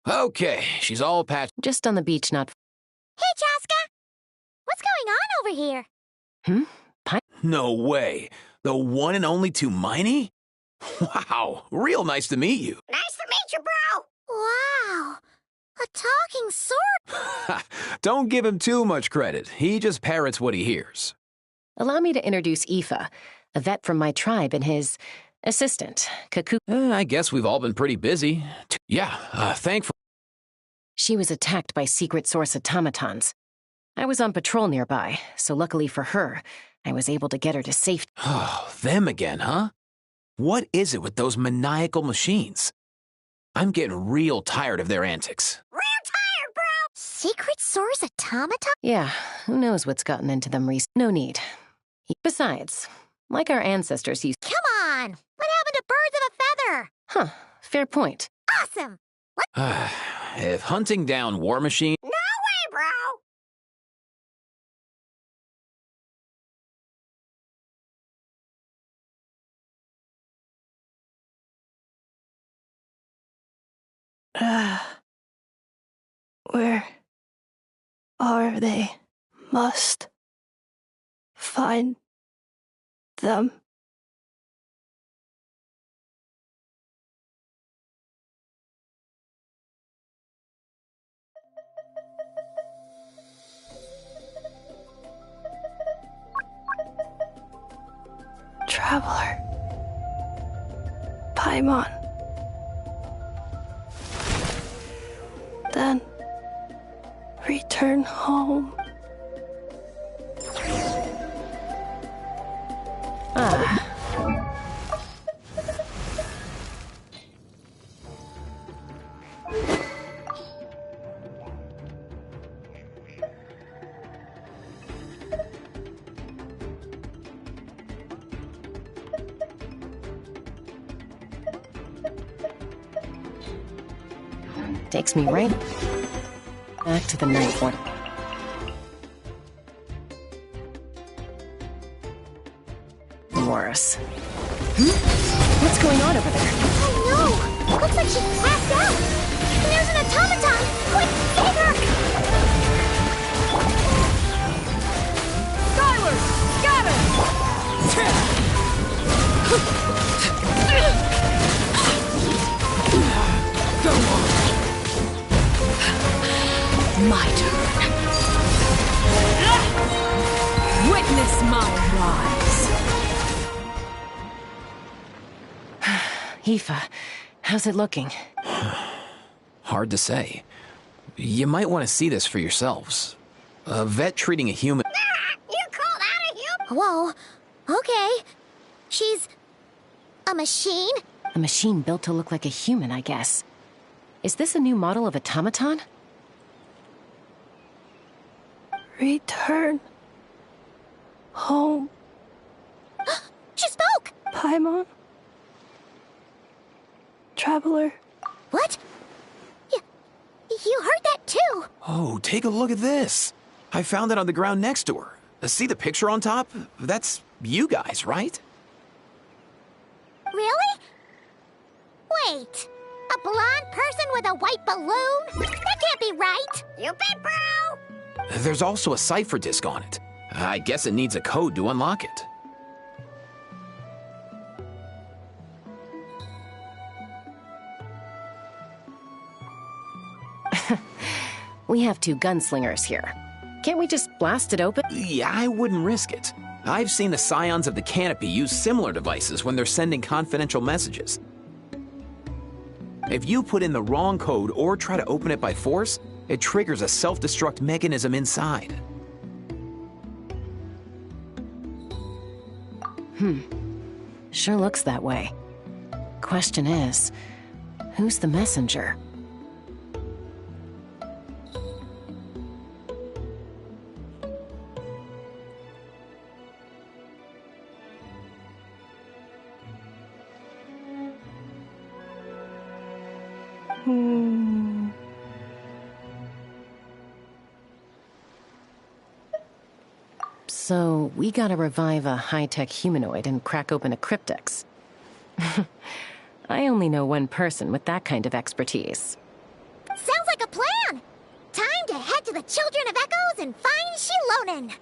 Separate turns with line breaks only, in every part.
Okay, she's all patched.
Just on the beach, not...
Hey, Chaska! What's going on over here?
No way. The one and only Tumaini? Wow, real nice to meet you.
Nice to meet you, bro! Wow, a talking sword!
Don't give him too much credit. He just parrots what he hears.
Allow me to introduce Aoife, a vet from my tribe and his assistant, Kaku.
I guess we've all been pretty busy. Yeah, thankful.
She was attacked by secret source automatons. I was on patrol nearby, so luckily for her, I was able to get her to safety.
Oh, them again, huh? What is it with those maniacal machines? I'm getting real tired of their antics.
Real tired, bro! Secret source automaton?
Yeah, who knows what's gotten into them recently. No need. Besides, like our ancestors used...
Come on! What happened to birds of a feather?
Huh, fair point.
Awesome!
If hunting down war machines...
No way, bro!
Where are they? Must find them. Traveler. Paimon. Then return home.
Takes me right back to the night one. Worse. What's going on over there?
Oh no! Looks like she passed out! There's an automaton! Quick, save her!
Skylar! Got her! Go on! My turn. Witness my rise.
Aoife, how's it looking?
Hard to say. You might want to see this for yourselves. A vet treating a human...
You call that a human? Whoa. Okay. She's... a machine?
A machine built to look like a human, I guess. Is this a new model of automaton?
Return home,
She spoke!
Paimon. Traveler.
What? You heard that too?
Oh, take a look at this. I found it on the ground next to her. See the picture on top? That's you guys, right?
Really? Wait. A blonde person with a white balloon? That can't be right. You bet, bro!
There's also a cipher disk on it. I guess it needs a code to unlock it.
We have two gunslingers here. Can't we just blast it open?
Yeah, I wouldn't risk it. I've seen the Scions of the Canopy use similar devices when they're sending confidential messages. If you put in the wrong code or try to open it by force, it triggers a self-destruct mechanism inside.
Sure looks that way. Question is, who's the messenger? So, we gotta revive a high-tech humanoid and crack open a cryptex. I only know one person with that kind of expertise.
Sounds like a plan! Time to head to the Children of Echoes and find Shilonen!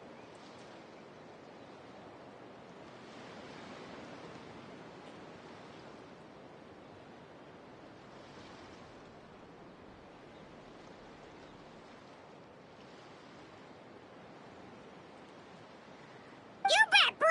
You bet, bro!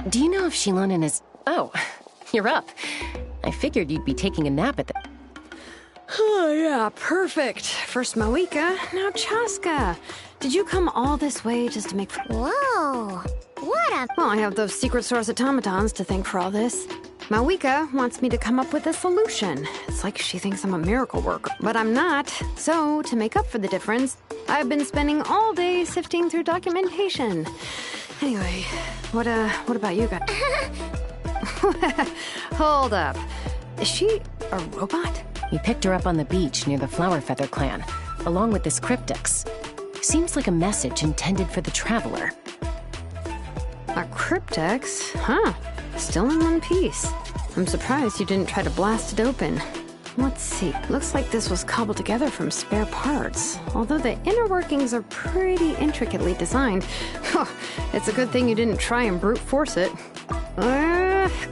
Do you know if Shilonen is... Oh, you're up. I figured you'd be taking a nap at the...
Oh, yeah, perfect. First Moika, now Chaska. Did you come all this way just to make...
Whoa! What a...
Well, I have those secret source automatons to thank for all this. Malika wants me to come up with a solution. It's like she thinks I'm a miracle worker, but I'm not. So, to make up for the difference, I've been spending all day sifting through documentation. Anyway, what about you guys? Hold up. Is she a robot?
We picked her up on the beach near the Flower Feather clan, along with this cryptex. Seems like a message intended for the Traveler.
A cryptex? Huh. Still in one piece. I'm surprised you didn't try to blast it open. Let's see. Looks like this was cobbled together from spare parts. Although the inner workings are pretty intricately designed. It's a good thing you didn't try and brute force it.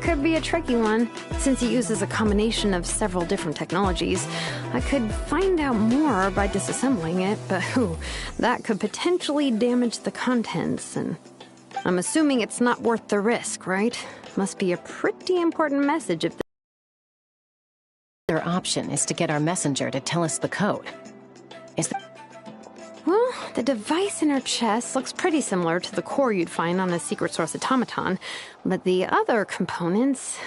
Could be a tricky one. Since it uses a combination of several different technologies, I could find out more by disassembling it, but that could potentially damage the contents, and I'm assuming it's not worth the risk, right? Must be a pretty important message if
Their option is to get our messenger to tell us the code.
Well, the device in her chest looks pretty similar to the core you'd find on a secret source automaton, but the other components,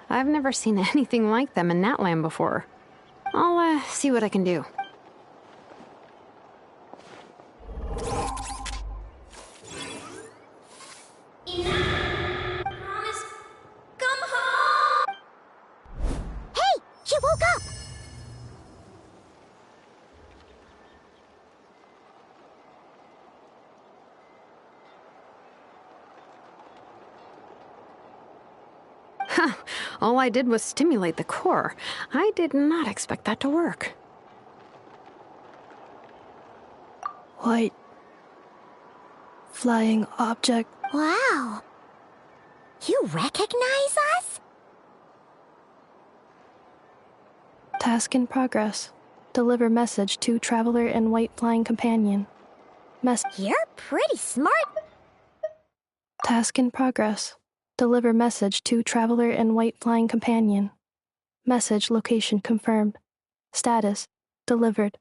I've never seen anything like them in Natlan before. I'll see what I can do.
Hey! She woke up!
All I did was stimulate the core. I did not expect that to work.
White. Flying object.
Wow. You recognize us?
Task in progress. Deliver message to traveler and white flying companion.
You're pretty smart.
Task in progress. Deliver message to traveler and white flying companion. Message location confirmed. Status delivered.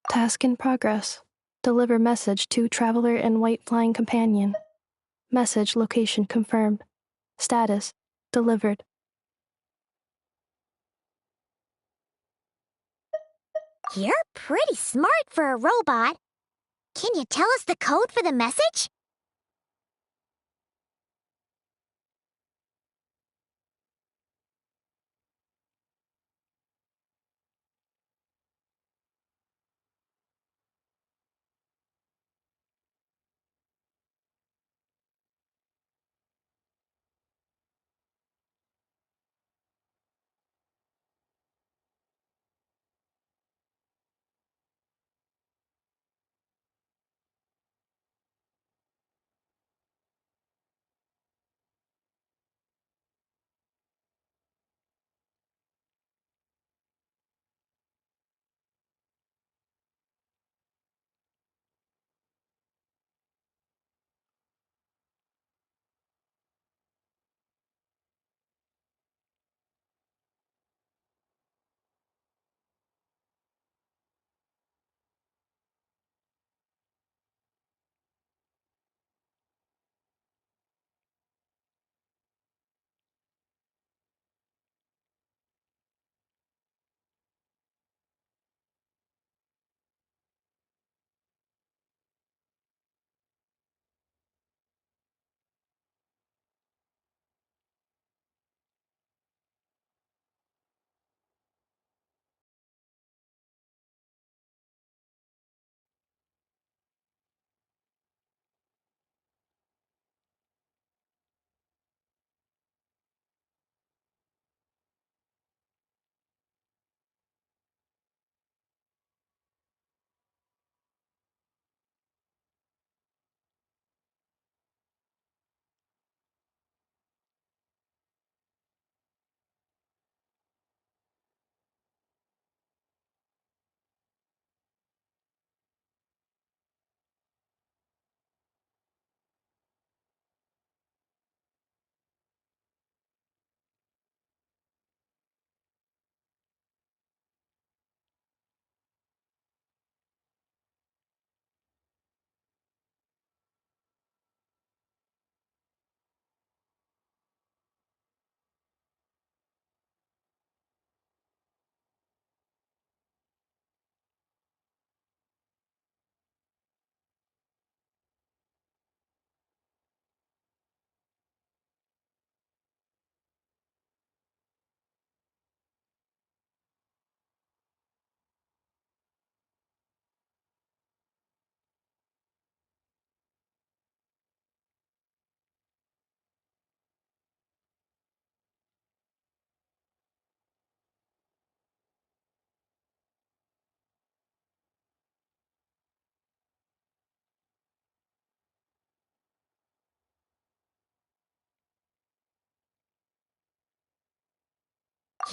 Task in progress. Deliver message to traveler and white flying companion. Message location confirmed. Status delivered.
You're pretty smart for a robot. Can you tell us the code for the message?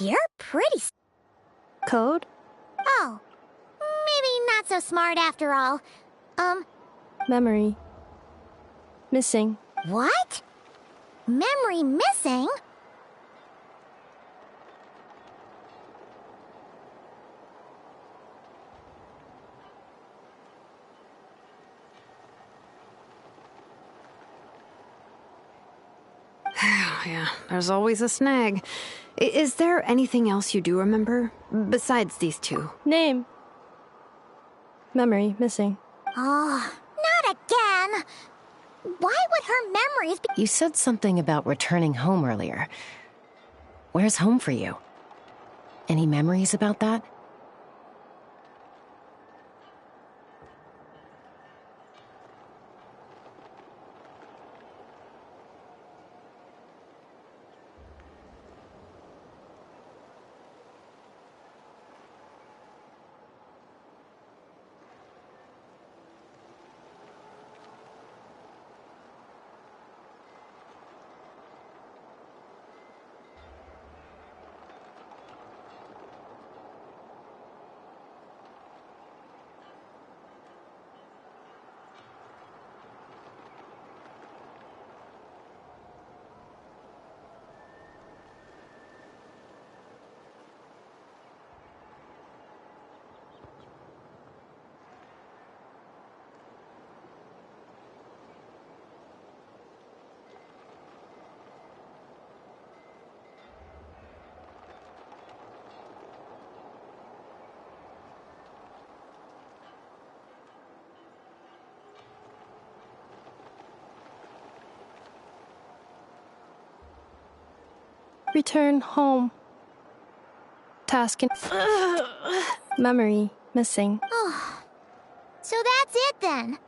You're pretty
Code?
Oh, maybe not so smart after all.
Memory. Missing.
What? Memory missing?
Yeah, there's always a snag. Is there anything else you do remember? Besides these two?
Name. Memory. Missing.
Oh, not again. Why would her memories be—
You said something about returning home earlier. Where's home for you? Any memories about that?
Return home. Task in memory. Missing.
So that's it then.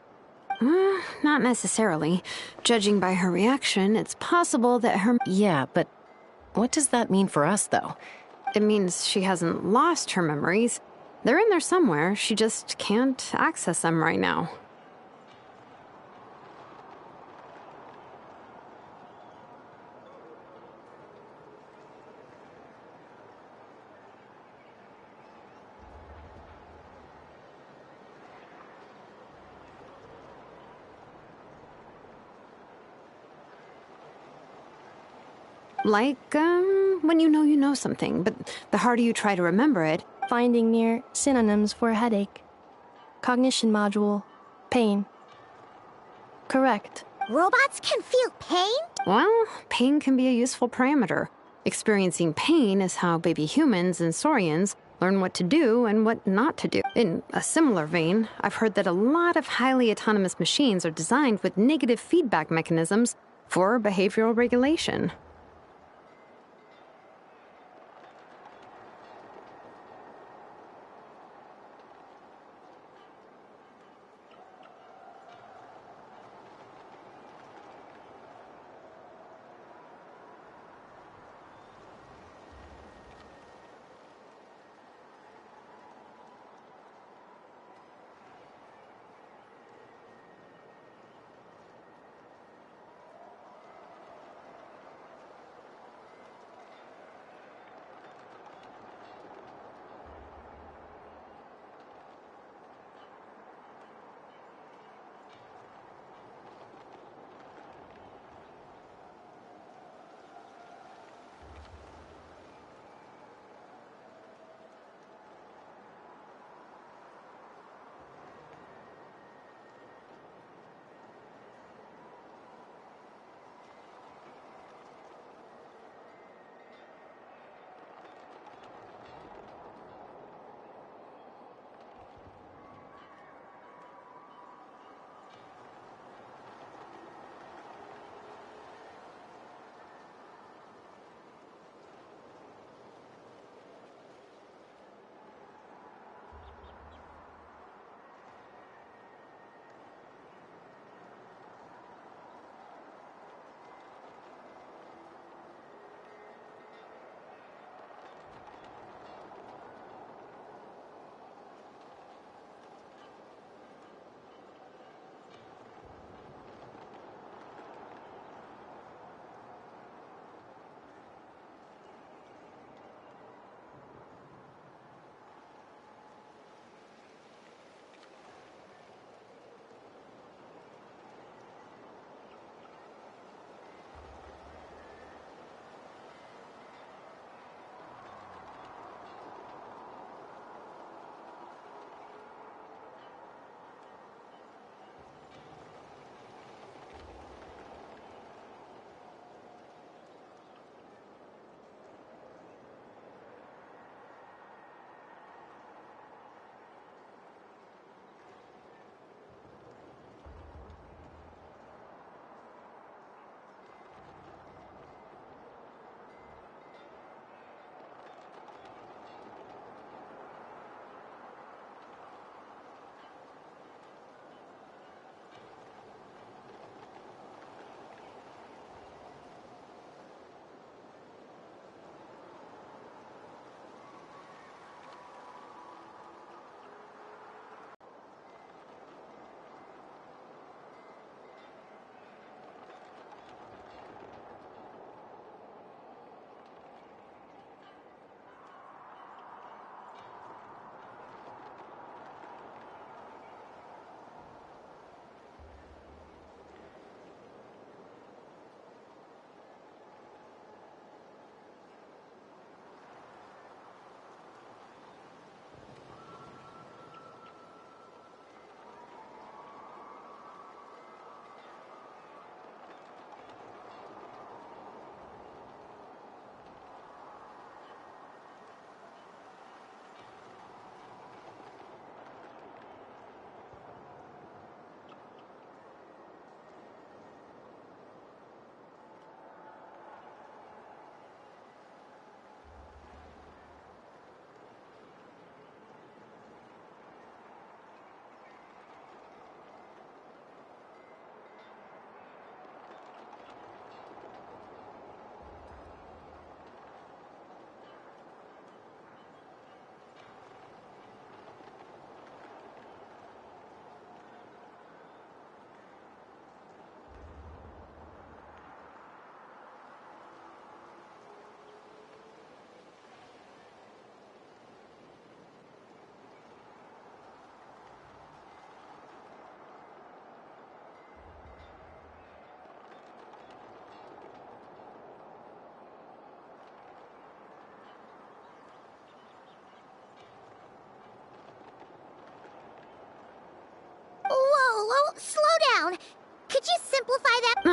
Not necessarily. Judging by her reaction, it's possible that her...
Yeah, but what does that mean for us, though?
It means she hasn't lost her memories. They're in there somewhere, she just can't access them right now. Like, when you know something, but the harder you try to remember it...
Finding near synonyms for headache. Cognition module. Pain. Correct.
Robots can feel pain?
Well, pain can be a useful parameter. Experiencing pain is how baby humans and saurians learn what to do and what not to do. In a similar vein, I've heard that a lot of highly autonomous machines are designed with negative feedback mechanisms for behavioral regulation.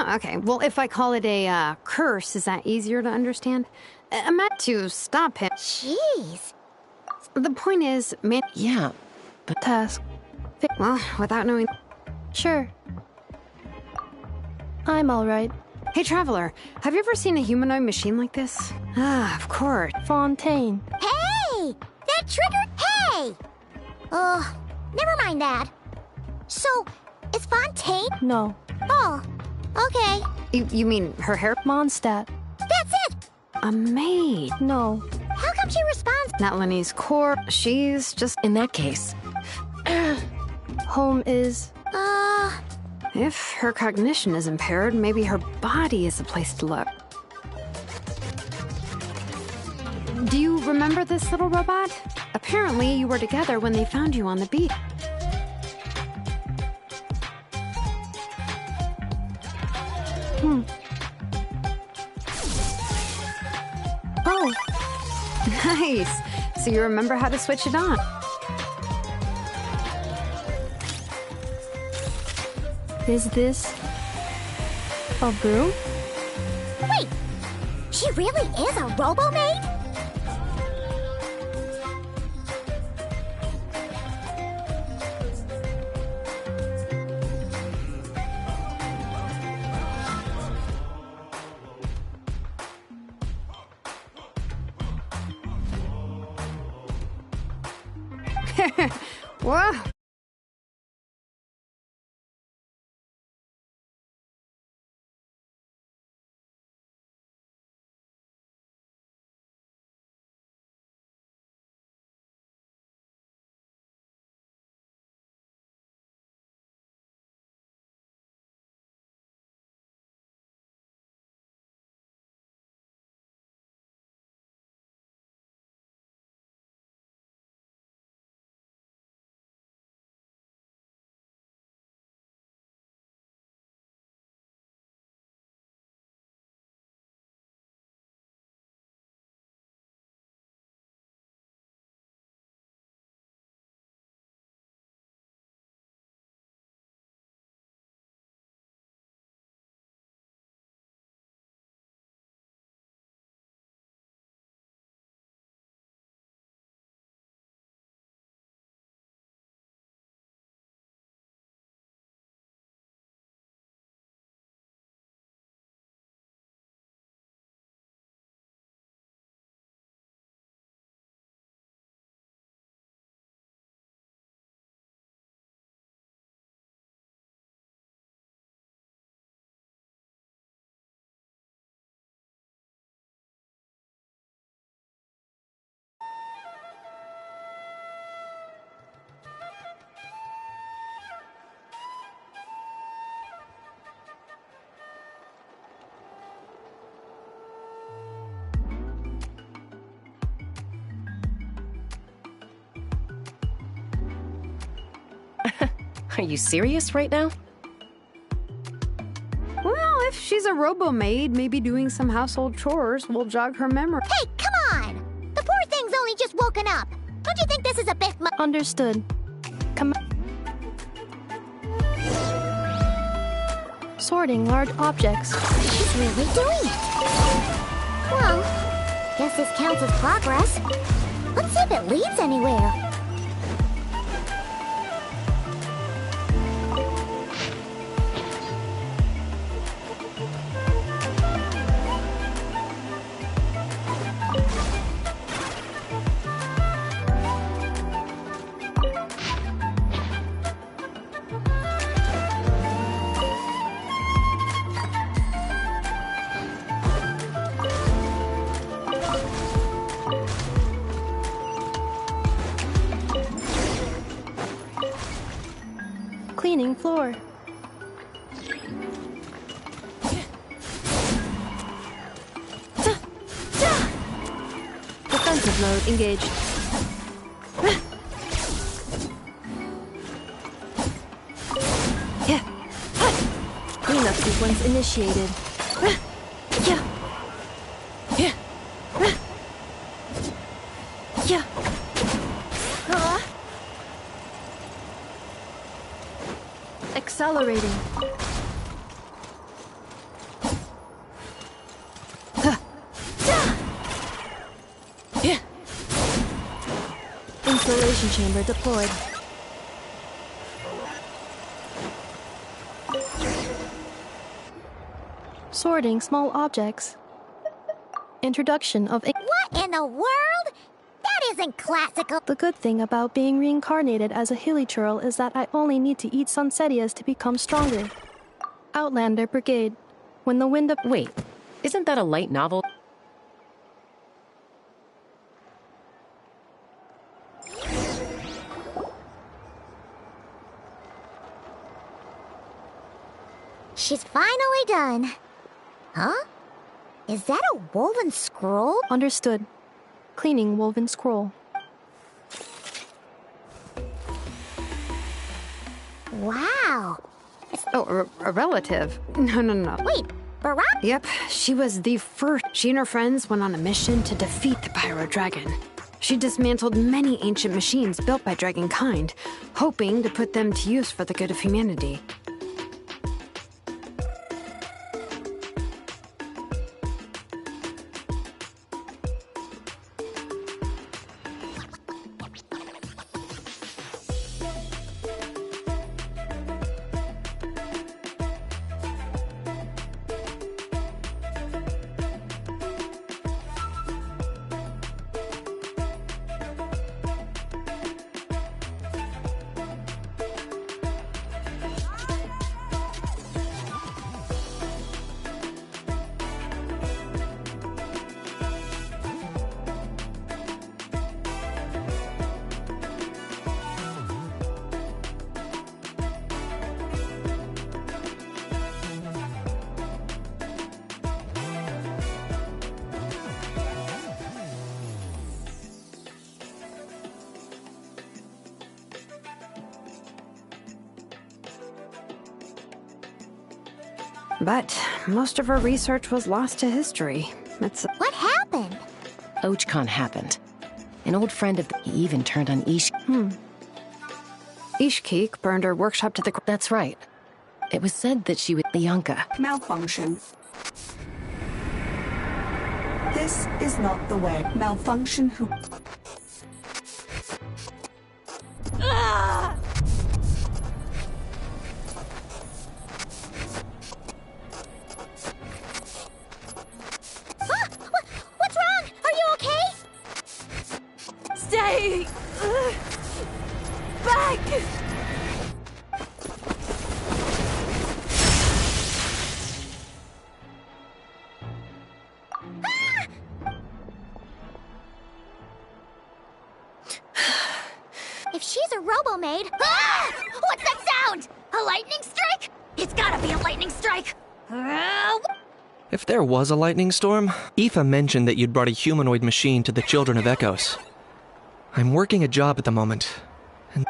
Oh, okay. Well, if I call it a curse, is that easier to understand? I'm meant to stop him.
Jeez.
The point is, man...
Yeah,
Task.
Well, without knowing...
Sure. I'm alright.
Hey, Traveler, have you ever seen a humanoid machine like this? Ah, of course.
Fontaine.
Hey! That triggered... Hey! Never mind that. So, is Fontaine...
No.
Oh, okay.
You mean her hair?
Mondstadt.
That's it!
A maid.
No.
How come she responds...
Not Lenny's core. She's just...
in that case.
Home is...
If her cognition is impaired, maybe her body is the place to look. Do you remember this little robot? Apparently, you were together when they found you on the beach.
Oh,
Nice. So you remember how to switch it on.
is this... a broom?
Wait! She really is a robo-maid?
Whoa.
Are you serious right now?
Well, if she's a robo-maid, maybe doing some household chores will jog her memory.
Hey, come on! The poor thing's only just woken up. Don't you think this is a bit
Understood. Come... Sorting large objects.
She's really doing it. Well, guess this counts as progress. Let's see if it leads anywhere.
Cleaning floor. Defensive mode engaged. Cleanup sequence initiated. Accelerating. Information chamber deployed. Sorting small objects. Introduction of
What in the world? That isn't classical.
The good thing about being reincarnated as a hilichurl is that I only need to eat sunsetias to become stronger. Outlander Brigade. When the wind of...
Wait, isn't that a light novel?
She's finally done. Huh? Is that a woven scroll?
Understood. Cleaning woven scroll.
Wow.
Oh, a relative? No.
Wait, Barack?
Yep, she was the first. She and her friends went on a mission to defeat the Pyro Dragon. She dismantled many ancient machines built by Dragonkind, hoping to put them to use for the good of humanity. But most of her research was lost to history.
What happened?
Ochcon happened. An old friend of he even turned on
Ishkeek burned her workshop to the ground.
That's right. It was said that she was Bianca.
Malfunction. This is not the way. Malfunction who...
What's wrong? Are you okay?
Stay back!
If she's a robo-maid... Ah! What's that sound? A lightning strike? It's gotta be a lightning strike!
If there was a lightning storm, Aoife mentioned that you'd brought a humanoid machine to the Children of Echoes. I'm working a job at the moment, and...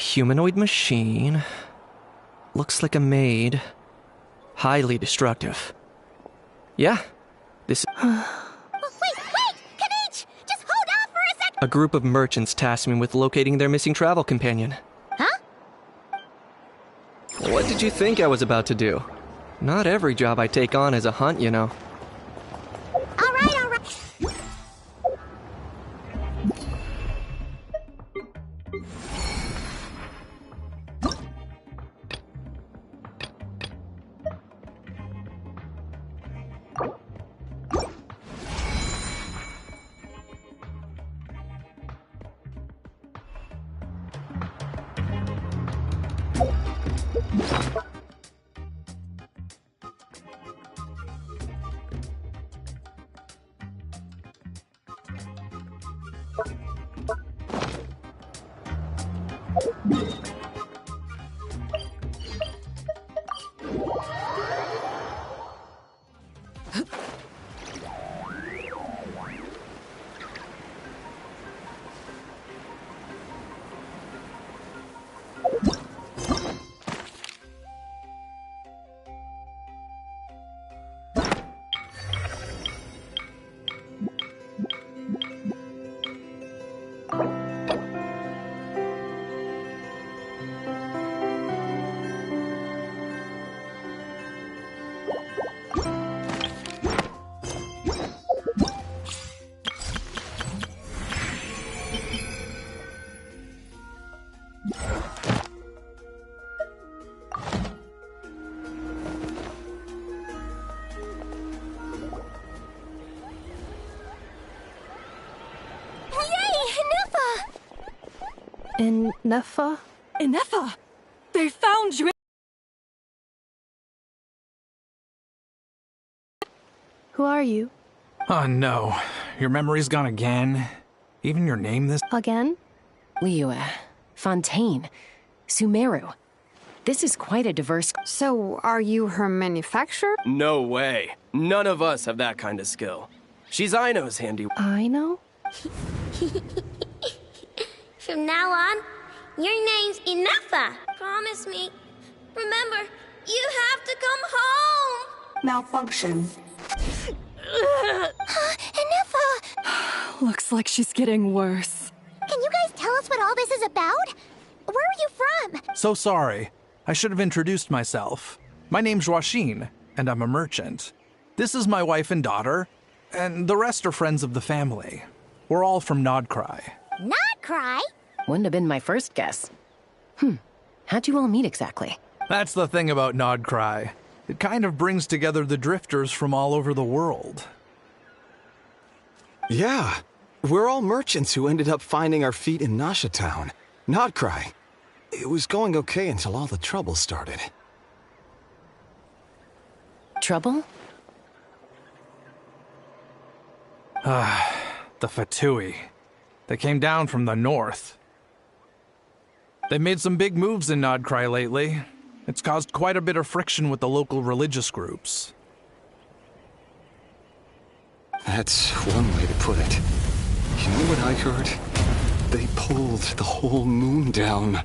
Humanoid machine. Looks like a maid. Highly destructive. Yeah, this...
Wait! Kanich! Just hold off for a second!
A group of merchants tasked me with locating their missing travel companion.
Huh?
What did you think I was about to do? Not every job I take on is a hunt, you know.
All right.
In Neffa?
Ineffa! They found you!
Who are you?
Oh no, your memory's gone again? Even your name this—
Again?
Liyue, Fontaine, Sumeru. This is quite a diverse...
So, are you her manufacturer?
No way. None of us have that kind of skill. She's Aino's handy.
I know?
From now on, your name's Ineffa. Promise me. Remember, you have to come home.
Malfunction.
Ineffa!
Looks like she's getting worse.
Can you guys tell us what all this is about? Where are you from?
So sorry. I should have introduced myself. My name's Joachine, and I'm a merchant. This is my wife and daughter, and the rest are friends of the family. We're all from Nodcry.
Not cry.
Wouldn't have been my first guess. How'd you all meet exactly?
That's the thing about Nodcry. It kind of brings together the drifters from all over the world.
Yeah, we're all merchants who ended up finding our feet in Nasha Town. Nodcry. It was going okay until all the trouble started.
Trouble?
The Fatui. They came down from the north. They've made some big moves in Nodcry lately. It's caused quite a bit of friction with the local religious groups.
That's one way to put it. You know what I heard? They pulled the whole moon down.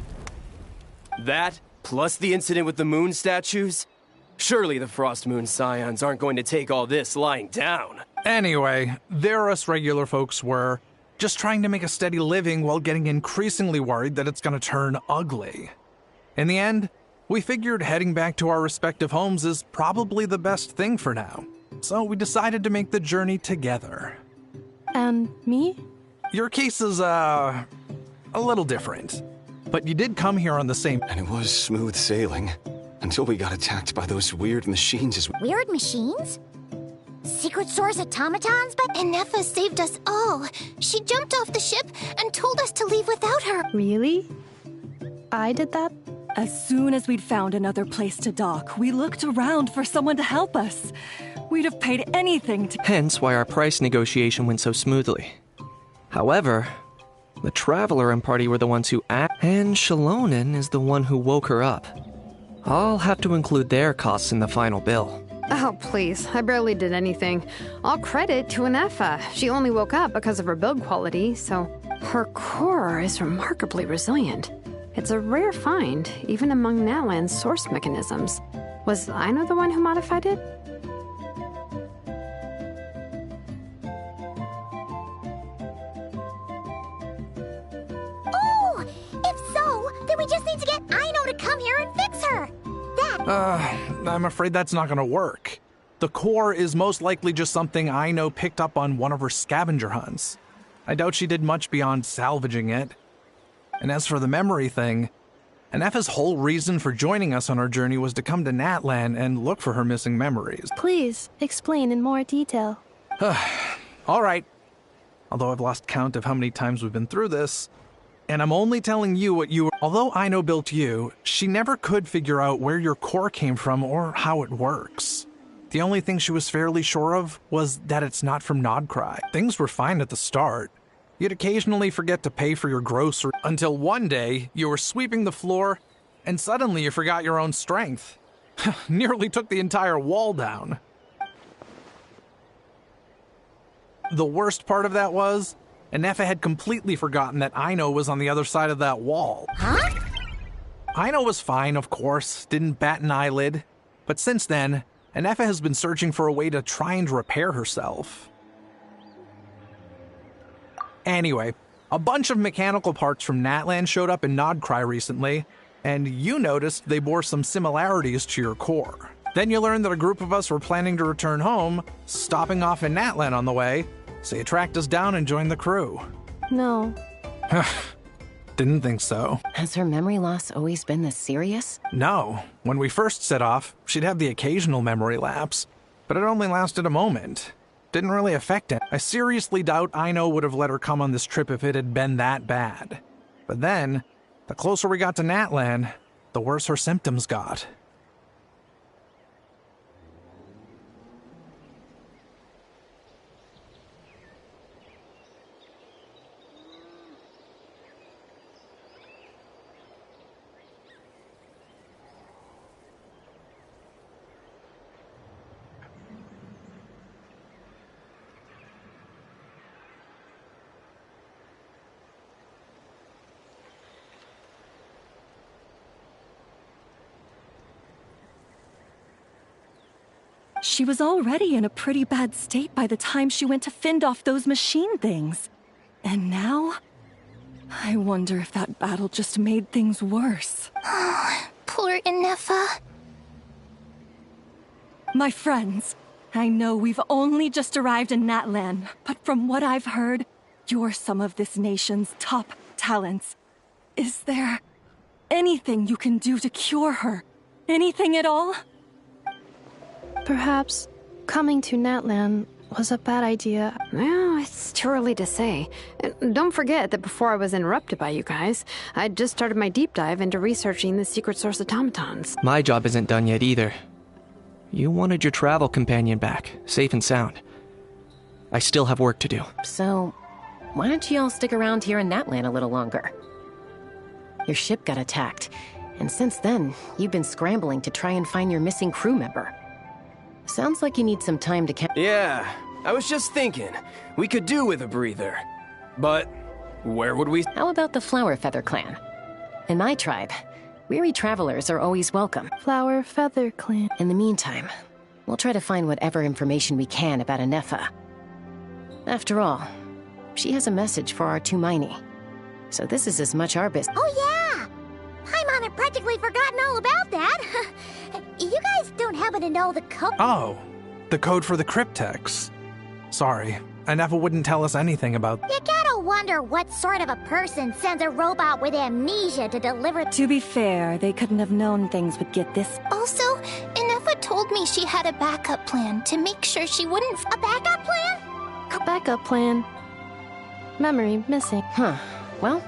That, plus the incident with the moon statues? Surely the Frost Moon Scions aren't going to take all this lying down.
Anyway, there us regular folks were just trying to make a steady living while getting increasingly worried that it's gonna turn ugly. In the end, we figured heading back to our respective homes is probably the best thing for now. So we decided to make the journey together.
And me?
Your case is, a little different. But you did come here on the same—
And it was smooth sailing. Until we got attacked by those weird machines as—
Weird machines? Secret source automatons? But Ineffa saved us all. She jumped off the ship and told us to leave without her.
Really? I did that?
As soon as we'd found another place to dock, we looked around for someone to help us. We'd have paid anything to—
Hence why our price negotiation went so smoothly. However, the Traveler and party were the ones who and Shalonen is the one who woke her up. I'll have to include their costs in the final bill.
Oh, please. I barely did anything. All credit to Ineffa. She only woke up because of her build quality, so her core is remarkably resilient. It's a rare find, even among Natlan's source mechanisms. Was Aino the one who modified it?
Oh! If so, then we just need to get Aino to come here and fix her!
I'm afraid that's not gonna work. The core is most likely just something Aino picked up on one of her scavenger hunts. I doubt she did much beyond salvaging it. And as for the memory thing, Anefa's whole reason for joining us on our journey was to come to Natlan and look for her missing memories.
Please, explain in more detail.
All right. Although I've lost count of how many times we've been through this, and I'm only telling you what you... Although Aino built you, she never could figure out where your core came from or how it works. The only thing she was fairly sure of was that it's not from Nodcry. Things were fine at the start. You'd occasionally forget to pay for your groceries until one day you were sweeping the floor and suddenly you forgot your own strength. Nearly took the entire wall down. The worst part of that was, Anefa had completely forgotten that Aino was on the other side of that wall.
Huh?
Aino was fine, of course, didn't bat an eyelid. But since then, Anefa has been searching for a way to try and repair herself. Anyway, a bunch of mechanical parts from Natlan showed up in Nodcry recently, and you noticed they bore some similarities to your core. Then you learned that a group of us were planning to return home, stopping off in Natlan on the way, so you tracked us down and joined the crew.
No.
Didn't think so.
Has her memory loss always been this serious?
No. When we first set off, she'd have the occasional memory lapse, but it only lasted a moment. Didn't really affect it. I seriously doubt Aino would have let her come on this trip if it had been that bad. But then, the closer we got to Natlan, the worse her symptoms got.
She was already in a pretty bad state by the time she went to fend off those machine things. And now? I wonder if that battle just made things worse.
Poor Anefa.
My friends, I know we've only just arrived in Natlan, but from what I've heard, you're some of this nation's top talents. Is there anything you can do to cure her? Anything at all?
Perhaps coming to Natlan was a bad idea.
Well, it's too early to say. And don't forget that before I was interrupted by you guys, I'd just started my deep dive into researching the secret source automatons.
My job isn't done yet either. You wanted your travel companion back, safe and sound. I still have work to do.
So, why don't you all stick around here in Natlan a little longer? Your ship got attacked, and since then, you've been scrambling to try and find your missing crew member. Sounds like you need some time to
Yeah, I was just thinking, we could do with a breather. But where would we...
How about the Flower Feather Clan? In my tribe, weary travelers are always welcome.
Flower Feather Clan.
In the meantime, we'll try to find whatever information we can about Anefa. After all, she has a message for our Tumaini. So this is as much our business.
Oh yeah! Paimon had practically forgotten all about that. You guys don't happen to know the code?
Oh, the code for the cryptex. Sorry, Anefa wouldn't tell us anything about...
You gotta wonder what sort of a person sends a robot with amnesia to deliver...
To be fair, they couldn't have known things would get this...
Also, Anefa told me she had a backup plan to make sure she wouldn't... A backup plan?
Backup plan. Memory missing.
Huh. Well,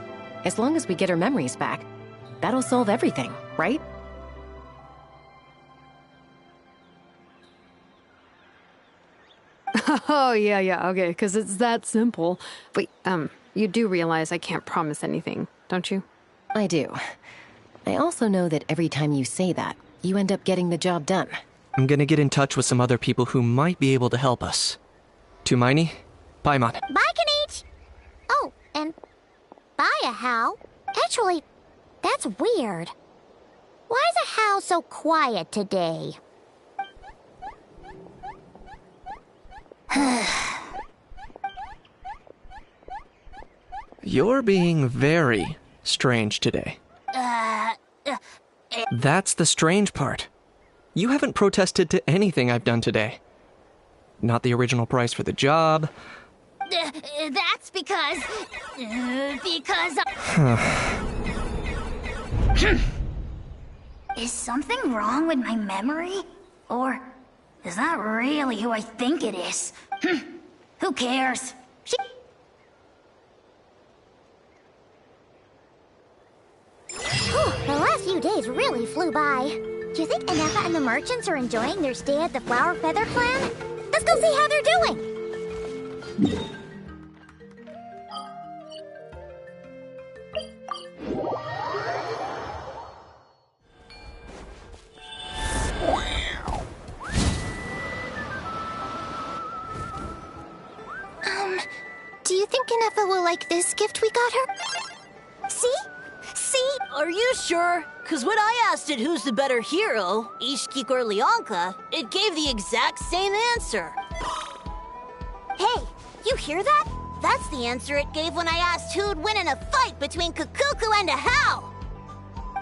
as long as we get her memories back, that'll solve everything, right?
Oh, yeah, okay, because it's that simple. Wait, you do realize I can't promise anything, don't you?
I do. I also know that every time you say that, you end up getting the job done.
I'm gonna get in touch with some other people who might be able to help us. Tumaini, Paimon.
Bye, Kanich! Oh, and bye, How. Actually, That's weird. Why is the house so quiet today?
You're being very strange today. That's the strange part. You haven't protested to anything I've done today. Not the original price for the job.
That's because... Is something wrong with my memory? Or is that really who I think it is? Who cares? The last few days really flew by. Do you think Anefa and the merchants are enjoying their stay at the Flower Feather Clan? Let's go see how they're doing!
Do you think Anefa will like this gift we got her?
See? See?
Are you sure? Because when I asked it who's the better hero, Ishkik or Leonka, it gave the exact same answer.
Hey, you hear that?
That's the answer it gave when I asked who'd win in a fight between Kukuku and Ahau.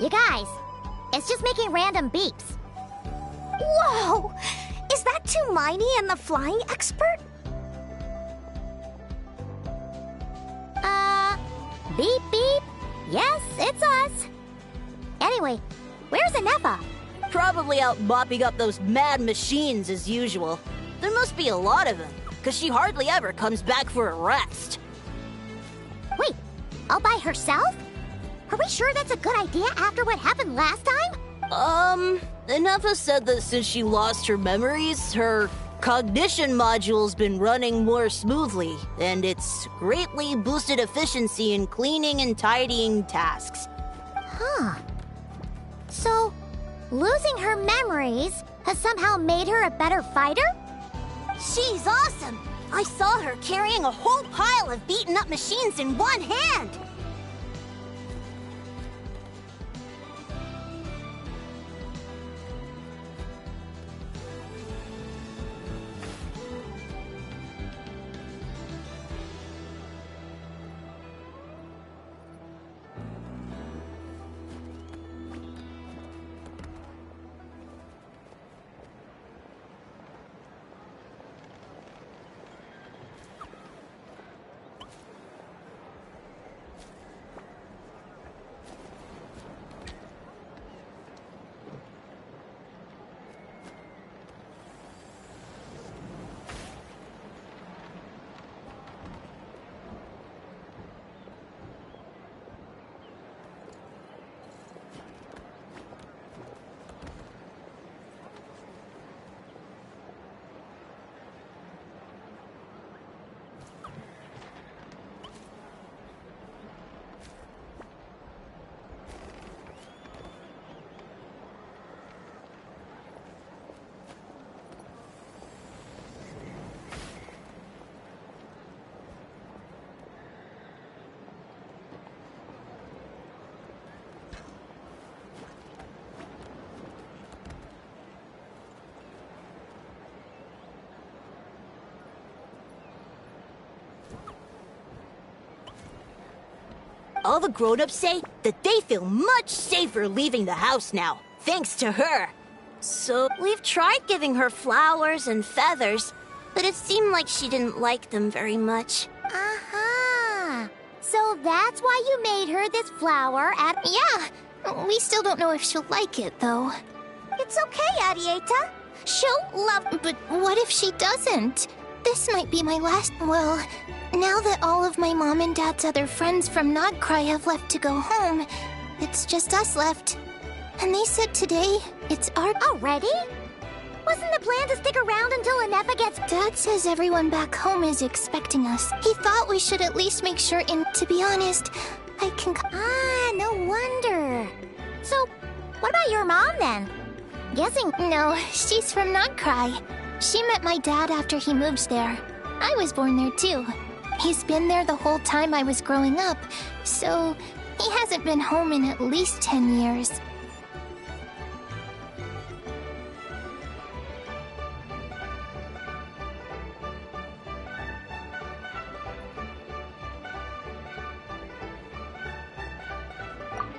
You guys, it's just making random beeps. Whoa! Is that Tumaini and the flying expert? Beep beep. Yes, it's us. Anyway, where's Anefa?
Probably out mopping up those mad machines as usual. There must be a lot of them, because she hardly ever comes back for a rest.
Wait, all by herself? Are we sure that's a good idea after what happened last time?
Anefa said that since she lost her memories, her cognition module's been running more smoothly, and it's greatly boosted efficiency in cleaning and tidying tasks.
Huh. So, losing her memories has somehow made her a better fighter?
She's awesome! I saw her carrying a whole pile of beaten up machines in one hand! All the grown-ups say that they feel much safer leaving the house now, thanks to her. So we've tried giving her flowers and feathers, but it seemed like she didn't like them very much.
Uh-huh. So that's why you made her this flower at...
Yeah, we still don't know if she'll like it, though.
It's okay, Arieta. She'll love...
But what if she doesn't? This might be my last... Well, now that all of my mom and dad's other friends from Nodcry have left to go home, it's just us left. And they said today it's our...
Already? Wasn't the plan to stick around until Anefa gets...
Dad says everyone back home is expecting us. He thought we should at least make sure, and to be honest, I can...
Ah, no wonder. So, what about your mom then? Guessing...
No, she's from Nodcry. She met my dad after he moved there. I was born there too. He's been there the whole time I was growing up, so He hasn't been home in at least 10 years.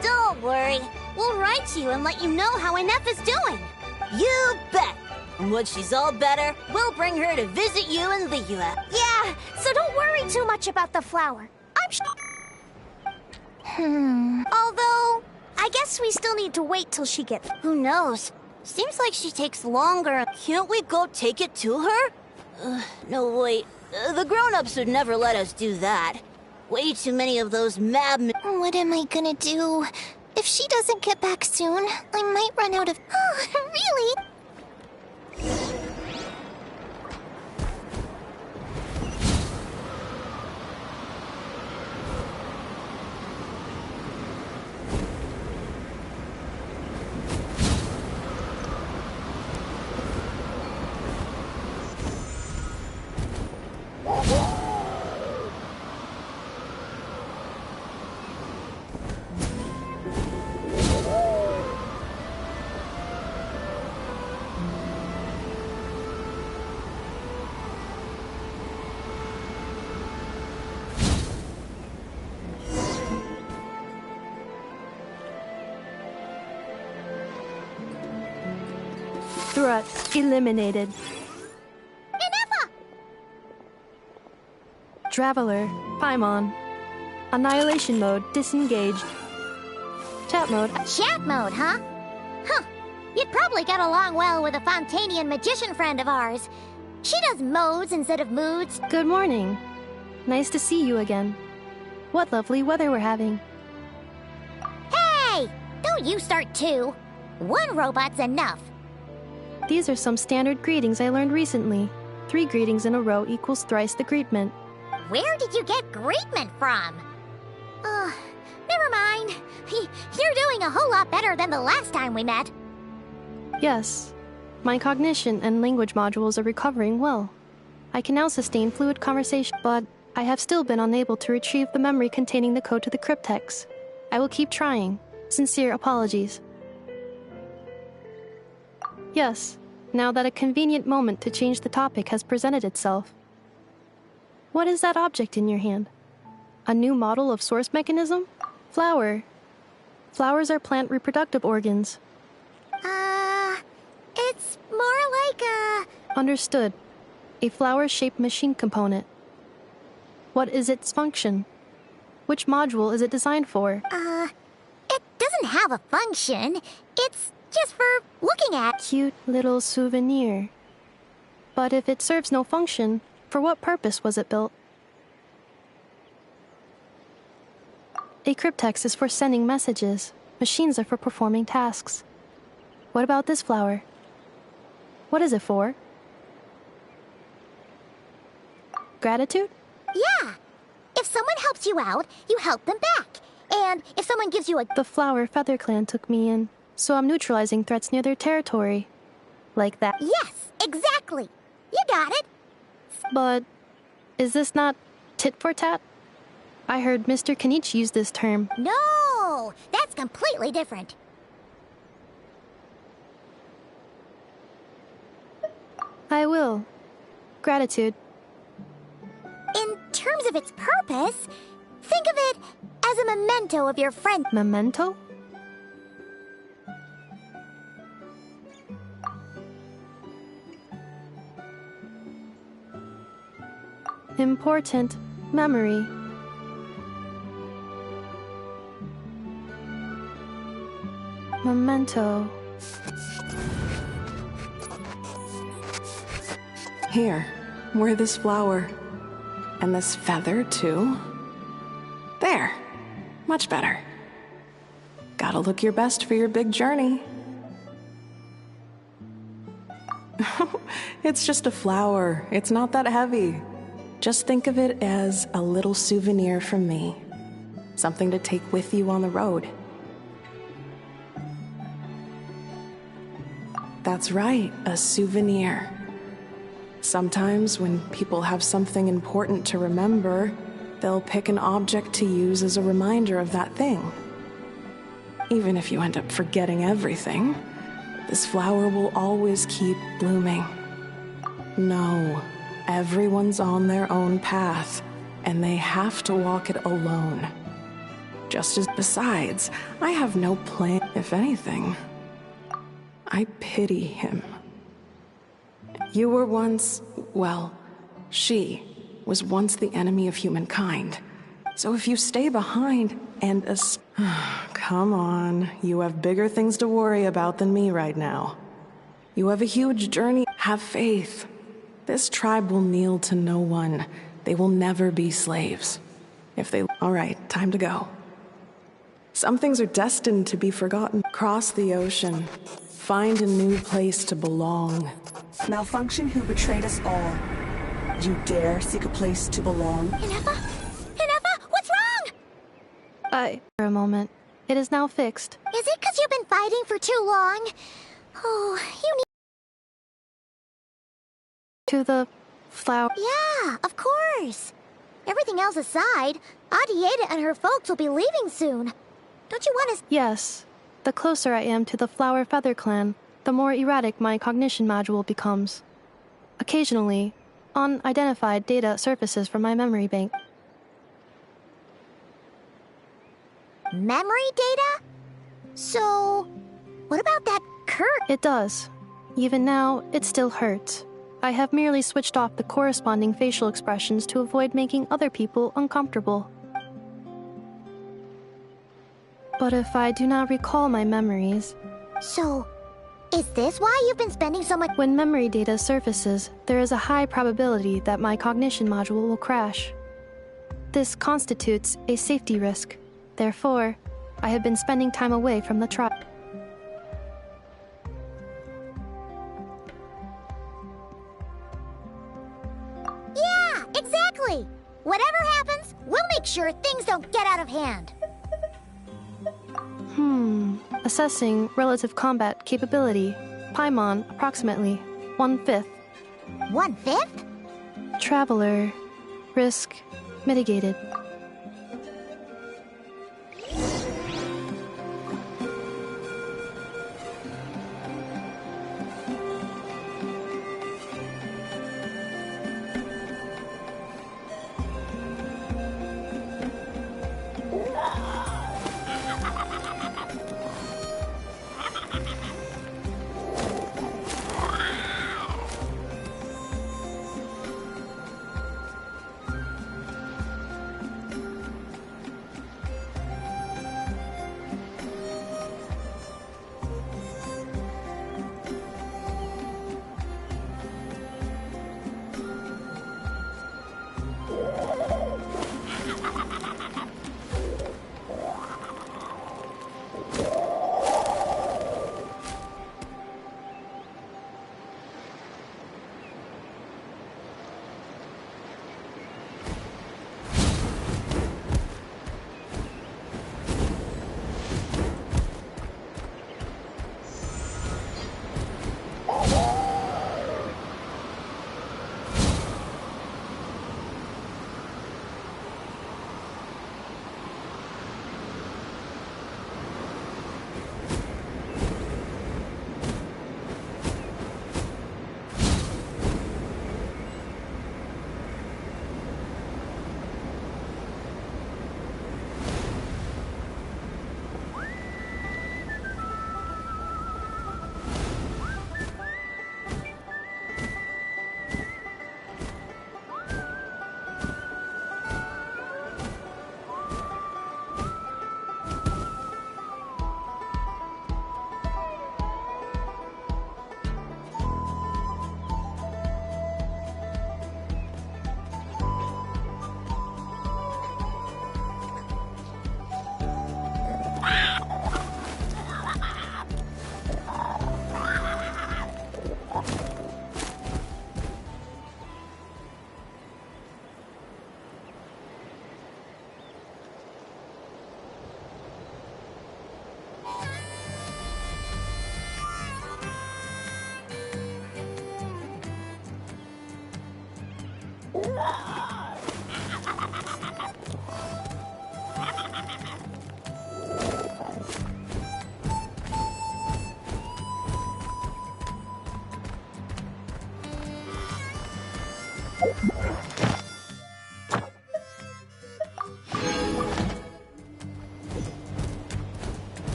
Don't worry. We'll write to you and let you know how Inefa's doing. You bet. And when she's all better, we'll bring her to visit you in Liyue.
Yeah, so don't worry too much about the flower. Although, I guess we still need to wait till she gets...
Who knows? Seems like she takes longer. Can't we go take it to her? No, wait. The grown-ups would never let us do that. Way too many of those madmen.
What am I gonna do? If she doesn't get back soon, I might run out of... Oh, really?
Threat eliminated.
Inefa!
Traveler, Paimon. Annihilation mode disengaged. Chat mode.
Chat mode, huh? Huh. You'd probably get along well with a Fontanian magician friend of ours. She does modes instead of moods.
Good morning. Nice to see you again. What lovely weather we're having.
Hey! Don't you start too. One robot's enough.
These are some standard greetings I learned recently. 3 greetings in a row equals thrice the greetment.
Where did you get greetment from? Never mind. You're doing a whole lot better than the last time we met.
Yes. My cognition and language modules are recovering well. I can now sustain fluid conversation, but I have still been unable to retrieve the memory containing the code to the cryptex. I will keep trying. Sincere apologies. Yes, now that a convenient moment to change the topic has presented itself. What is that object in your hand? A new model of source mechanism? Flower. Flowers are plant reproductive organs.
It's more like a...
Understood. A flower-shaped machine component. What is its function? Which module is it designed for?
It doesn't have a function. It's just for looking at.
Cute little souvenir. But if it serves no function, for what purpose was it built? A cryptex is for sending messages. Machines are for performing tasks. What about this flower? What is it for? Gratitude?
Yeah. If someone helps you out, you help them back. And if someone gives you a...
The flower Feather Clan took me in, so I'm neutralizing threats near their territory. Like that.
Yes, exactly. You got it.
But is this not tit for tat? I heard Mr. Kenichi use this term.
No, that's completely different.
I will. Gratitude.
In terms of its purpose, think of it as a memento of your friend.
Memento? Important memory. Memento.
Here, wear this flower. And this feather, too. There. Much better. Gotta look your best for your big journey. It's just a flower. It's not that heavy. Just think of it as a little souvenir from me. Something to take with you on the road. That's right, a souvenir. Sometimes when people have something important to remember, They'll pick an object to use as a reminder of that thing. Even if you end up forgetting everything, this flower will always keep blooming. No, everyone's on their own path, and they have to walk it alone. Just as besides, I have no plan. If anything, I pity him. You were once, well, she was once the enemy of humankind. So if you stay behind and come on, you have bigger things to worry about than me right now. You have a huge journey. Have faith. This tribe will kneel to no one. They will never be slaves. All right, time to go. Some things are destined to be forgotten. Cross the ocean. Find a new place to belong.
Malfunction who betrayed us all. You dare seek a place to belong?
Inefa? Inefa, what's wrong?
For a moment. It is now fixed.
Is it because you've been fighting for too long? Oh, you need...
To the flower.
Yeah, of course. Everything else aside, Adieta and her folks will be leaving soon. Don't you want to...
Yes. The closer I am to the Flower Feather clan, the more erratic my cognition module becomes. Occasionally, unidentified data surfaces from my memory bank.
Memory data? So, what about that Kurt?
It does. Even now, it still hurts. I have merely switched off the corresponding facial expressions to avoid making other people uncomfortable. But if I do not recall my memories...
So, is this why you've been spending so much...
When memory data surfaces, there is a high probability that my cognition module will crash. This constitutes a safety risk. Therefore, I have been spending time away from the tribe.
Yeah, exactly! Whatever happens, we'll make sure things don't get out of hand.
Assessing relative combat capability. Paimon, approximately 1/5.
1/5?
Traveler. Risk mitigated.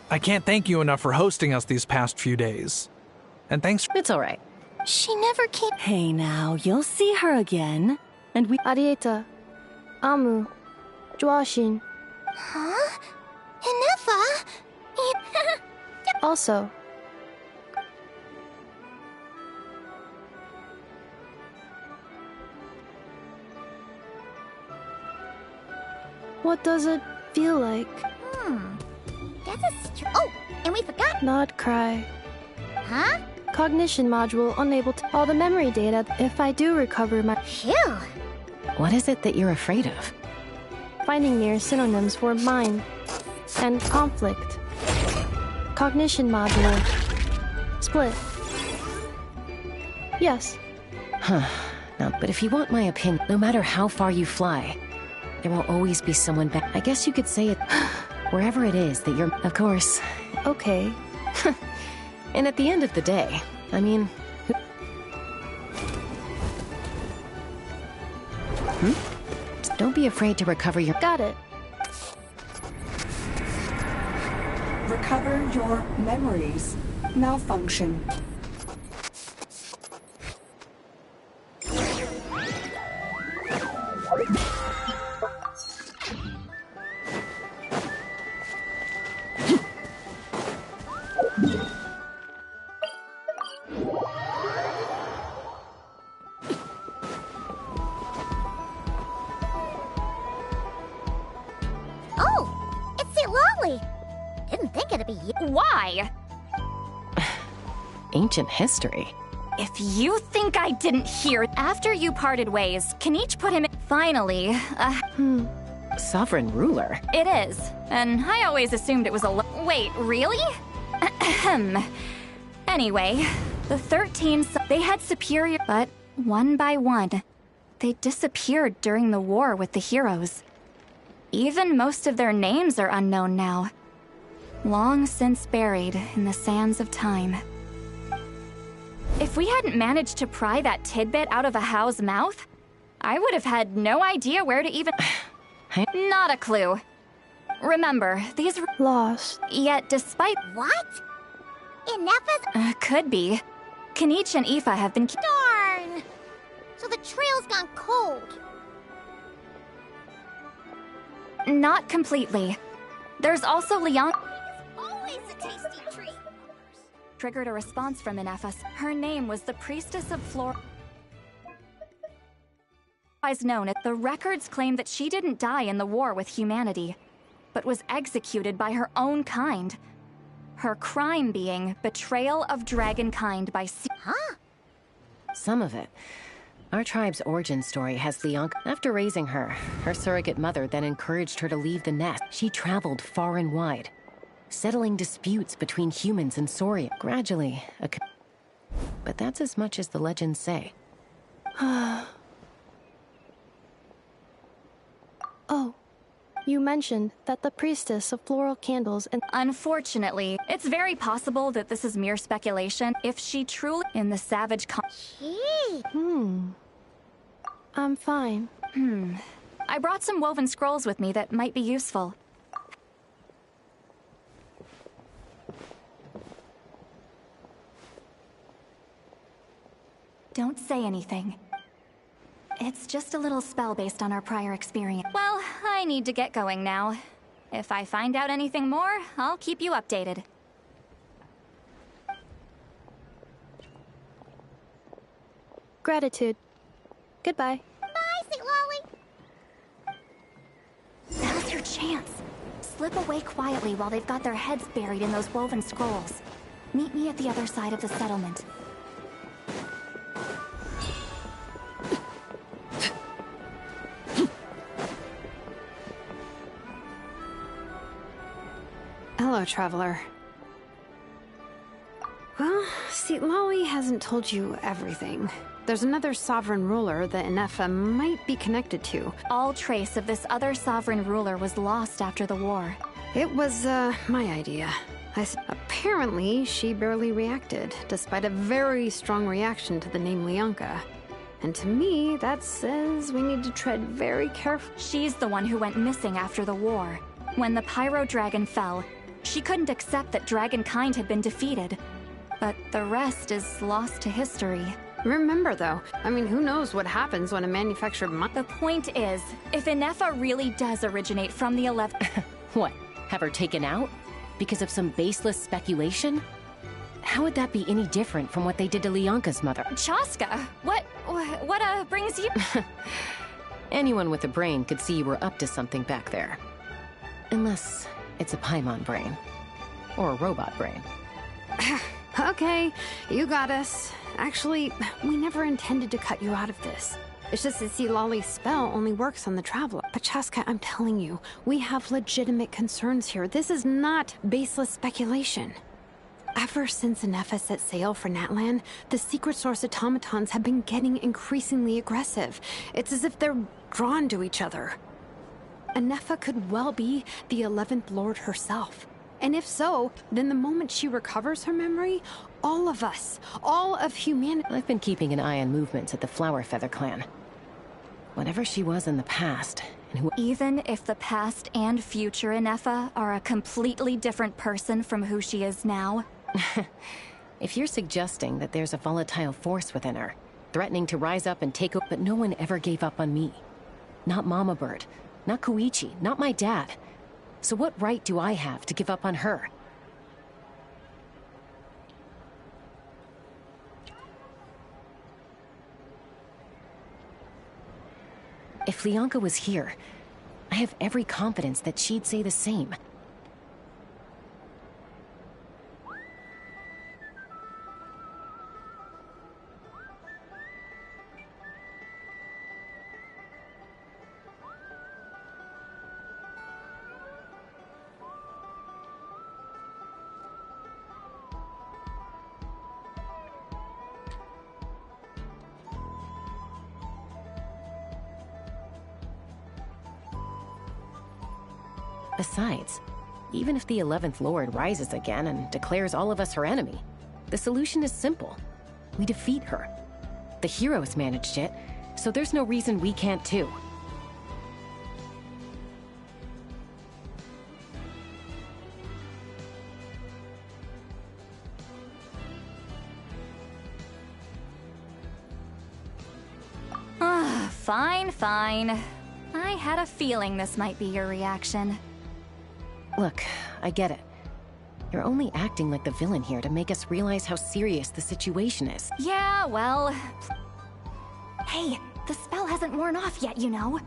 I can't thank you enough for hosting us these past few days. And thanks for—
It's all right.
She never came.
Hey now, you'll see her again. And we—
Arieta. Amu. Joashin.
Huh? Inefa?
Also. What does it feel like?
That's a oh, and we forgot.
Not cry.
Huh?
Cognition module unable to all the memory data if I do recover my—
Phew.
What is it that you're afraid of?
Finding near synonyms for mind and conflict. Cognition module. Split. Yes.
Huh. Now, but if you want my opinion, no matter how far you fly, there will always be someone back. I guess you could say it wherever it is that you're, of course.
Okay.
And at the end of the day, I mean, don't be afraid to recover your—
Got it.
Recover your memories. Malfunction.
Oh, it's the lolly. Didn't think it'd be you.
Why?
ancient history.
If you think I didn't hear, after you parted ways, can each put him in? Finally,
Sovereign ruler?
It is, and I always assumed it was a wait, really? Ahem. Anyway, the 13, they had superior, but one by one, they disappeared during the war with the heroes. Even most of their names are unknown now. Long since buried in the sands of time. If we hadn't managed to pry that tidbit out of a How's mouth, I would have had no idea where to even... Not a clue. Remember, these...
Lost.
Yet despite...
What? Inefa's...
could be. Kanich and Aoife have been...
Darn! So the trail's gone cold.
Not completely. There's also Leon...
Always a tasty treat.
Triggered a response from Inephas. Her name was the Priestess of Flor... known, the records claim that she didn't die in the war with humanity, but was executed by her own kind. Her crime being betrayal of dragonkind by
Huh?
Some of it. Our tribe's origin story has Leon. After raising her, her surrogate mother then encouraged her to leave the nest. She traveled far and wide, settling disputes between humans and Saurian. Gradually, but that's as much as the legends say.
Oh, you mentioned that the priestess of floral candles and...
Unfortunately, it's very possible that this is mere speculation. If she truly in the savage
I'm fine.
I brought some woven scrolls with me that might be useful. Don't say anything. It's just a little spell based on our prior experience. Well, I need to get going now. If I find out anything more, I'll keep you updated.
Gratitude. Goodbye.
Bye, Sweet Lolly.
Now's your chance. Slip away quietly while they've got their heads buried in those woven scrolls. Meet me at the other side of the settlement.
Hello, Traveler. Well, see, Lolly hasn't told you everything. There's another sovereign ruler that Inefa might be connected to.
All trace of this other sovereign ruler was lost after the war.
It was, my idea. Apparently, she barely reacted, despite a very strong reaction to the name Leonka. And to me, that says we need to tread very carefully.
She's the one who went missing after the war. When the Pyro Dragon fell, she couldn't accept that dragonkind had been defeated. But the rest is lost to history.
Remember, though, I mean, who knows what happens when a manufactured
The point is, if Inefa really does originate from the 11th...
What? Have her taken out? Because of some baseless speculation? How would that be any different from what they did to Leonka's mother?
Chaska, what brings you...
Anyone with a brain could see you were up to something back there. Unless it's a Paimon brain. Or a robot brain.
Okay, you got us. Actually, we never intended to cut you out of this. It's just that, see, Lolly's spell only works on the Traveler. But Chaska, I'm telling you, we have legitimate concerns here. This is not baseless speculation. Ever since Inefa set sail for Natlan, the secret source automatons have been getting increasingly aggressive. It's as if they're drawn to each other. Inefa could well be the 11th Lord herself. And if so, then the moment she recovers her memory, all of us, all of humanity...
I've been keeping an eye on movements at the Flower Feather clan. Whatever she was in the past, and who...
Even if the past and future Inefa are a completely different person from who she is now...
If you're suggesting that there's a volatile force within her, threatening to rise up and take over... But no one ever gave up on me. Not Mama Bird, not Koichi, not my dad. So what right do I have to give up on her? If Leonka was here, I have every confidence that she'd say the same. Besides, even if the 11th Lord rises again and declares all of us her enemy, the solution is simple. We defeat her. The heroes managed it, so there's no reason we can't too.
Fine. I had a feeling this might be your reaction.
Look, I get it. You're only acting like the villain here to make us realize how serious the situation is.
Yeah, well... Hey, the spell hasn't worn off yet, you know.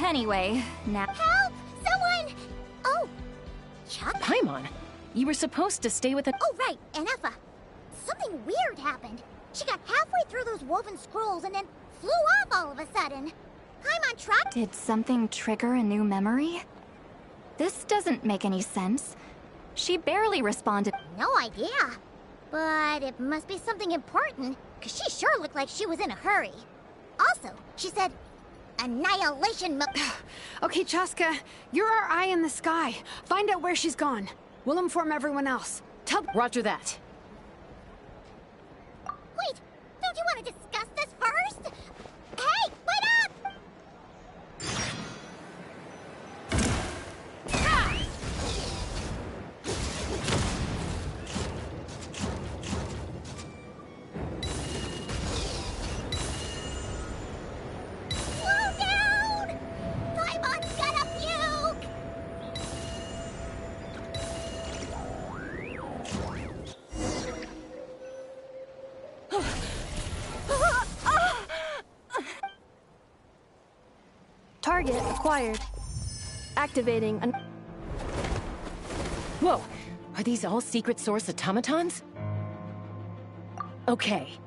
Anyway, now...
Help! Someone! Oh, Chuck?
Paimon, you were supposed to stay with a...
Oh, right, Inefa. Something weird happened. She got halfway through those woven scrolls and then flew off all of a sudden. I'm on track.
Did something trigger a new memory? This doesn't make any sense. She barely responded.
No idea. But it must be something important, because she sure looked like she was in a hurry. Also, she said, annihilation
Okay, Chaska, you're our eye in the sky. Find out where she's gone. We'll inform everyone else.
Roger that.
Wait, don't you want to discuss this first? Hey, wait up! Ah! Slow down! Paimon's gonna puke!
Target acquired. Activating an...
Whoa! Are these all secret source automatons? Okay.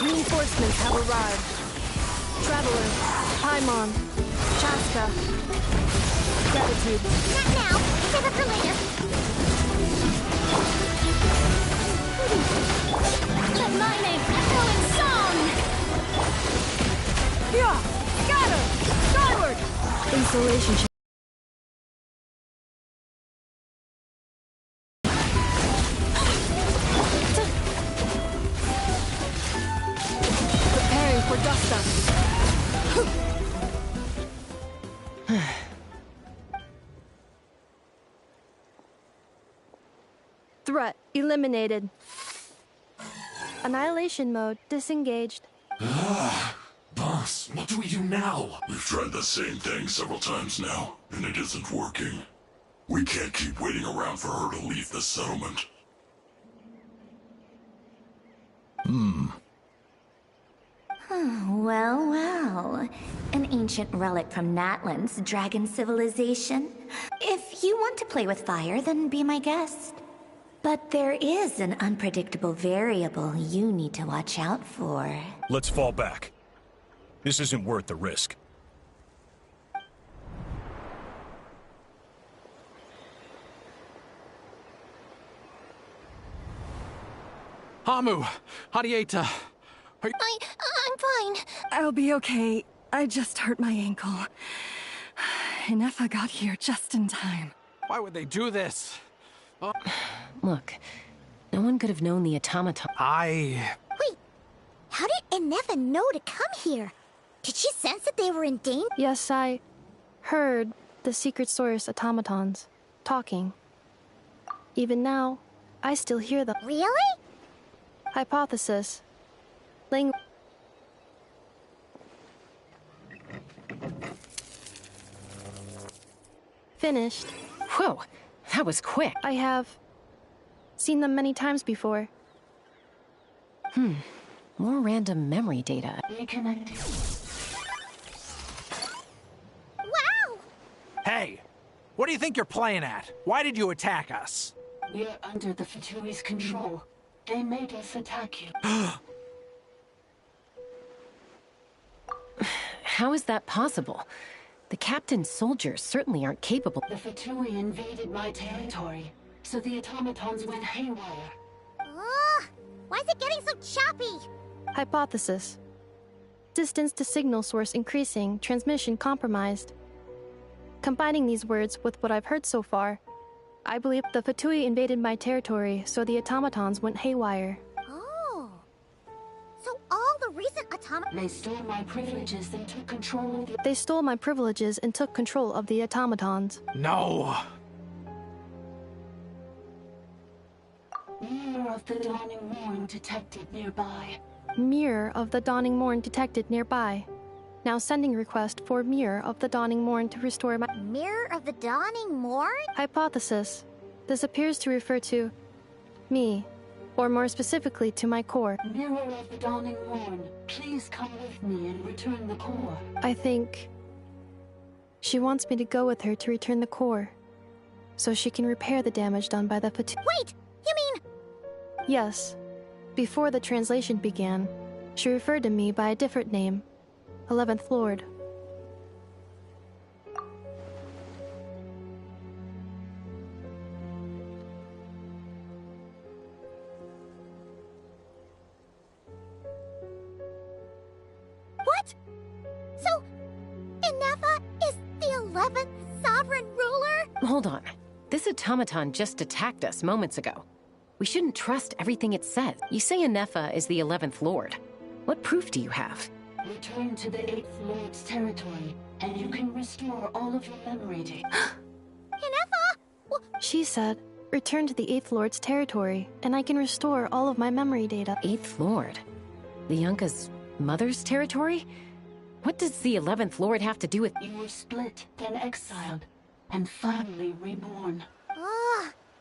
Reinforcements have arrived. Traveler, Paimon, Chaska. Gratitude.
Not now. Save it for later.
Let my name echo in song!
Yeah! Scatter! Skyward!
Installation.
Preparing for dust up.
Threat eliminated. Annihilation mode disengaged.
Boss, what do we do now? We've tried the same thing several times now, and it isn't working. We can't keep waiting around for her to leave the settlement.
Well, well. An ancient relic from Natlan's dragon civilization. If you want to play with fire, then be my guest. But there is an unpredictable variable you need to watch out for.
Let's fall back. This isn't worth the risk.
Hamu, Hadieta,
I'm fine.
I'll be okay. I just hurt my ankle. Inefa got here just in time.
why would they do this? Oh.
Look, no one could have known the automaton.
Wait, how did Inefa know to come here? Did she sense that they were in danger?
Yes, I heard the secret source automatons talking. Even now, I still hear them.
Really?
Hypothesis. Finished.
Whoa, that was quick.
I have seen them many times before.
More random memory data.
Reconnecting.
Wow!
Hey, what do you think you're playing at? Why did you attack us?
We're under the Fatui's control. They made us attack you.
How is that possible? The captain's soldiers certainly aren't capable.
The Fatui invaded my territory, so the automatons went haywire.
Why is it getting so choppy?
Hypothesis. Distance to signal source increasing, transmission compromised. Combining these words with what I've heard so far, I believe the Fatui invaded my territory, so the automatons went haywire.
Oh. So all the recent
They stole my privileges and took control of the...
They stole my privileges and took control of the automatons.
No!
Mirror of the Dawning Morn detected nearby.
Mirror of the Dawning Morn detected nearby. Now sending request for Mirror of the Dawning Morn to restore my...
Mirror of the Dawning Morn?
Hypothesis. This appears to refer to me, or more specifically to my core.
Mirror of the Dawning Morn, please come with me and return the core.
I think she wants me to go with her to return the core, so she can repair the damage done by the Fatui.
Wait! You mean...
Yes. Before the translation began, she referred to me by a different name, 11th Lord.
What? So, Inefa is the 11th sovereign ruler?
Hold on. This automaton just attacked us moments ago. We shouldn't trust everything it says. You say Inefa is the 11th Lord. What proof do you have?
Return to the 8th Lord's territory, and you can restore all of your memory data.
Inefa!
She said, return to the 8th Lord's territory, and I can restore all of my memory data.
8th Lord? The Yunka's mother's territory? What does the 11th Lord have to do with...
You were split, then exiled, and finally reborn.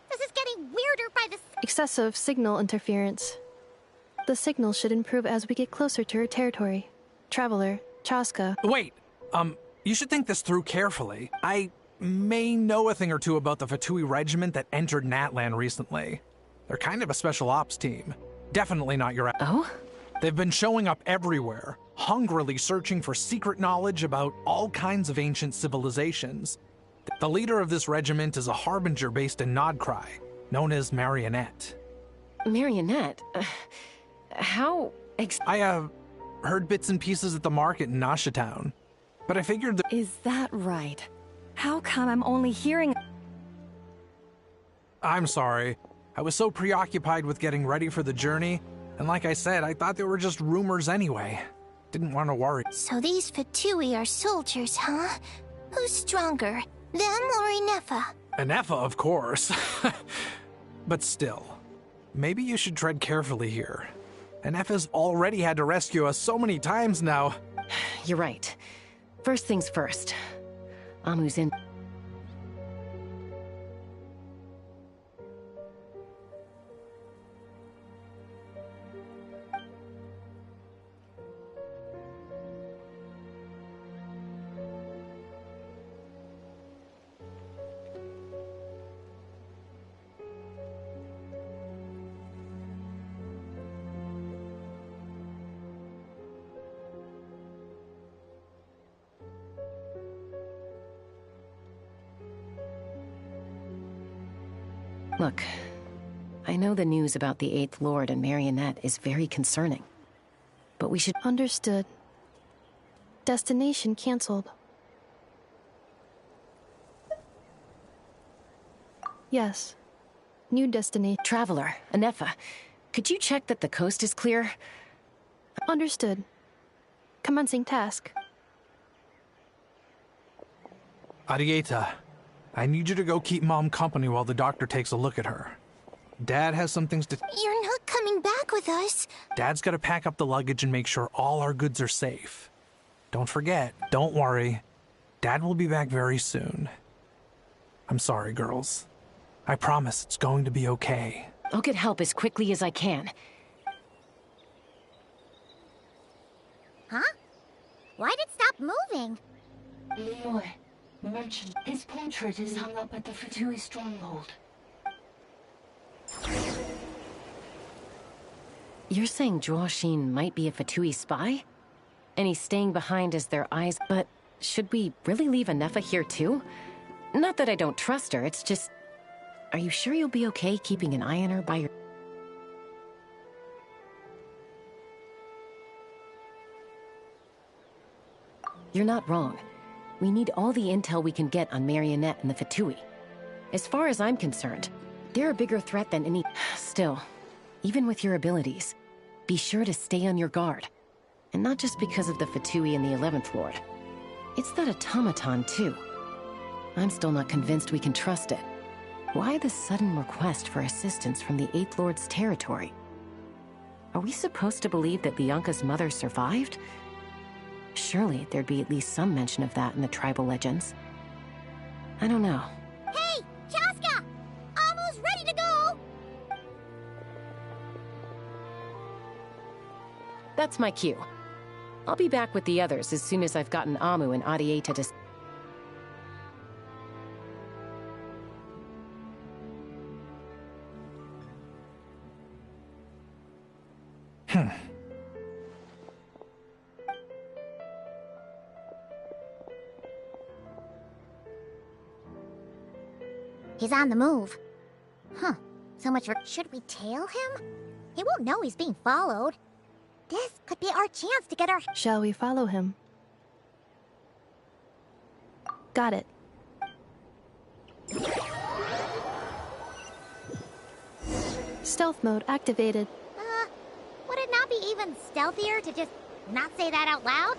This is getting weirder by the...
Excessive signal interference. The signal should improve as we get closer to her territory. Traveler, Chaska.
Wait, you should think this through carefully. I may know a thing or two about the Fatui regiment that entered Natlan recently. They're kind of a special ops team. Definitely not your...
Oh?
They've been showing up everywhere, hungrily searching for secret knowledge about all kinds of ancient civilizations. The leader of this regiment is a harbinger based in Nodcry, known as Marionette.
Marionette? How
I heard bits and pieces at the market in Nasha Town, but I figured that—
Is that right? How come I'm only hearing—
I'm sorry. I was so preoccupied with getting ready for the journey, and like I said, I thought they were just rumors anyway. Didn't want to worry.
So these Fatui are soldiers, huh? Who's stronger, them or Inefa?
Inefa, of course. But still, maybe you should tread carefully here. Inefa's already had to rescue us so many times now.
You're right. First things first. Amu's in. Look, I know the news about the Eighth Lord and Marionette is very concerning, but we should—
Understood. Destination cancelled. Yes. New destination.
Traveler, Inefa, could you check that the coast is clear?
Understood. Commencing task.
Arieta, I need you to go keep Mom company while the doctor takes a look at her. Dad has some things to—
You're not coming back with us.
Dad's gotta pack up the luggage and make sure all our goods are safe. Don't forget, don't worry. Dad will be back very soon. I'm sorry, girls. I promise it's going to be okay.
I'll get help as quickly as I can.
Huh? Why'd it stop moving?
Leroy, merchant. His portrait is hung up at the Fatui stronghold.
You're saying Joashin might be a Fatui spy? And he's staying behind as their eyes— But should we really leave Inefa here too? Not that I don't trust her, it's just— Are you sure you'll be okay keeping an eye on her by your— You're not wrong. We need all the intel we can get on Marionette and the Fatui. As far as I'm concerned, they're a bigger threat than any— Still, even with your abilities, be sure to stay on your guard. And not just because of the Fatui and the 11th Lord. It's that automaton, too. I'm still not convinced we can trust it. Why the sudden request for assistance from the 8th Lord's territory? Are we supposed to believe that Bianca's mother survived? Surely there'd be at least some mention of that in the tribal legends. I don't know.
Hey, Chaska! Almost ready to go!
That's my cue. I'll be back with the others as soon as I've gotten Amu and Arieta to—
He's on the move. Huh. So much for— Should we tail him? He won't know he's being followed. This could be our chance to get our—
Shall we follow him? Got it. Stealth mode activated.
Would it not be even stealthier to just not say that out loud?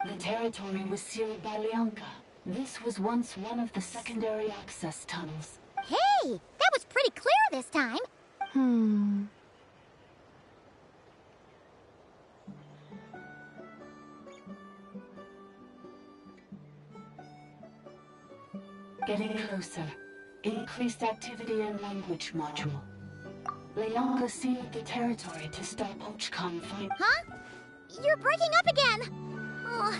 The territory was sealed by Leonka. This was once one of the secondary access tunnels.
Hey, that was pretty clear this time.
Getting closer. Increased activity in language module. Leonka sealed the territory to stop Ochcon find.
Huh? You're breaking up again. Oh,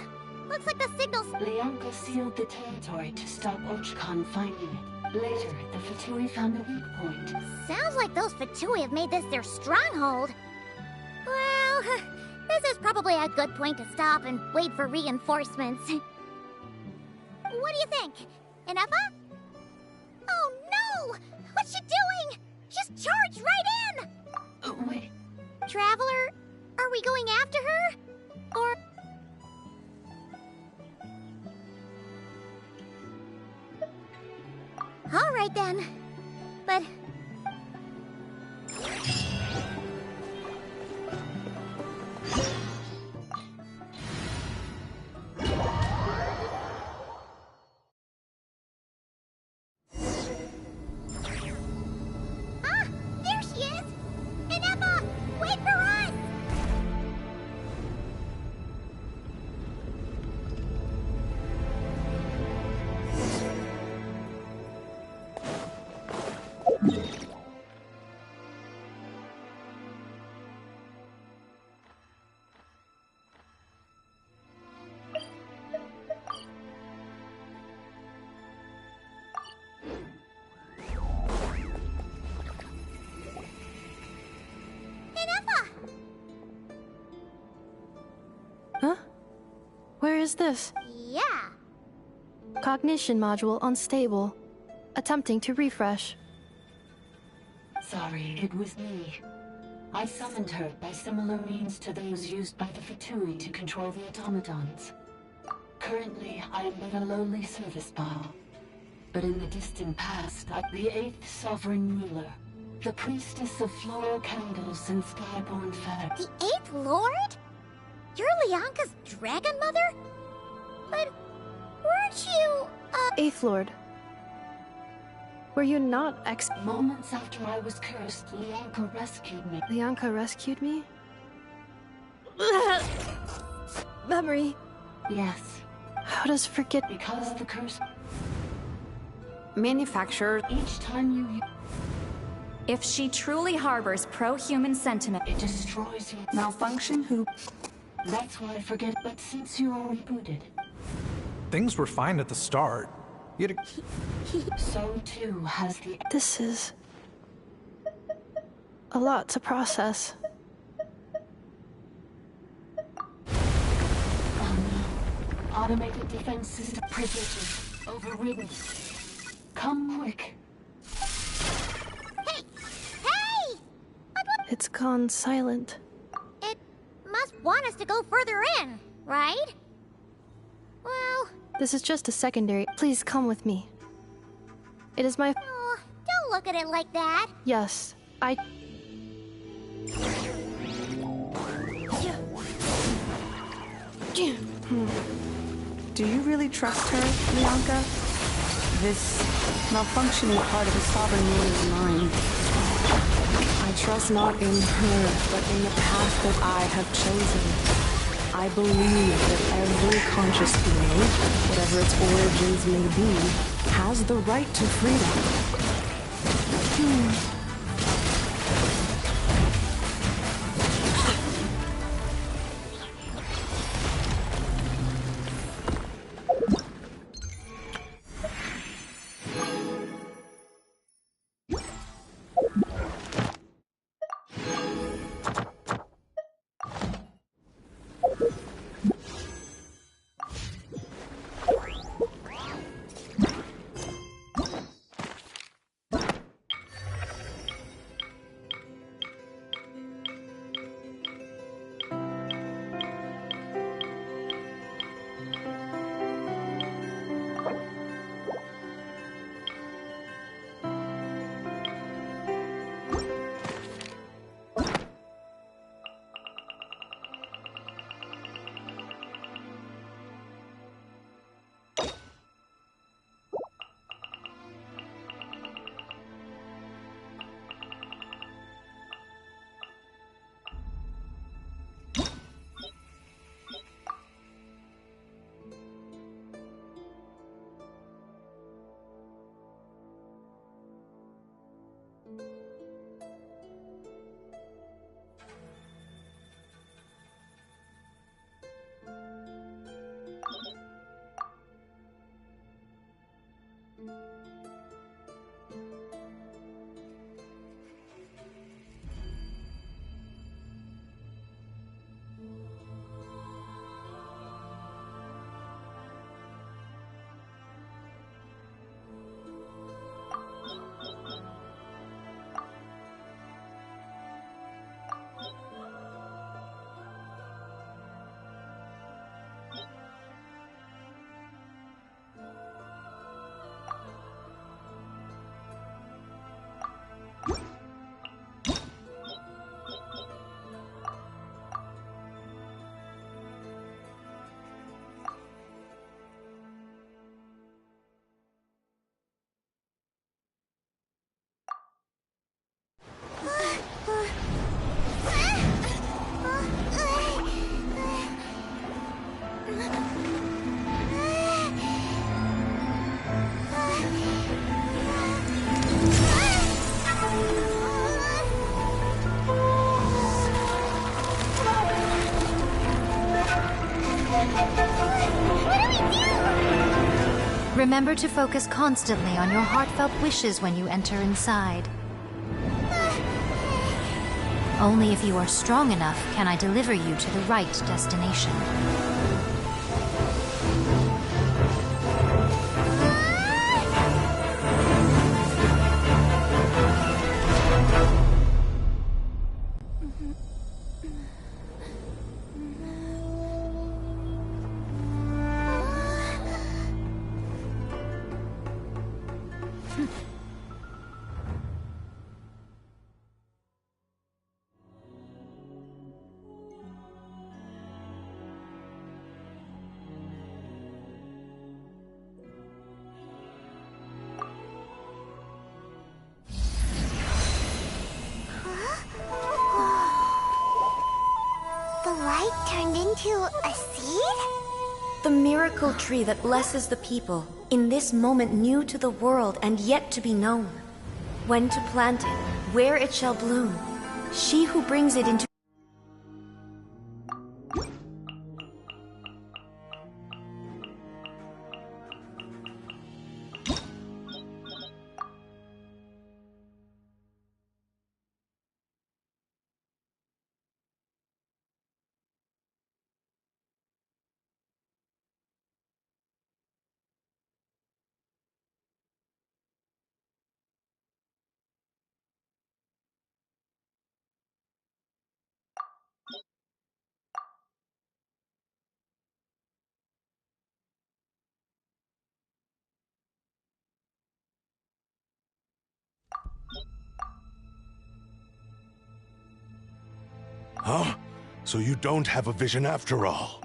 looks like the signal's...
Leonka sealed the territory to stop Ochcon finding it. Later, the Fatui found a weak point.
Sounds like those Fatui have made this their stronghold. Well, this is probably a good point to stop and wait for reinforcements. What do you think? Inepa? Oh no! What's she doing? Just charged right in!
Wait.
Traveler, are we going after her? Or... All right then. But... Ah! There she is! Inepa! Wait for us!
Huh? Where is this?
Yeah.
Cognition module unstable. Attempting to refresh.
Sorry, it was me. I summoned her by similar means to those used by the Fatui to control the automatons. Currently, I am but a lowly service ball. But in the distant past, the 8th Sovereign Ruler, the Priestess of Floral Candles and Skyborn Feathers.
The 8th Lord? You're Leonka's dragon mother? But weren't you,
Eighth Lord. Were you not
Moments after I was cursed, Leonka rescued me.
Leonka rescued me? Memory.
Yes.
How does forget...
Because the curse...
Manufacturer...
Each time you...
If she truly harbors pro-human sentiment...
It destroys your...
Malfunction who...
That's why I forget, but since you are rebooted...
Things were fine at the start. You had
So too has the...
This is... a lot to process.
Oh no. Automated defense system privileges overridden. Come quick.
Hey! Hey!
It's gone silent.
It must want us to go further in, right? Well...
This is just a secondary. Please come with me. It is my...
Oh, don't look at it like that.
Yes, I...
Do you really trust her, Leonka? This malfunctioning part of the sovereign ruler's mind. I trust not in her, but in the path that I have chosen. I believe that every conscious being, whatever its origins may be, has the right to freedom.
Remember to focus constantly on your heartfelt wishes when you enter inside. Only if you are strong enough can I deliver you to the right destination.
The light turned into a seed?
The miracle tree that blesses the people, in this moment new to the world and yet to be known. When to plant it, where it shall bloom. She who brings it into
Huh? So you don't have a vision after all?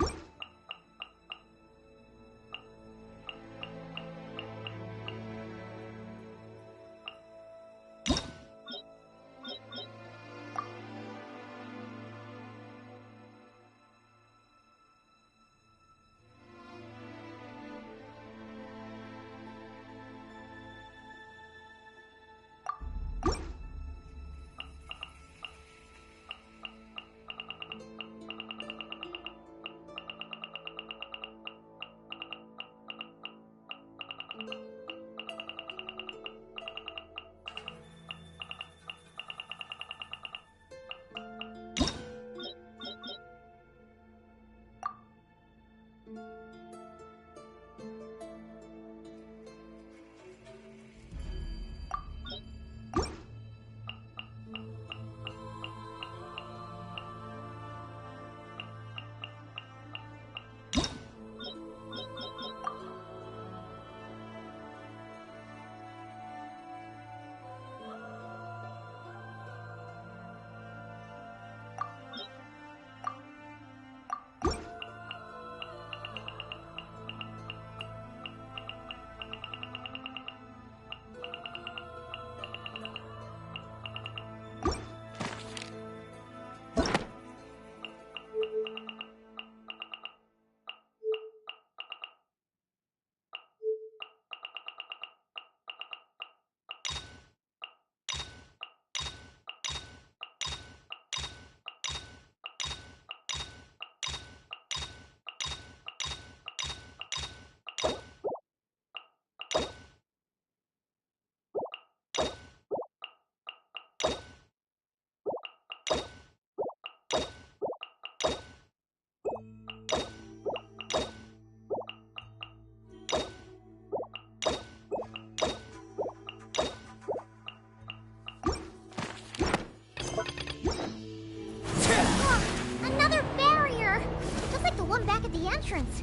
entrance.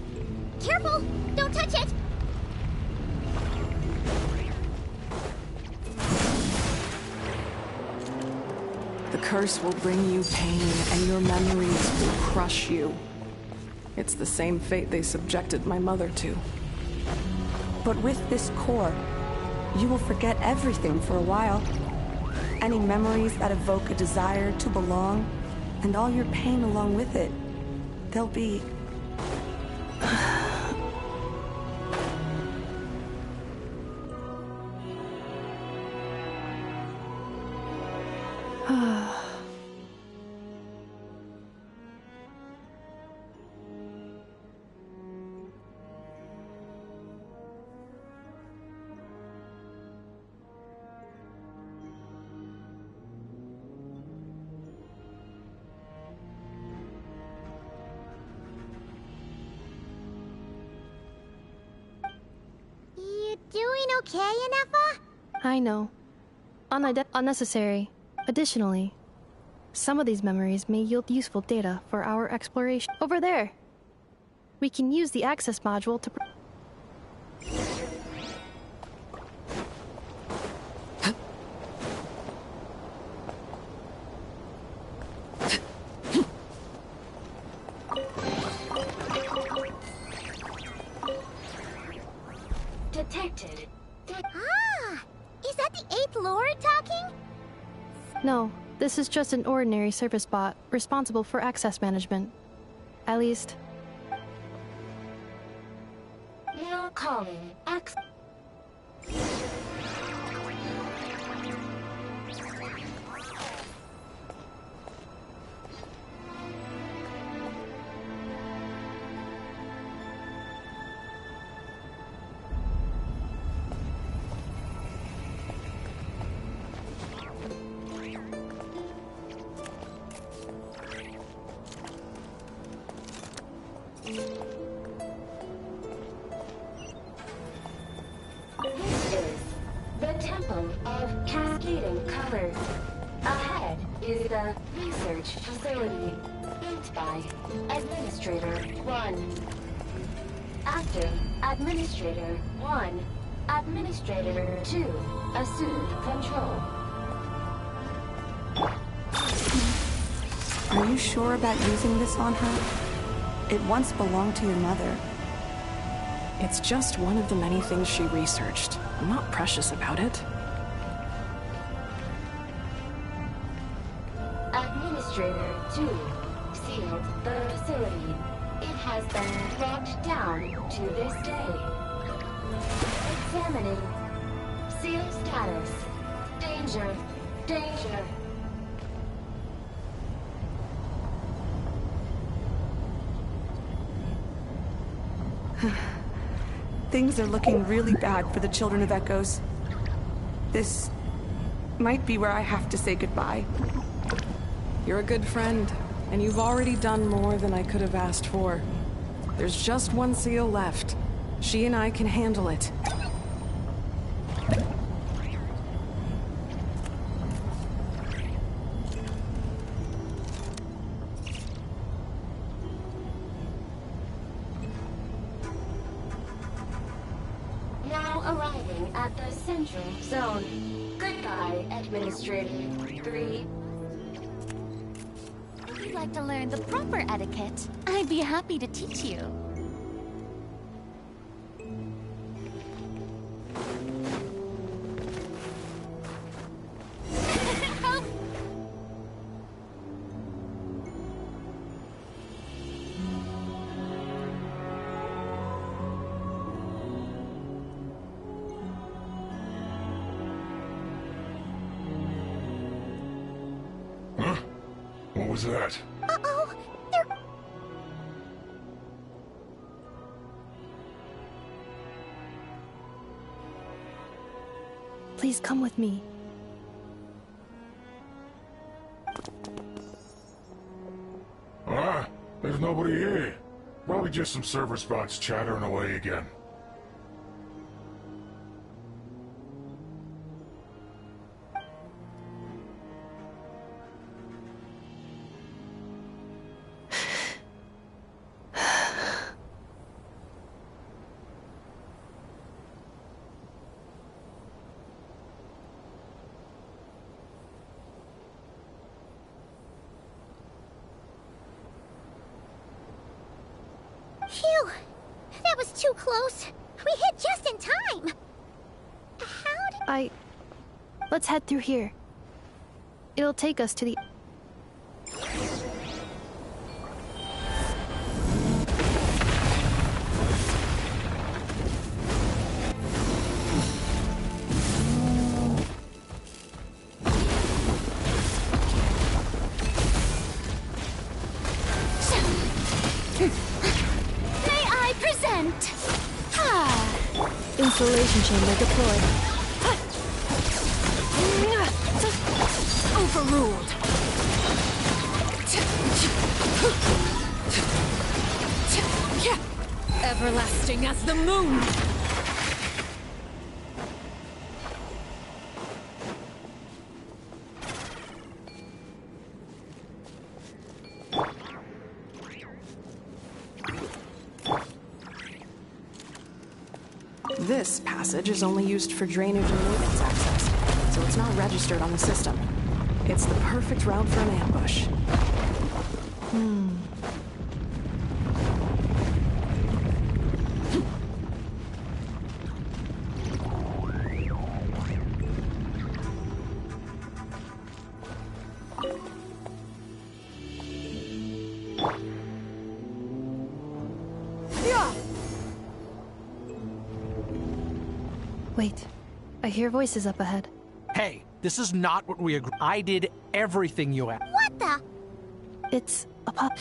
Careful! Don't touch it!
The curse will bring you pain, and your memories will crush you. It's the same fate they subjected my mother to.
But with this core, you will forget everything for a while. Any memories that evoke a desire to belong, and all your pain along with it, they'll be...
You doing okay, Inefa?
I know. Unnecessary. Additionally, some of these memories may yield useful data for our exploration. Over there! We can use the access module to...
Detected.
Ah! Is that the 8th Lord talking?
No, this is just an ordinary service bot responsible for access management. At least...
Now calling access. This is the Temple of Cascading Colors. Ahead is the research facility, built by Administrator 1. Active Administrator 1. Administrator 2. Assume control.
Are you sure about using this on her? It once belonged to your mother.
It's just one of the many things she researched. I'm not precious about it.
Administrator 2 sealed the facility. It has been locked down to this day. Examining. Seal status. Danger. Danger.
Things are looking really bad for the Children of Echoes. This might be where I have to say goodbye.
You're a good friend, and you've already done more than I could have asked for. There's just one seal left. She and I can handle it.
Now arriving at the central zone. Goodbye, Administrator 3.
If you'd like to learn the proper etiquette, I'd be happy to teach you.
What was that?
Uh-oh! They're...
Please come with me.
Ah, there's nobody here. Probably just some server spots chattering away again.
Phew! That was too close. We hit just in time. How did...
Let's head through here. It'll take us to the...
May I present?
Installation chamber deployed.
Overruled.
Everlasting as the moon!
This passage is only used for drainage and maintenance access, so it's not registered on the system. It's the perfect route for an ambush.
Wait, I hear voices up ahead.
Hey, this is not what we agreed. I did everything you asked.
What the?
It's a pup.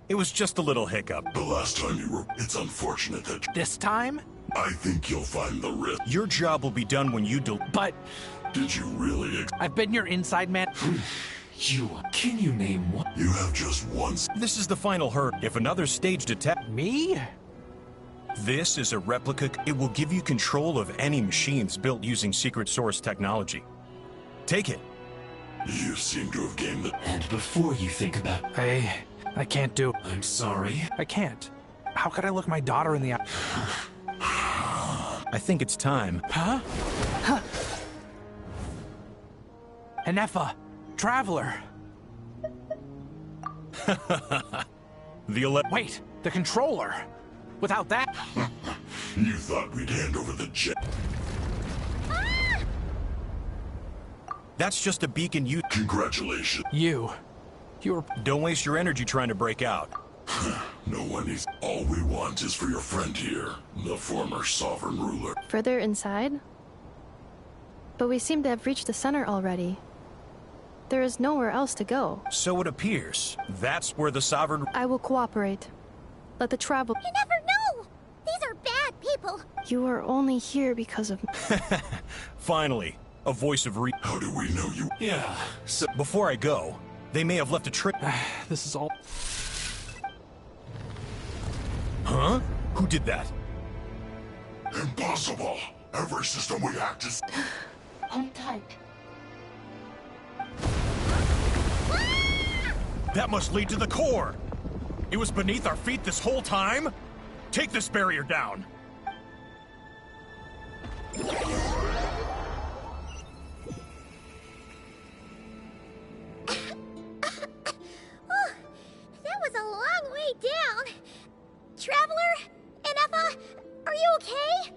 It was just a little hiccup.
The last time you were... It's unfortunate that...
This time?
I think you'll find the rift.
Your job will be done when you do...
But...
Did you really...
I've been your inside man.
Can you name one? You have just one...
This is the final hurdle. If another staged attack...
Me?
This is a replica. It will give you control of any machines built using secret source technology. Take it.
You seem to have gained the...
And before you think about...
I can't do...
I'm sorry.
I can't. How could I look my daughter in the eye?
I think it's time.
Huh? Enefa, Traveler. Wait, the controller. Without that...
You thought we'd hand over the jet.
That's just a beacon you...
Congratulations.
You're...
Don't waste your energy trying to break out.
No one needs... All we want is for your friend here, the former sovereign ruler.
Further inside? But we seem to have reached the center already. There is nowhere else to go.
So it appears. That's where the sovereign...
I will cooperate. Let the travel...
You never know! These are bad people!
You are only here because of...
Finally, a voice of re...
How do we know you?
Yeah. So before I go, they may have left a trick...
This is all...
Huh? Who did that?
Impossible! Every system we hacked is...
Hold tight.
That must lead to the core! It was beneath our feet this whole time? Take this barrier down!
That was a long way down. Traveler? Enefa? Are you okay?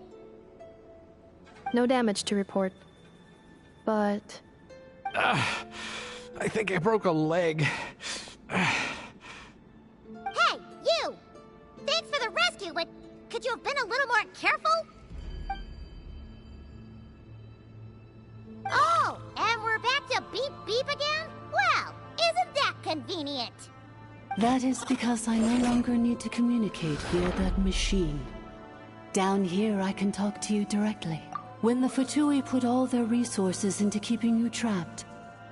No damage to report. But...
I think I broke a leg.
Hey, you! Thanks for the rescue, but could you have been a little more careful? Oh, and we're back to beep beep again? Well, isn't that convenient?
That is because I no longer need to communicate via that machine. Down here, I can talk to you directly. When the Fatui put all their resources into keeping you trapped,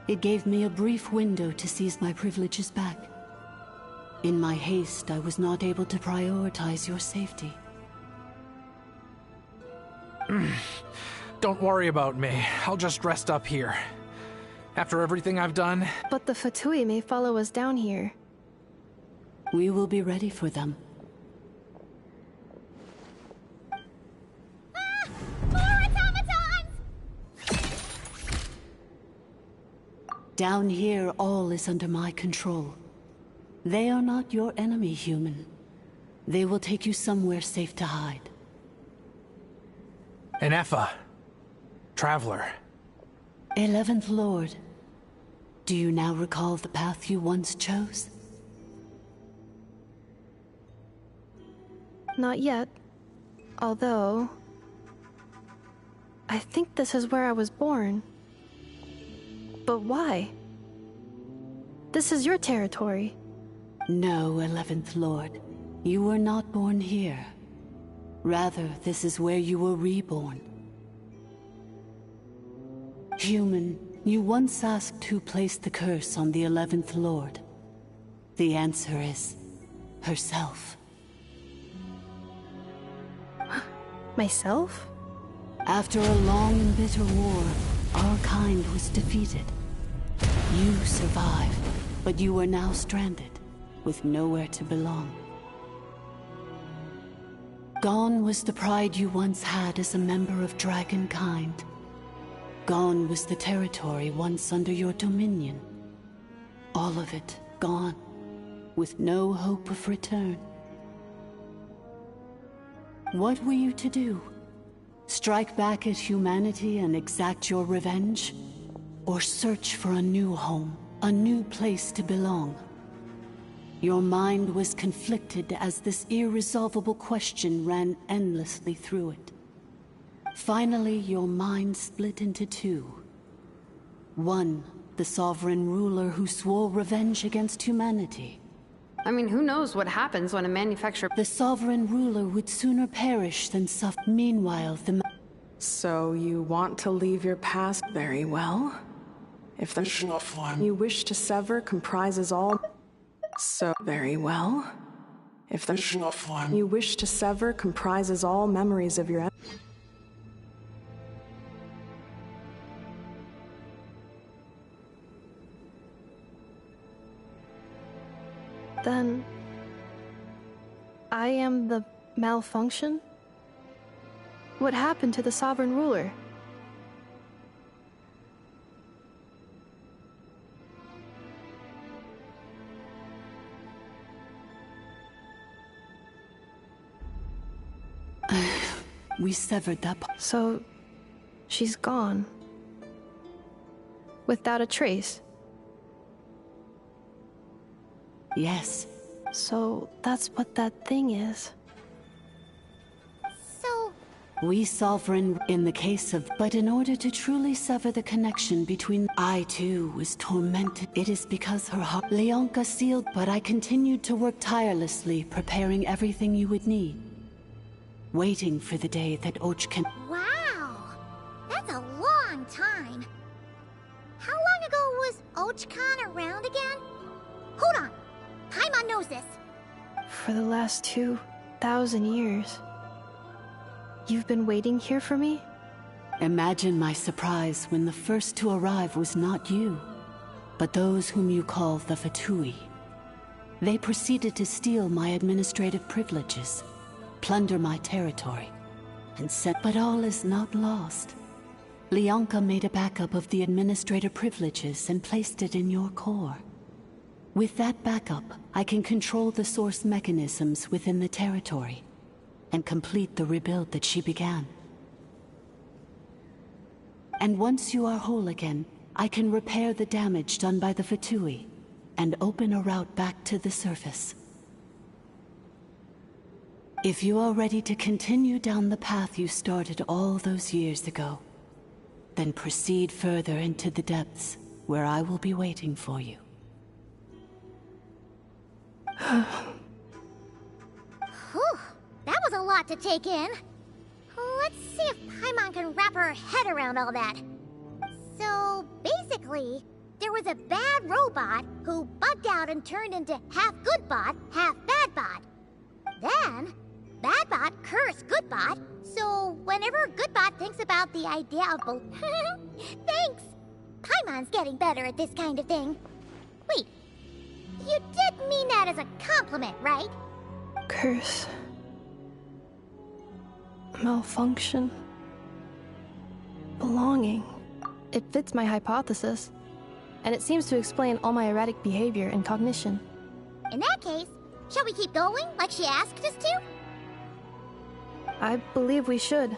it gave me a brief window to seize my privileges back. In my haste, I was not able to prioritize your safety.
Don't worry about me. I'll just rest up here. After everything I've done...
But the Fatui may follow us down here.
We will be ready for them.
More automatons!
Down here, all is under my control. They are not your enemy, human. They will take you somewhere safe to hide.
And Effa. Traveler.
11th Lord, do you now recall the path you once chose?
Not yet. Although... I think this is where I was born. But why? This is your territory.
No, 11th Lord. You were not born here. Rather, this is where you were reborn. Human, you once asked who placed the curse on the 11th Lord. The answer is... herself.
Myself?
After a long and bitter war, our kind was defeated. You survived, but you are now stranded, with nowhere to belong. Gone was the pride you once had as a member of Dragonkind. Gone was the territory once under your dominion. All of it gone, with no hope of return. What were you to do? Strike back at humanity and exact your revenge? Or search for a new home, a new place to belong? Your mind was conflicted as this irresolvable question ran endlessly through it. Finally, your mind split into two. One, the sovereign ruler who swore revenge against humanity.
I mean, who knows what happens when a manufacturer...
The sovereign ruler would sooner perish than suffer. Meanwhile, the...
So you want to leave your past very well? If the you wish to sever comprises all... So very well. If the you wish to sever comprises all memories of your...
Then... I am the malfunction? What happened to the sovereign ruler?
We severed that...
So... she's gone. Without a trace?
Yes.
So that's what that thing is.
So...
We sovereign in the case of... But in order to truly sever the connection between... I too was tormented. It is because her heart... Leonka sealed, but I continued to work tirelessly, preparing everything you would need. Waiting for the day that Ochkan...
Wow! That's a long time. How long ago was Ochkan around again? Hold on! Paimon knows this.
For the last 2,000 years. You've been waiting here for me?
Imagine my surprise when the first to arrive was not you, but those whom you call the Fatui. They proceeded to steal my administrative privileges, plunder my territory, and sent... But all is not lost. Leonka made a backup of the administrative privileges and placed it in your core. With that backup, I can control the source mechanisms within the territory and complete the rebuild that she began. And once you are whole again, I can repair the damage done by the Fatui and open a route back to the surface. If you are ready to continue down the path you started all those years ago, then proceed further into the depths, where I will be waiting for you.
Whew, that was a lot to take in. Let's see if Paimon can wrap her head around all that. So, basically, there was a bad robot who bugged out and turned into half good bot, half bad bot. Then, bad bot cursed good bot, so whenever good bot thinks about the idea of... Thanks! Paimon's getting better at this kind of thing. Wait, you did mean that as a compliment, right?
Curse. Malfunction. Belonging. It fits my hypothesis, and it seems to explain all my erratic behavior and cognition.
In that case, Shall we keep going, like she asked us to?
I believe we should.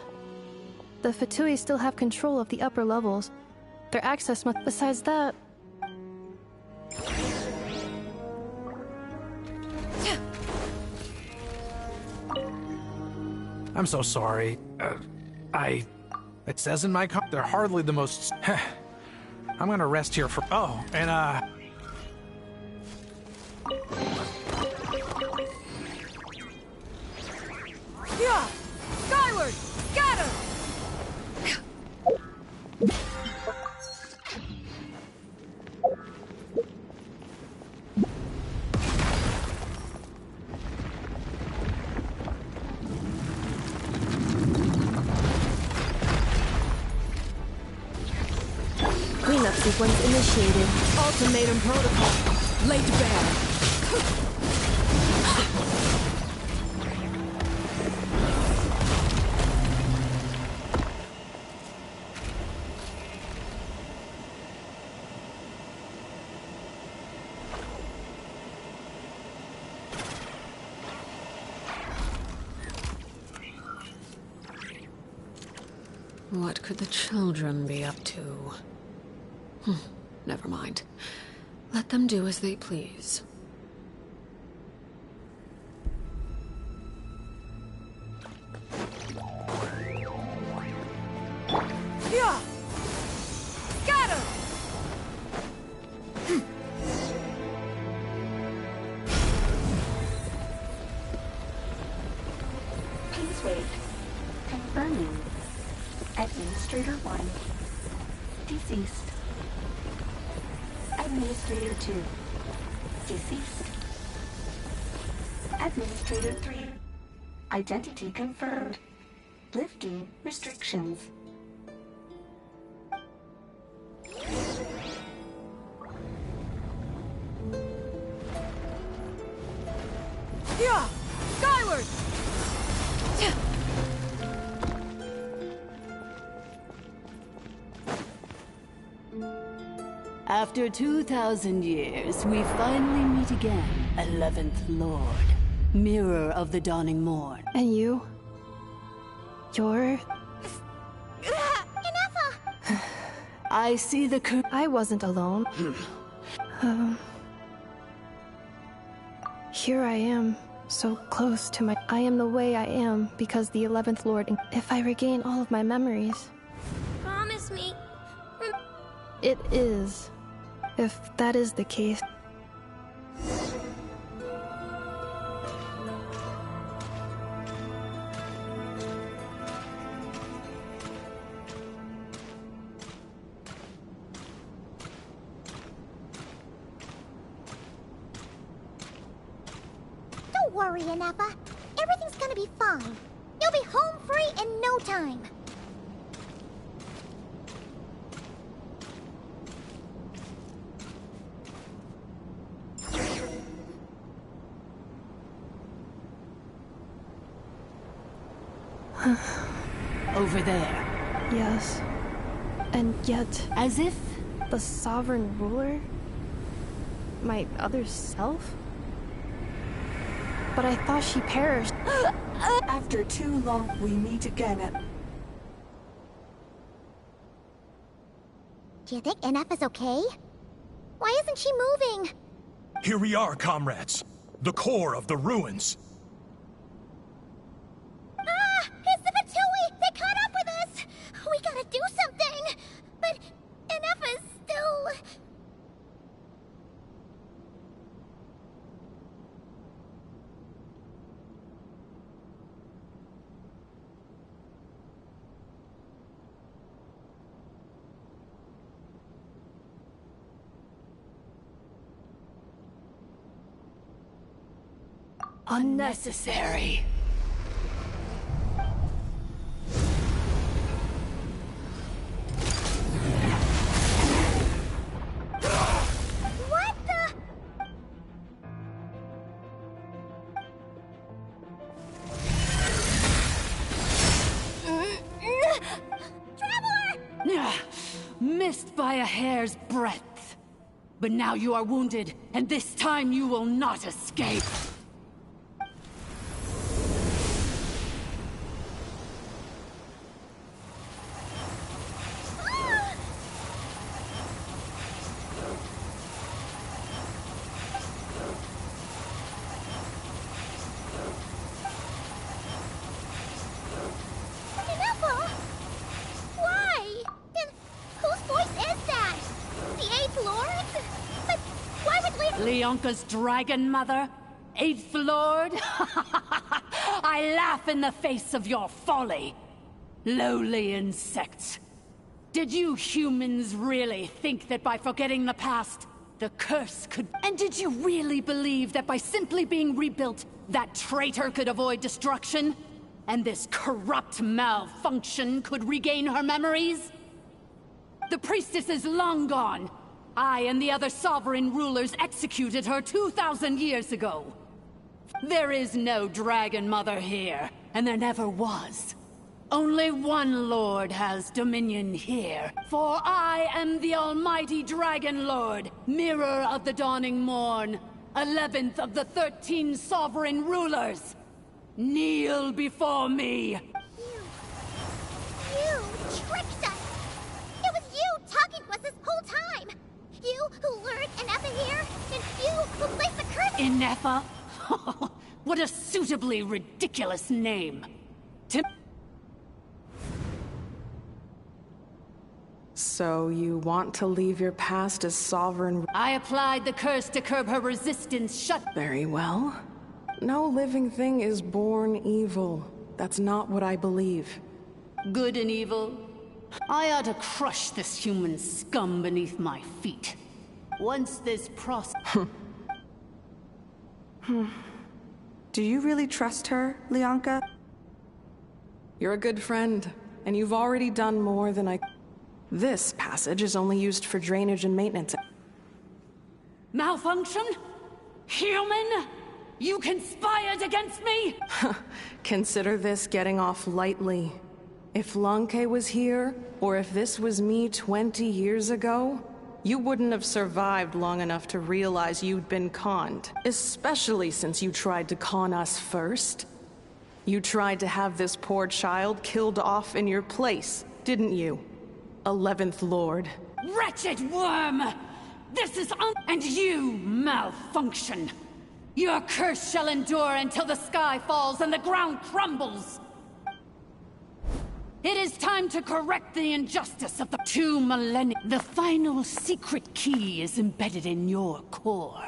The Fatui still have control of the upper levels. Their access must. Besides that.
I'm so sorry. It says in my they're hardly the most. I'm gonna rest here for. Oh, and
Yeah! Skyward! Scatter!
Cleanup sequence initiated. Ultimatum protocol. Laid to bear.
What could the children be up to? Never mind. Let them do as they please.
Yeah! Scatter!
Please wait. Confirming. Administrator 1. Deceased. Administrator 2. Deceased. Administrator 3. Identity confirmed. Lifting restrictions.
Yeah! Skyward!
After 2,000 years, we finally meet again, 11th Lord. Mirror of the dawning morn.
And you? You're...
Inefa!
I see the
I wasn't alone. Here I am, so close to my... I am the way I am because the 11th Lord... If I regain all of my memories...
Promise me.
It is. If that is the case...
Don't worry, Inefa. Everything's gonna be fine. You'll be home free in no time.
over there.
Yes. And yet...
As if...
The sovereign ruler? My other self? But I thought she perished.
After too long, we meet again at...
Do you think Inefa's okay? Why isn't she moving?
Here we are, comrades. The core of the ruins.
Ah! It's the Fatui! They caught up with us! We gotta do something! But Inefa's still...
Unnecessary.
What the...
Traveler! Missed by a hair's breadth. But now you are wounded, and this time you will not escape. Leonka's dragon mother? Eighth Lord? I laugh in the face of your folly. Lowly insects. Did you humans really think that by forgetting the past, the curse could... And did you really believe that by simply being rebuilt, that traitor could avoid destruction? And this corrupt malfunction could regain her memories? The priestess is long gone. I and the other sovereign rulers executed her 2,000 years ago. There is no Dragon Mother here, and there never was. Only one Lord has dominion here, for I am the Almighty Dragon Lord, Mirror of the Dawning Morn, 11th of the 13 sovereign rulers. Kneel before me!
You tricked us! It was you talking to us this whole time! You who lured Inefa here, and you who placed the curse—
Inefa? What a suitably ridiculous name.
So you want to leave your past as sovereign?
I applied the curse to curb her resistance.
Very well. No living thing is born evil. That's not what I believe.
Good and evil? I ought to crush this human scum beneath my feet. Once this process...
Do you really trust her, Leonka?
You're a good friend, and you've already done more than I... This passage is only used for drainage and maintenance.
Malfunction? Human? You conspired against me?
Consider this getting off lightly. If Lanke was here, or if this was me 20 years ago, you wouldn't have survived long enough to realize you'd been conned. Especially since you tried to con us first. You tried to have this poor child killed off in your place, didn't you? 11th Lord.
Wretched worm! This is and you, Malfunction! Your curse shall endure until the sky falls and the ground crumbles! It is time to correct the injustice of the 2 millennia. The final secret key is embedded in your core.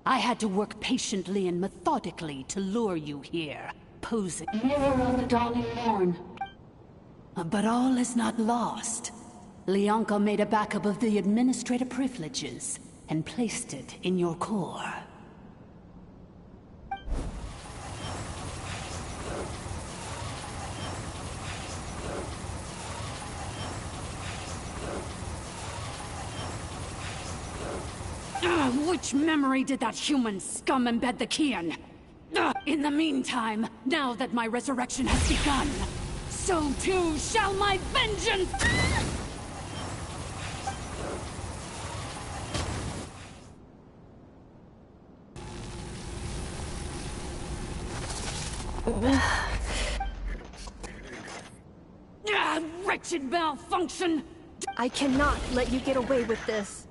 I had to work patiently and methodically to lure you here, posing.
Mirror of the Dawning Morn.
But all is not lost. Leonka made a backup of the administrator privileges and placed it in your core. Which memory did that human scum embed the key in? In the meantime, now that my resurrection has begun, so too shall my vengeance! Wretched Malfunction!
I cannot let you get away with this.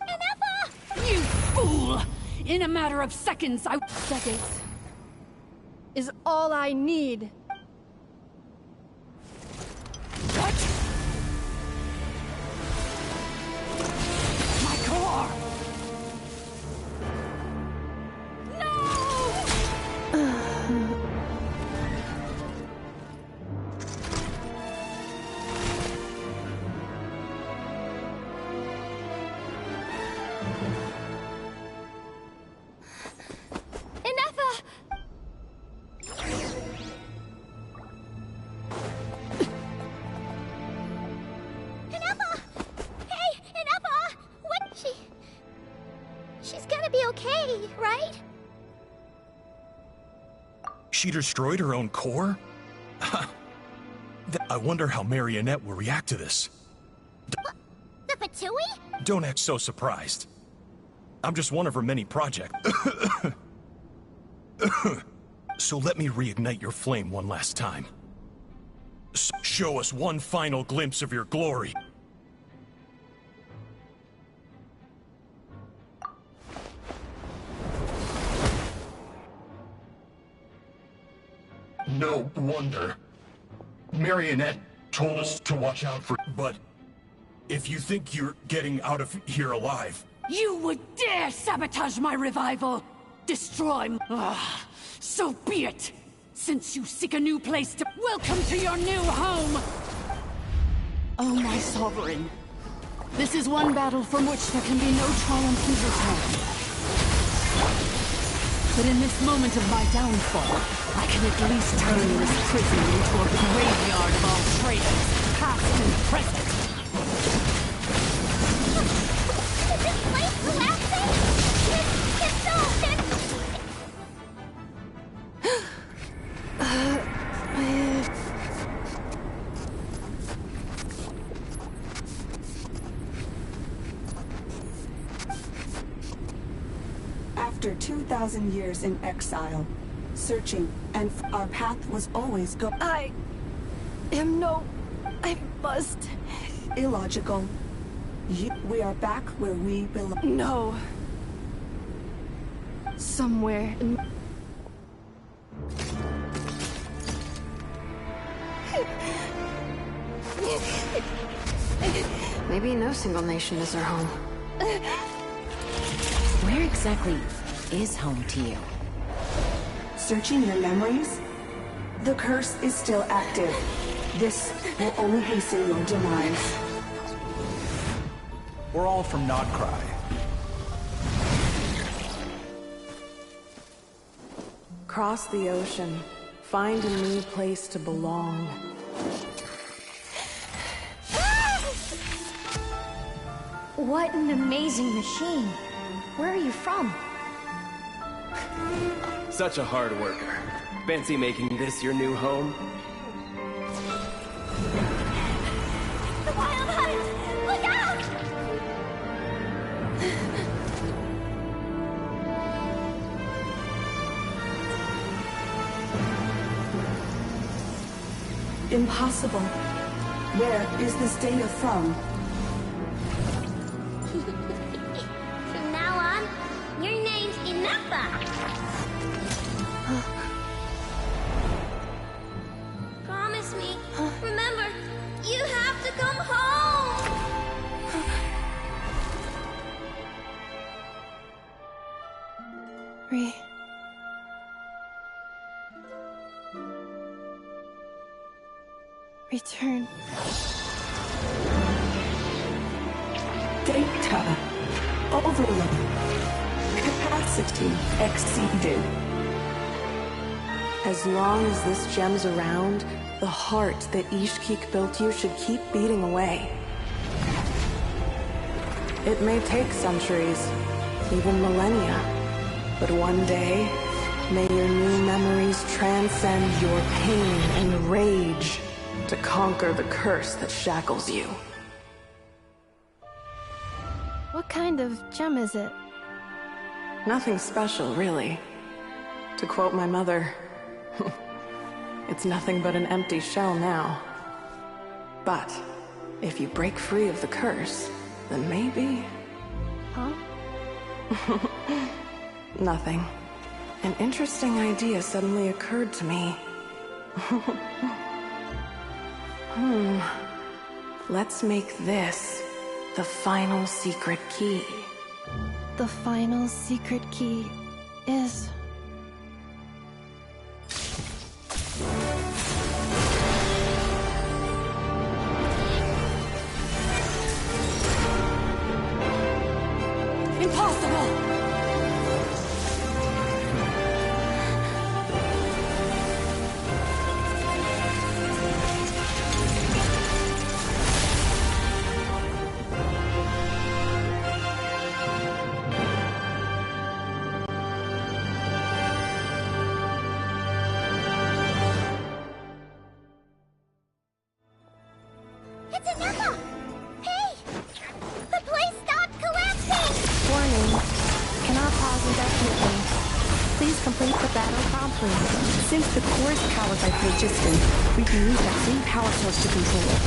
Inefa! You fool! In a matter of seconds,
Seconds is all I need.
What? My core!
She destroyed her own core? I wonder how Marionette will react to this.
The Fatui?
Don't act so surprised. I'm just one of her many projects. So let me reignite your flame one last time. Show us one final glimpse of your glory.
No wonder. Marionette told us to watch out for...
But if you think you're getting out of here alive,
You would dare sabotage my revival! Destroy m- so be it! Since you seek a new place to- Welcome to your new home! Oh, my sovereign. This is one battle from which there can be no triumphant return. But in this moment of my downfall, I can at least turn this prison into a graveyard of all traitors, past and present.
Is this place collapsing? It's so...
After 2,000 years in exile, searching, and our path was always
I must...
Illogical. We are back where we belong.
No. Somewhere in...
Maybe no single nation is our home.
Where exactly is home to you?
Searching your memories? The curse is still active. This will only hasten your demise.
We're all from Notcry.
Cross the ocean. Find a new place to belong.
What an amazing machine. Where are you from?
Such a hard worker. Fancy making this your new home?
The Wild Hunt! Look out!
Impossible. Where is this data from?
From now on, your name's Inappa. Promise me. Remember, you have to come home.
Return.
Data overload. Capacity exceeded.
As long as this gem's around, the heart that Ishkik built you should keep beating away. It may take centuries, even millennia, but one day, may your new memories transcend your pain and rage to conquer the curse that shackles you.
What kind of gem is it?
Nothing special, really. To quote my mother, it's nothing but an empty shell now. But if you break free of the curse, then maybe...
Huh?
Nothing. An interesting idea suddenly occurred to me. Let's make this the final secret key.
The final secret key is...
Impossible!
It's Inappa! Hey! The place stopped collapsing!
Warning. Cannot pause indefinitely. Please complete the battle promptly.
Since the core is powered by phlogiston, we can use that same power source to control it.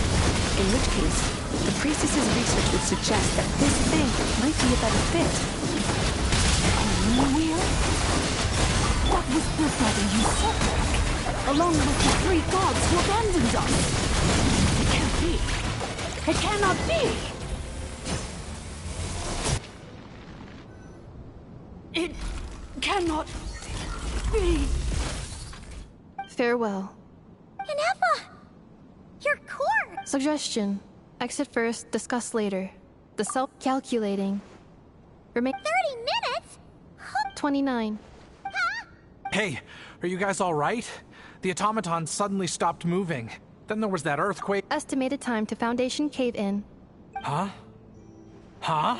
In which case, the priestess's research would suggest that this thing might be a better fit.
Wheel? That was built by the usurper, along with the three gods who abandoned us. It can't be. It cannot be! It cannot be.
Farewell.
Inefa! Your core!
Suggestion. Exit first, discuss later. The self-calculating. Remain
30 minutes?
29.
Hey, are you guys all right? The automaton suddenly stopped moving. Then there was that earthquake.
Estimated time to Foundation cave-in.
Huh? Huh?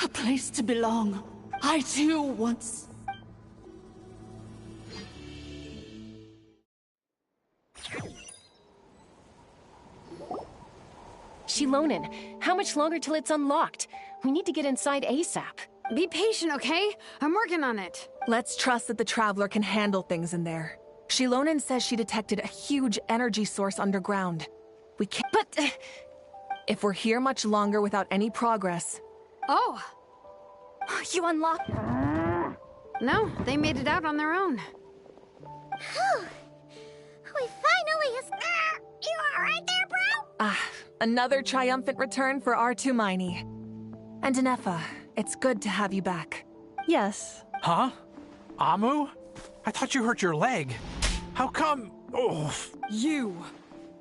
A place to belong. I too once...
Shilonen, how much longer till it's unlocked? We need to get inside ASAP.
Be patient, okay? I'm working on it.
Let's trust that the Traveler can handle things in there. Shilonen says she detected a huge energy source underground. We can't... But... if we're here much longer without any progress...
Oh!
You unlocked...
No, they made it out on their own.
Whew. We finally... You alright there, bro?
Ah, another triumphant return for R2 Miney. And Inefa, it's good to have you back.
Yes.
Huh? Amu? I thought you hurt your leg. How come... Oh.
You!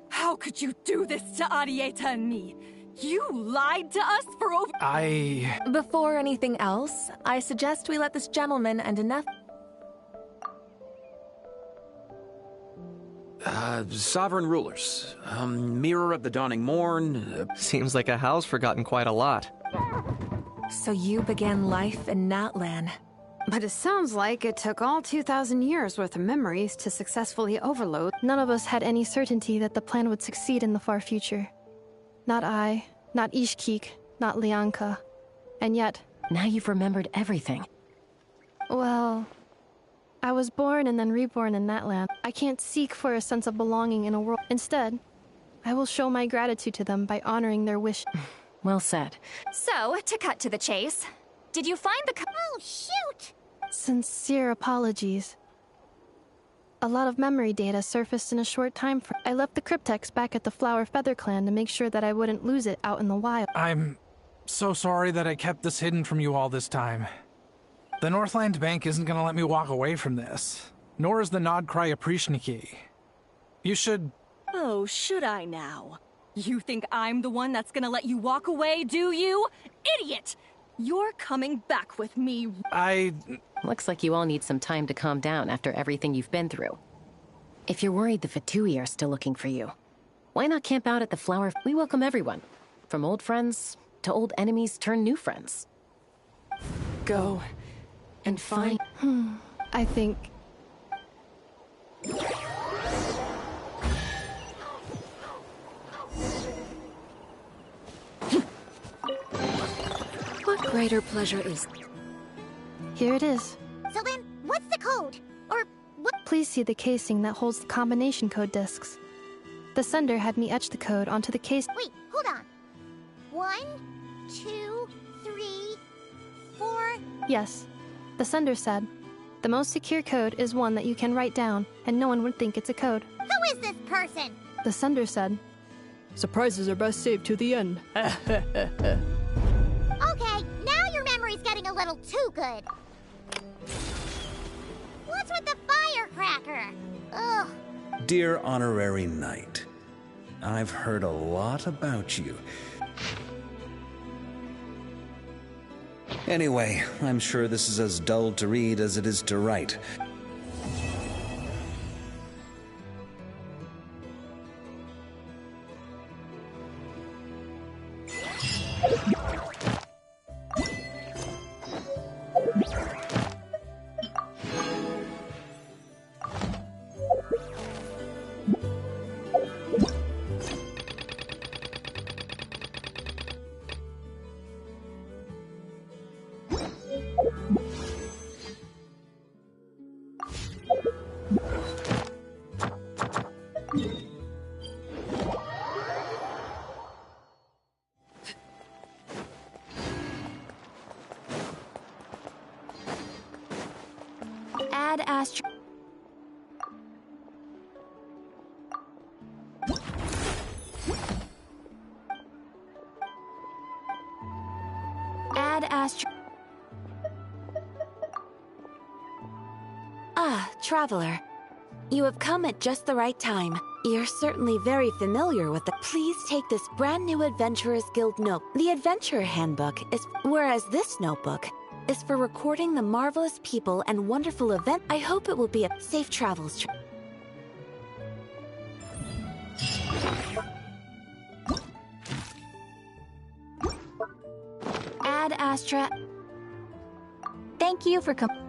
How could you do this to Arieta and me? You lied to us for over...
Before anything else, I suggest we let this gentleman and Inefa...
Sovereign rulers. Mirror of the Dawning Morn.
Seems like a house forgotten quite a lot.
So you began life in Natlan.
But it sounds like it took all 2,000 years worth of memories to successfully overload.
None of us had any certainty that the plan would succeed in the far future. Not I, not Ishkik, not Lianka. And yet...
Now you've remembered everything.
Well... I was born and then reborn in that land. I can't seek for a sense of belonging in a world. Instead, I will show my gratitude to them by honoring their wish.
Well said.
So, to cut to the chase, did you find the...
Oh, shoot!
Sincere apologies. A lot of memory data surfaced in a short time frame. I left the cryptex back at the Flower Feather Clan to make sure that I wouldn't lose it out in the wild.
I'm so sorry that I kept this hidden from you all this time. The Northland Bank isn't gonna let me walk away from this. Nor is the Nodcry Aprishniki. You should...
Oh, should I now? You think I'm the one that's gonna let you walk away, do you? Idiot! You're coming back with me.
Looks like you all need some time to calm down after everything you've been through. If you're worried the Fatui are still looking for you, why not camp out at the Flower... We welcome everyone. From old friends to old enemies turned new friends.
Go. And find...
I think...
What greater pleasure is...
Here it is.
So then, what's the code? Or what?
Please see the casing that holds the combination code discs. The sender had me etch the code onto the case...
Wait, hold on. 1, 2, 3, 4...
Yes. The sender said, the most secure code is one that you can write down, and no one would think it's a code.
Who is this person?
The sender said,
surprises are best saved to the end.
Okay, now your memory's getting a little too good. What's with the firecracker? Ugh.
Dear Honorary Knight, I've heard a lot about you. Anyway, I'm sure this is as dull to read as it is to write.
Add Astro... Ad Astra.
Ah, Traveler. You have come at just the right time. You're certainly very familiar with the... Please take this brand new Adventurers Guild note. The Adventurer Handbook is... Whereas this notebook is for recording the marvelous people and wonderful event. I hope it will be a safe travels.
Ad Astra. Thank you for coming.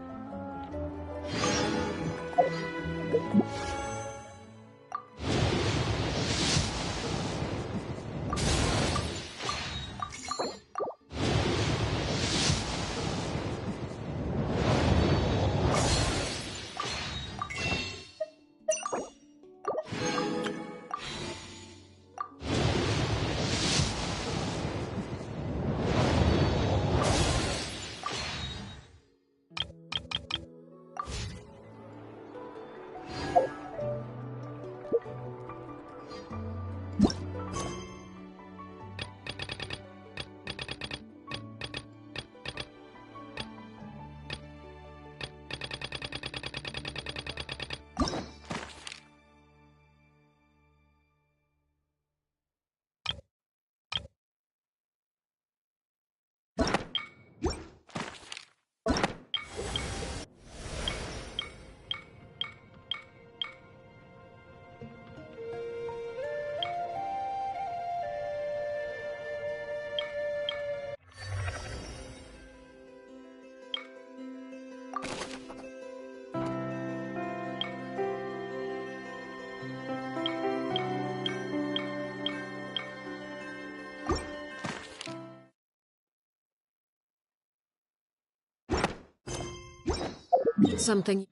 Something.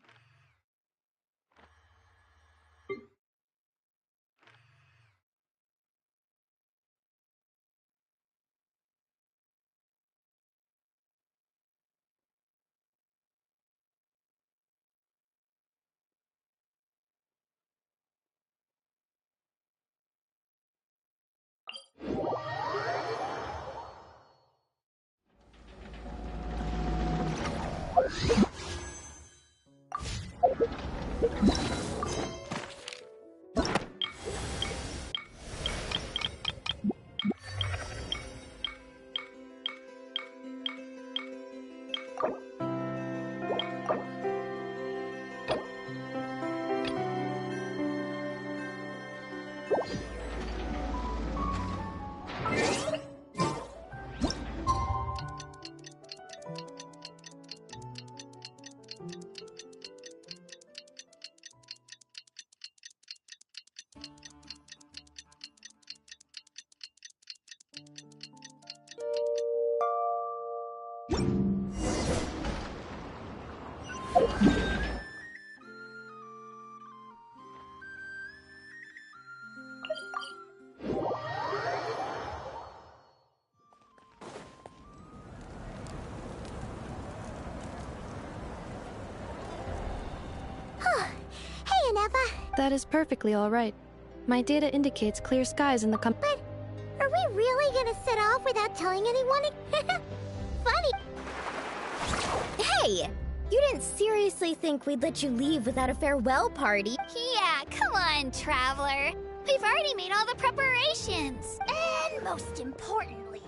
That is perfectly all right. My data indicates clear skies in the
But are we really gonna set off without telling anyone? Funny.
Hey! You didn't seriously think we'd let you leave without a farewell party?
Yeah, come on, Traveler. We've already made all the preparations. And most importantly,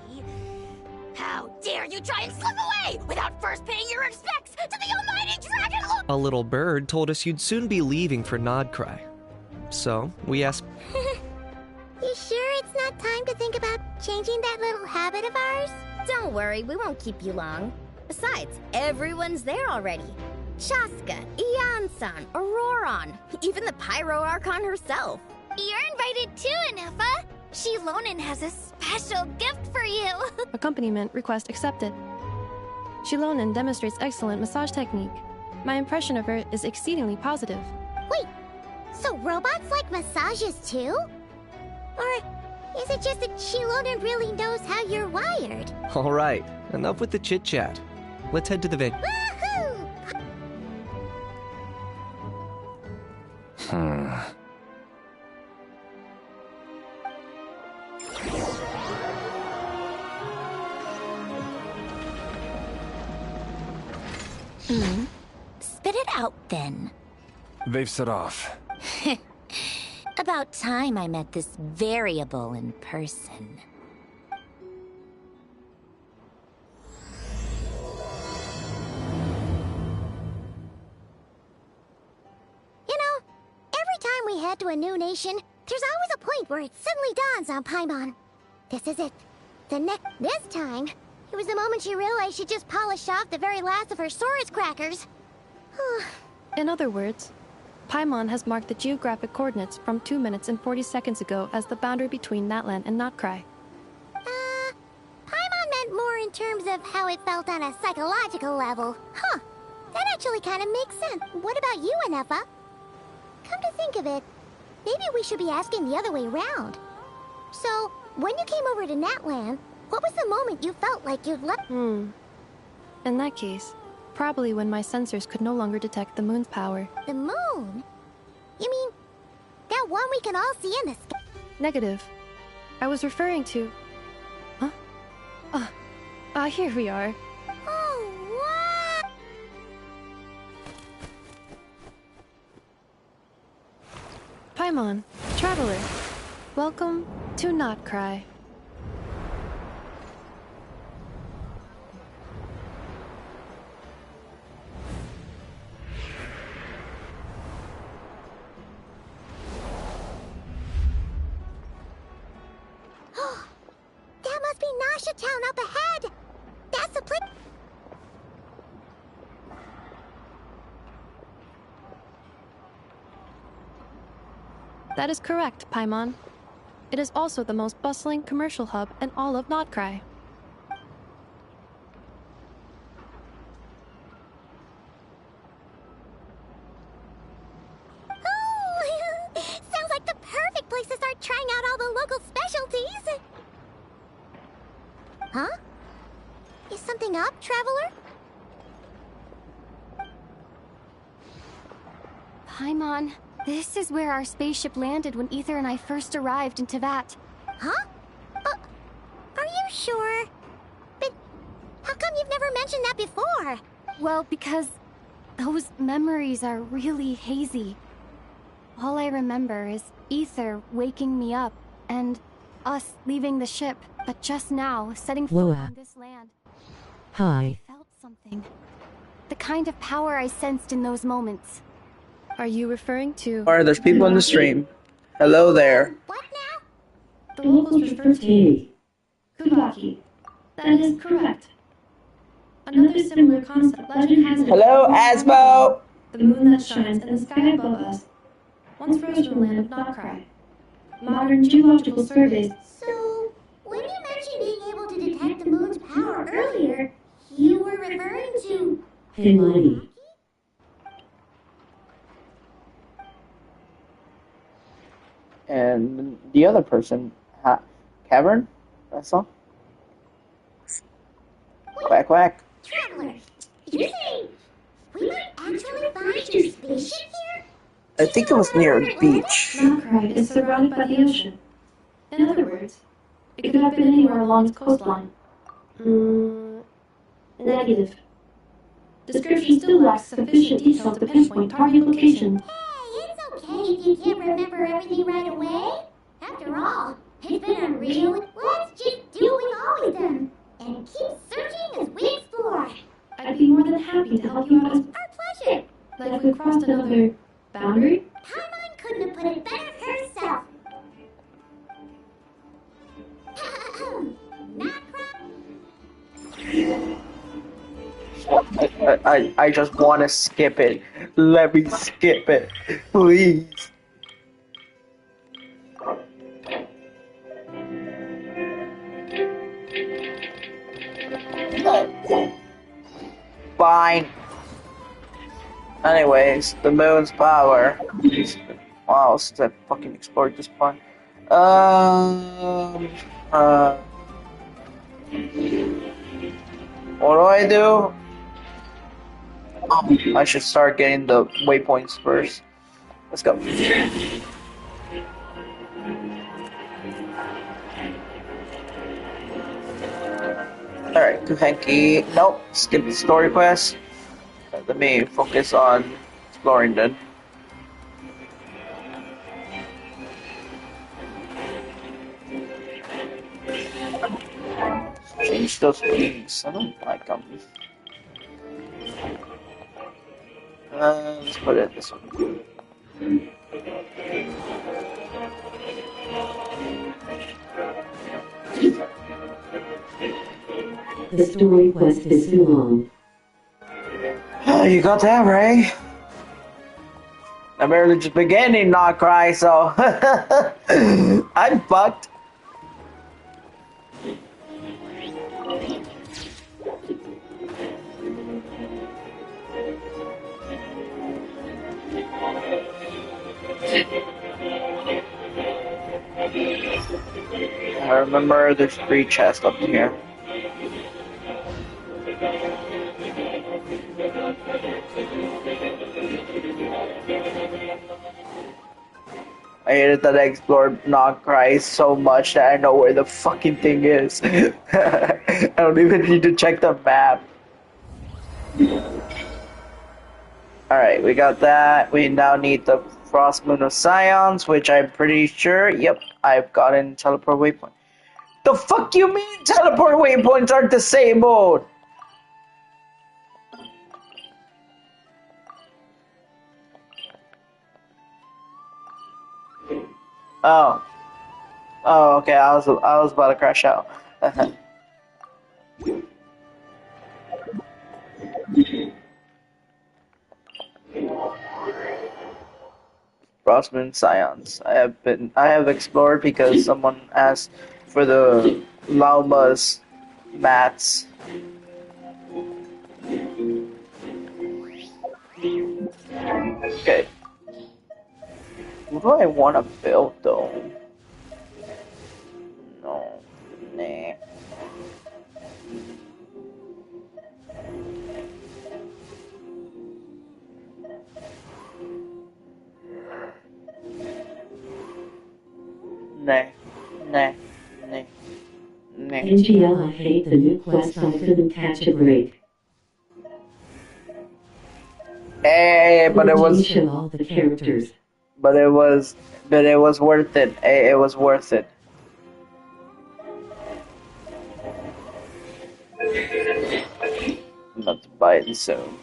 how dare you try and slip away without first paying your respects to the almighty Dragon Lord!
A little bird told us you'd soon be leaving for Nodcry. So, we asked...
You sure it's not time to think about changing that little habit of ours?
Don't worry, we won't keep you long. Besides, everyone's there already. Chaska, Ian-san, Auroron, even the Pyro Archon herself.
You're invited too, Anefa. Shilonen has a special gift for you.
Accompaniment request accepted. Shilonen demonstrates excellent massage technique. My impression of her is exceedingly positive.
Wait, so robots like massages too? Or is it just that Shilonen really knows how you're wired?
Alright, enough with the chit-chat. Let's head to the venue.
Spit it out, then.
They've set off.
About time I met this variable in person.
You know, every time we head to a new nation, there's always a point where it suddenly dawns on Paimon. This is it. This time, it was the moment she realized she just polished off the very last of her Saurus crackers.
In other words, Paimon has marked the geographic coordinates from 2 minutes and 40 seconds ago as the boundary between Natlan and Notcry.
Paimon meant more in terms of how it felt on a psychological level. Huh. That actually kind of makes sense. What about you, Anefa? Come to think of it, maybe we should be asking the other way around. So, when you came over to Natlan, what was the moment you felt like you'd left?
In that case, probably when my sensors could no longer detect the moon's power.
The moon? You mean, that one we can all see in the sky?
Negative. I was referring to... Huh? Here we are.
Oh, what?
Paimon, traveler. Welcome to Notcry.
That must be Nasha Town up ahead! That's the place.
That is correct, Paimon. It is also the most bustling commercial hub in all of Notcry.
Sounds like the perfect place to start trying out all the local specialties! Huh? Is something up, traveler?
Paimon, this is where our spaceship landed when Ether and I first arrived in Tevat.
Huh? Are you sure? But how come you've never mentioned that before?
Well, because those memories are really hazy. All I remember is Ether waking me up and us leaving the ship. But just now, setting foot on this land,
Hi.
I felt something. The kind of power I sensed in those moments.
Are you referring to...
Alright, there's people in the stream. Hello there.
The locals refer to
Kudaki. That is correct. Another similar concept legend has it.
Hello, Asmo!
The moon that shines in the sky above us once rose from the land of Notcry. Modern geological surveys...
So, when you mentioned being able to detect the moon's power earlier, you were referring to...
Hey, Mighty.
And the other person, Cavern? That's all? Quack, quack.
Traveler, you're saying we might actually find your spaceship here?
I think it was near a beach.
Notcry is surrounded by the ocean. In other words, it could have been anywhere along its coastline. Negative. Description still lacks sufficient detail to pinpoint target location.
Hey, it's okay if you can't remember everything right away. After all, it's been a real... Let's just do what we've always done, and keep searching as we explore.
I'd be more than happy to help you out as...
Our pleasure.
Like if we crossed another... boundary?
Paimon couldn't have put it better herself.
I just want to skip it. Let me skip it, please. Fine. Anyways, the moon's power. Wow, since I fucking explored this part. What do I do? Oh, I should start getting the waypoints first. Let's go. Alright, Kuhenki. Nope, skip the story quest. let me focus on exploring then. Change those wings. I don't like them. Let's put it this way.
The story quest is too long.
You got that right. I'm barely just beginning, not cry, so I'm fucked. I remember there's 3 chests up here. I hated that I explored Nogcry so much that I know where the fucking thing is. I don't even need to check the map. Alright, we got that. We now need the Frost Moon of Scions, which I'm pretty sure, yep, I've gotten teleport waypoint. The fuck you mean teleport waypoints aren't disabled? Oh. Oh, okay, I was about to crash out. Frostman Scions. I have explored because someone asked for the Lauma's mats. Okay. What do I want to build though? No. Nah. Nah. Nah. Nah. Nah.
NGL, I hate the new quest. I couldn't catch a break.
Hey, but it was.
Show all the characters.
But it was worth it. It was worth it. I'm about to buy it soon.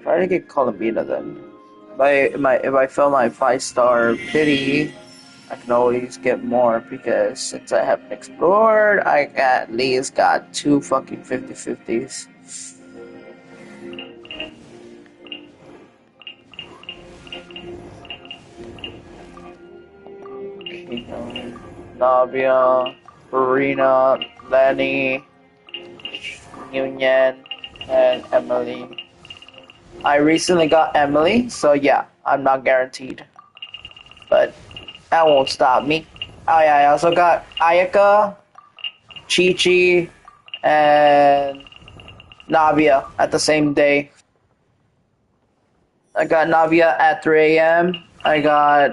Try to get Columbina then. If I fill my 5-star pity, I can always get more because since I haven't explored, I at least got 2 fucking 50/50s. Navia, Farina, Lenny, Union, and Emily. I recently got Emily, so yeah, I'm not guaranteed. But that won't stop me. Oh yeah, I also got Ayaka, Chi-Chi, and Navia at the same day. I got Navia at 3 a.m. I got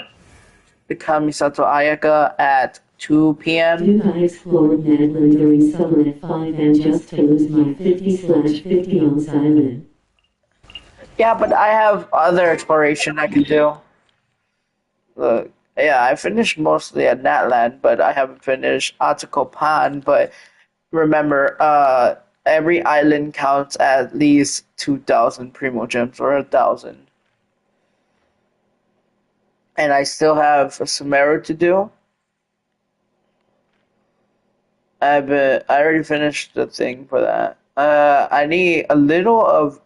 the Kamisato Ayaka at 2 p.m.
Dude, I explored Nadland during summer at 5 and just to lose my 50/50 on silent.
Yeah, but I have other exploration I can do. Look, yeah, I finished mostly at Natland, but I haven't finished Atakopan. But remember, every island counts at least 2,000 Primo Gems or 1,000. And I still have a Sumeru to do. I already finished the thing for that. I need a little of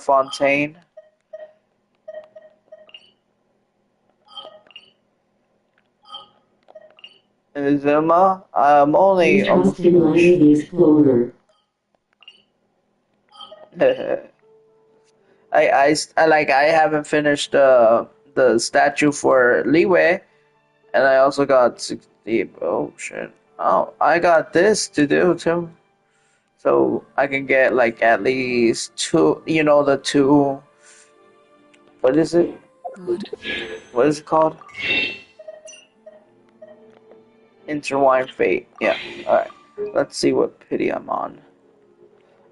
Fontaine. And Zuma, I'm only almost finished.
The Explorer.
I haven't finished the statue for Leeway, and I also got 60. Oh shit! Oh, I got this to do too, so I can get like at least 2. You know the 2. What is it? What is it called? Intertwined fate. Yeah. Alright. Let's see what pity I'm on.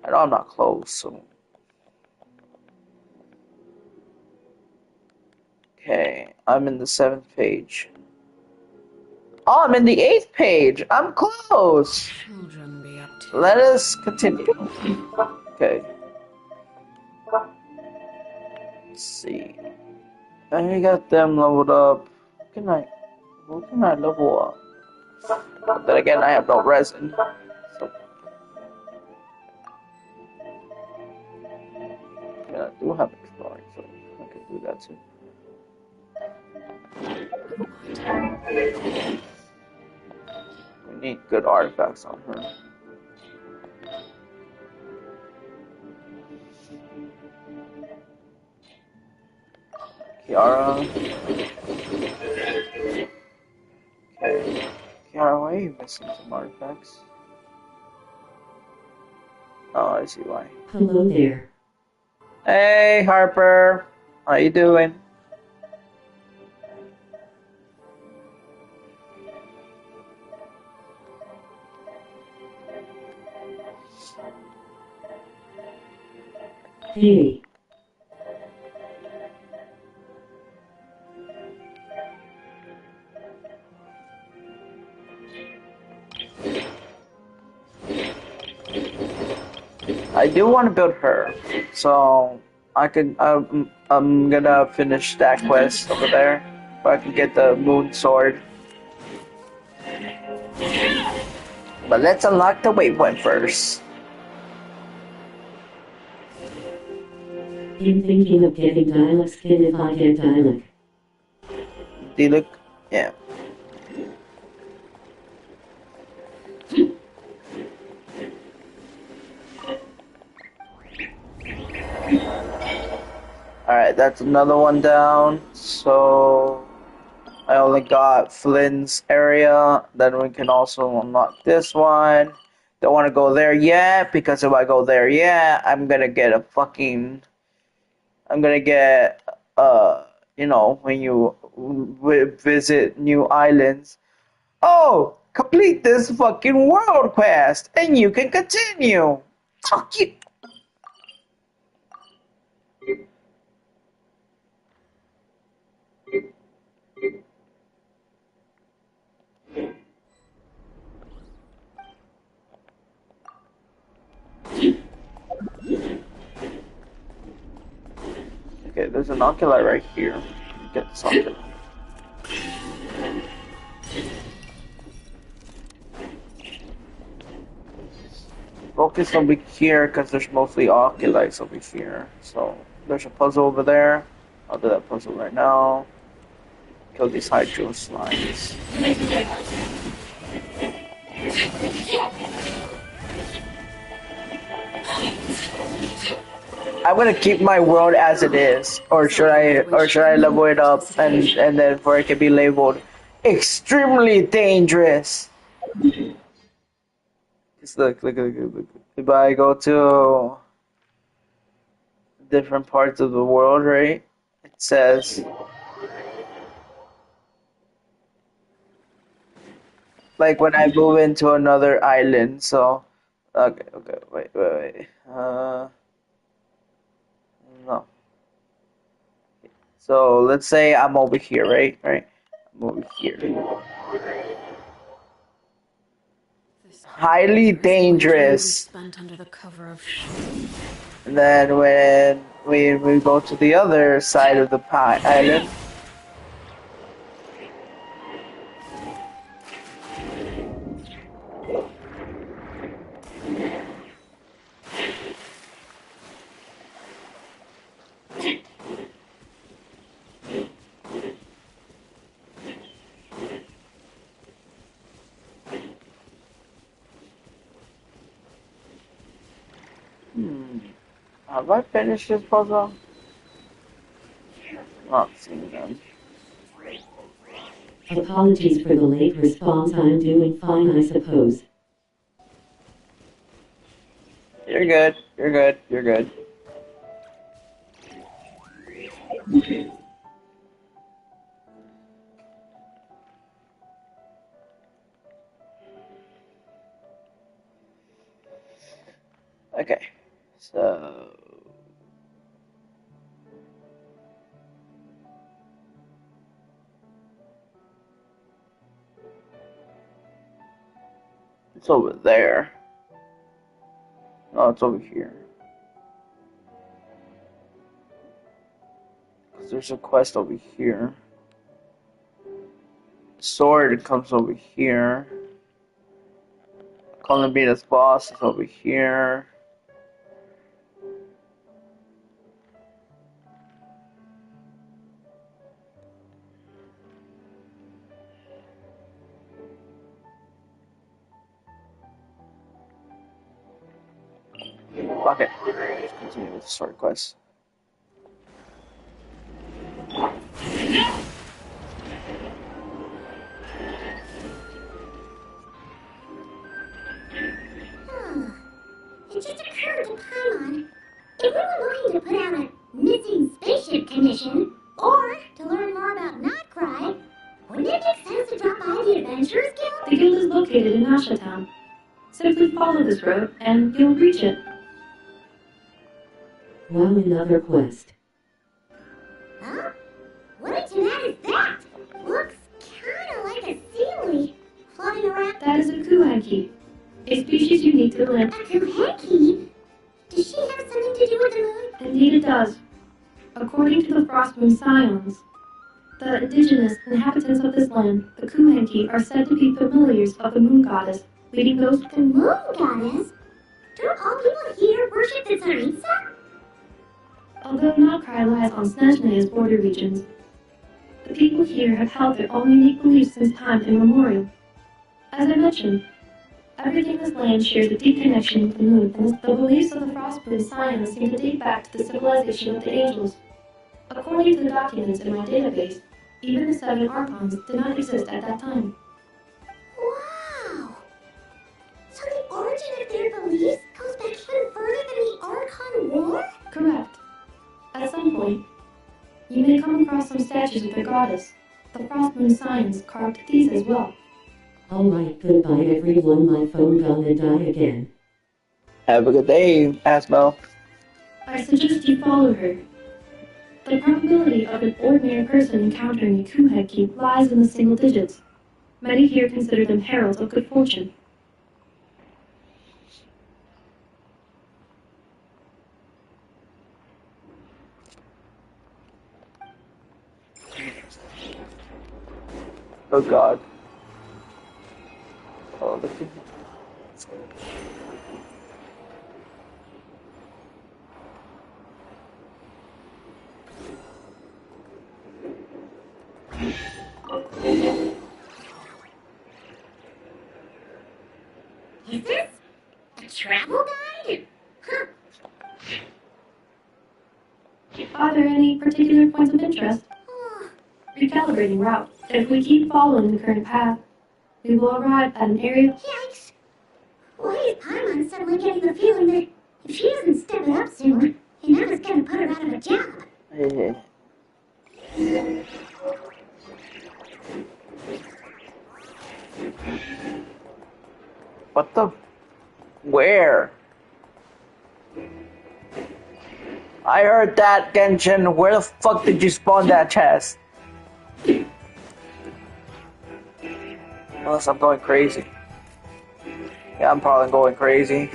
I know I'm not close, so. Okay. I'm in the 7th page. Oh, I'm in the 8th page. I'm close.
Children be up to.
Let us continue. Okay. Let's see. I got them leveled up. What can I level up? But then again, I have no resin. So. Yeah, I do have exploring, so I can do that too. We need good artifacts on her. Kiara. Okay. Kiara, why are you missing some artifacts? Oh, I see why.
Hello there.
Hey, Harper. How you doing?
Hey.
I do want to build her, so I'm gonna finish that quest over there, so I can get the moon sword. But let's unlock the waypoint first.
I'm thinking of getting dialect skin if I get dialect.
Diluc, yeah. Alright, that's another one down. So I only got Flynn's area. Then we can also unlock this one. Don't want to go there yet, because if I go there yet, I'm gonna get you know, when you visit new islands. Oh, complete this fucking world quest, and you can continue. Fuck you. Okay, there's an oculi right here. Get this oculi. Focus over here, because there's mostly oculites over here. So, there's a puzzle over there. I'll do that puzzle right now. Kill these hydro slimes. I'm gonna keep my world as it is, or should I level it up and then for it can be labeled extremely dangerous. Just look. If I go to different parts of the world, right? It says like when I move into another island. So okay, wait. No. So let's say I'm over here, right? I'm over here. Highly dangerous.
Spent under the cover of.
And then when we go to the other side of the island. Have I finished this puzzle? Not seeing them.
Apologies for the late response. I'm doing fine, I suppose.
You're good. It's over there. Oh, it's over here. There's a quest over here. Sword comes over here. Columbida's boss is over here. Okay, let's continue with the sword quest.
It just occurred to Paimon, if we were looking to put out a missing spaceship commission, or to learn more about Notcry, wouldn't it make sense to drop by the Adventurers Guild?
The guild is located in Asha Town. Simply follow this road, and you'll reach it.
Now another quest.
Huh? What into that is that? Looks kinda like a seaweed floating around.
That is a kuhanki, a species unique to the land.
A kuhanki? Does she have something to do with the moon?
Indeed it does. According to the Frostmoon Scions, the indigenous inhabitants of this land, the kuhanki, are said to be familiars of the moon goddess, leading those...
The moon goddess? Don't all people here worship the Tsaritsa?
Although Notcry lies on Snezhne's border regions, the people here have held their own unique beliefs since time immemorial. As I mentioned, everything in this land shares a deep connection with the moon, and the beliefs of the Frostmoon Scions seem to date back to the civilization of the Angels. According to the documents in my database, even the 7 Archons did not exist at that time.
Wow! So the origin of their beliefs goes back even further than the Archon War?
Correct. At some point, you may come across some statues of their goddess. The Frostmoon Scions carved these as well.
Alright, goodbye everyone, my phone gonna die again.
Have a good day, Asmo.
I suggest you follow her. The probability of an ordinary person encountering a kuhanki lies in the single digits. Many here consider them heralds of good fortune.
Oh God. Oh, the kid.
Is this a travel guide? Huh.
Are there any particular points of interest? Recalibrating route. If we keep following the current path, we will arrive at an area...
Yikes! Why is Paimon suddenly getting the feeling that if she doesn't step it up soon, Inatta's gonna put her out of a job?
What the? Where? I heard that, Genshin. Where the fuck did you spawn that chest? Unless I'm going crazy. Yeah, I'm probably going crazy.